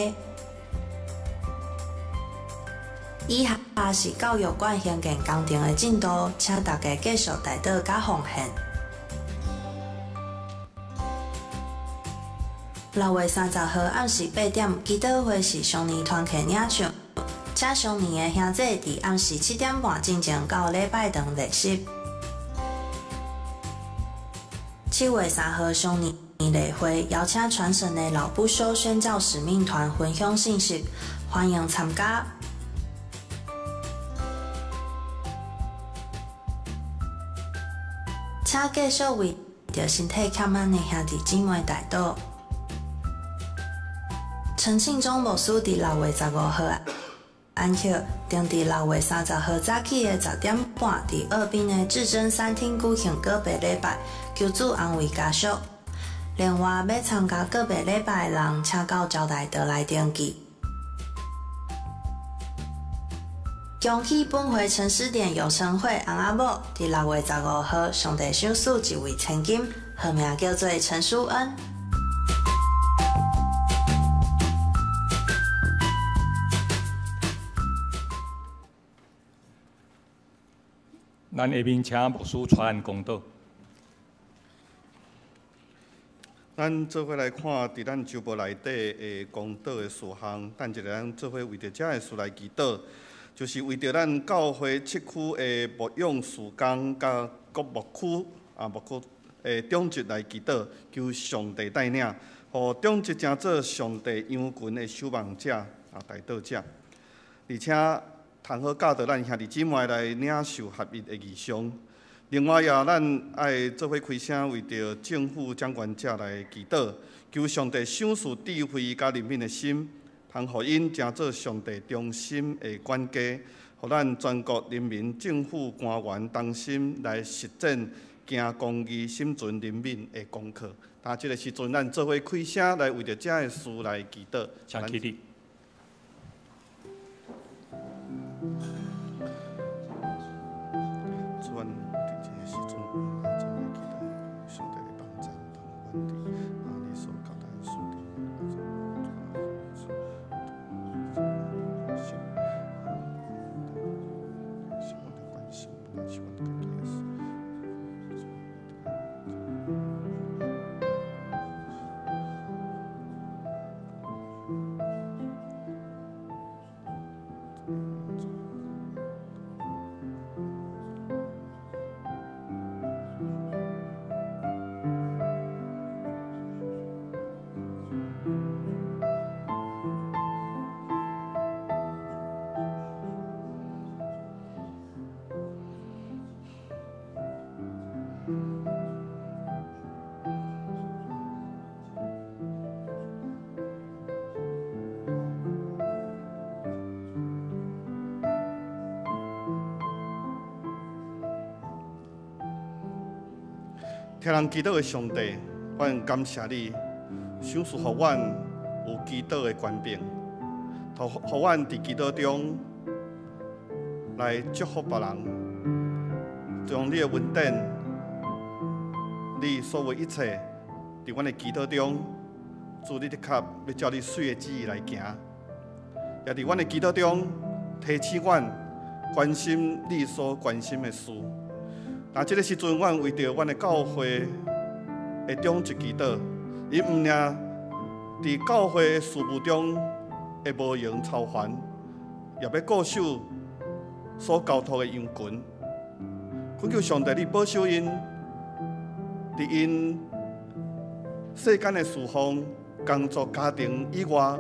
以下是教育馆兴建工程的进度，请大家继续带到甲奉献。6月30号暗时8点，基督会是上年团契领唱，请上年的兄弟伫暗时7点半进前到礼拜堂练习。7月3号上年例会邀请传神的老不休宣教使命团分享信息，欢迎参加。请继续为着身体欠安的兄弟姊妹代祷。陈庆忠牧师伫6月15号安歇，定伫6月30号早起的10点半，伫二滨的至真餐厅举行告别礼拜，求主安慰家属。另外，要参加告别礼拜的人，请到招待道来登记。恭喜本会陈诗典有成会翁仔某伫6月15号上帝赏赐一位千金，号名叫做陈淑恩。咱下面请牧师传公道。咱做伙来看，伫咱周报内底的公道的事项，等一下咱做伙为着遮个事来祈祷。就是为着咱教会7区的牧养事工，甲各牧区种植来祈祷，求上帝带领，互种植成做上帝羊群的守望者带导者，而且通好教导咱兄弟姊妹来领受合一的义象。另外也咱爱做伙开声，为着政府掌权者来祈祷，求上帝赏赐智慧甲灵敏的心。通互因成做上帝中心的管家，互咱全国人民、政府官员同心来实践行公义、心存灵敏的功课。即个时阵，咱做伙开声来为着遮个事来祈祷。请起立。听人祈祷的上帝，阮感谢你，赏赐互阮有祈祷的权柄，互阮伫祈祷中来祝福别人，将你的恩典，你所有一切，伫阮的祈祷中，主你的确要照你水的旨意来行，也伫阮的祈祷中提醒阮关心你所关心的事。那这个时阵，阮为着阮的教会的终极祈祷，伊毋仅伫教会的事务中会无用操烦，也要固守所交托的羊群。恳求上帝，你保守因，伫因世间的事项、工作、家庭以外，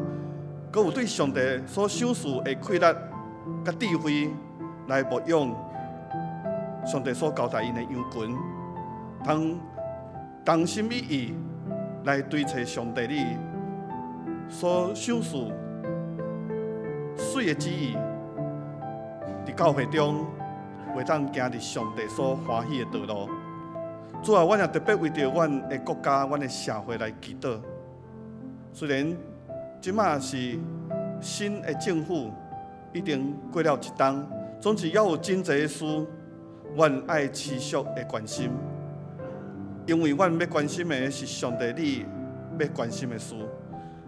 阁有对上帝所赏赐的气力、甲智慧来牧养上帝所交代因的羊群，通同心一意来追找上帝你所赏赐水的旨意，伫教会中会当行伫上帝所欢喜的道路。主啊，阮也特别为着阮的国家、阮的社会来祈祷。虽然即马是新的政府已经过了一冬，总是还有真侪的事，阮爱持续的关心，因为阮要关心的是上帝你要关心的事。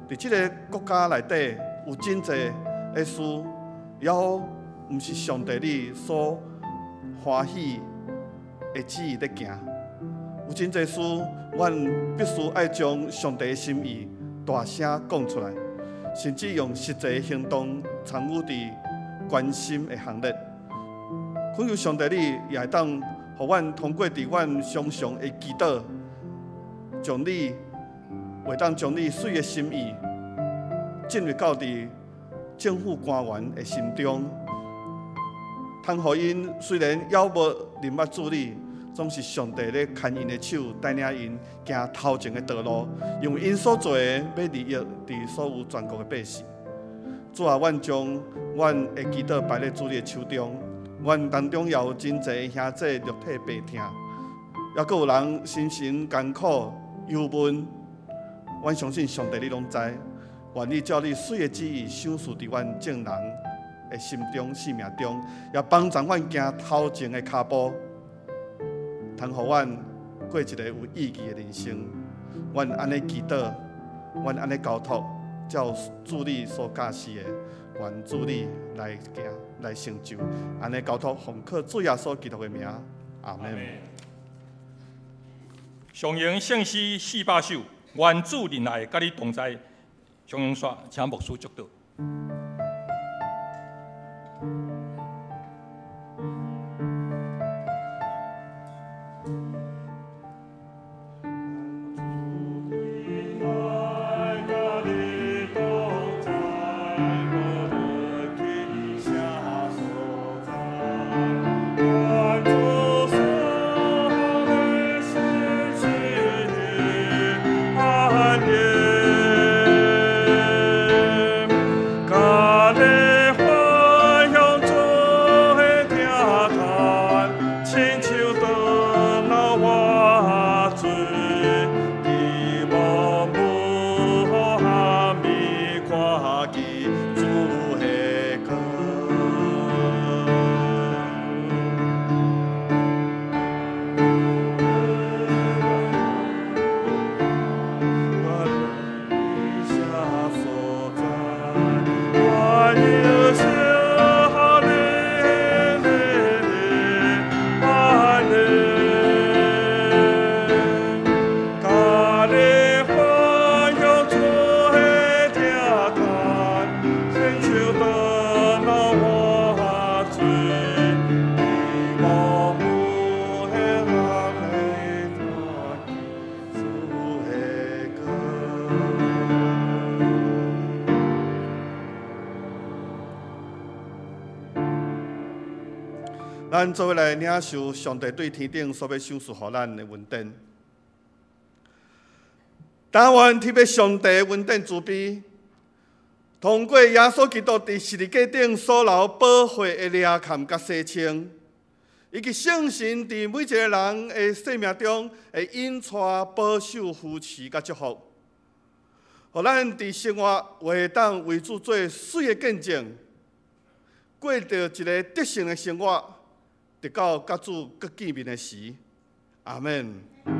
伫即个国家内底有真侪的事，也毋是上帝你所欢喜的旨意在行。有真侪事，阮必须爱将上帝的心意大声讲出来，甚至用实际的行动参与伫关心的行列。恳求上帝你也会当，互阮通过伫阮常常的祈祷，会当将你水的心意进入到伫政府官员的心中，通互因虽然还无明捌主理，总是上帝咧牵因的手，带领因行头前的道路，因为因所做的要利益伫所有全国的百姓。主啊，阮将阮的祈祷摆咧主你的手中，阮当中也有真侪兄弟肉体病痛，也阁有人心情艰苦忧闷。阮相信上帝你拢知，愿意照你水的旨意赏赐伫阮众人的心中、生命中，也帮助阮行头前的脚步，通互阮过一个有意义的人生。阮安尼祈祷，阮安尼交托，照主你所教示的，愿主你来行来成就。安尼交托，奉靠主耶稣基督的名，阿门。上营圣诗400首，愿主仁爱甲你同在。上营说，请牧师祝祷。咱做伙来领受上帝对天顶所要赏赐予咱的恩典。但愿特别上帝的恩典慈悲，通过耶稣基督伫十字架顶所流宝血的裂坎甲洗清，以及圣神伫每一个人的生命中会引带保守扶持甲祝福，互咱伫生活会当为主做水的见证，过着一个得胜的生活。直到甲主更见面的时，阿门。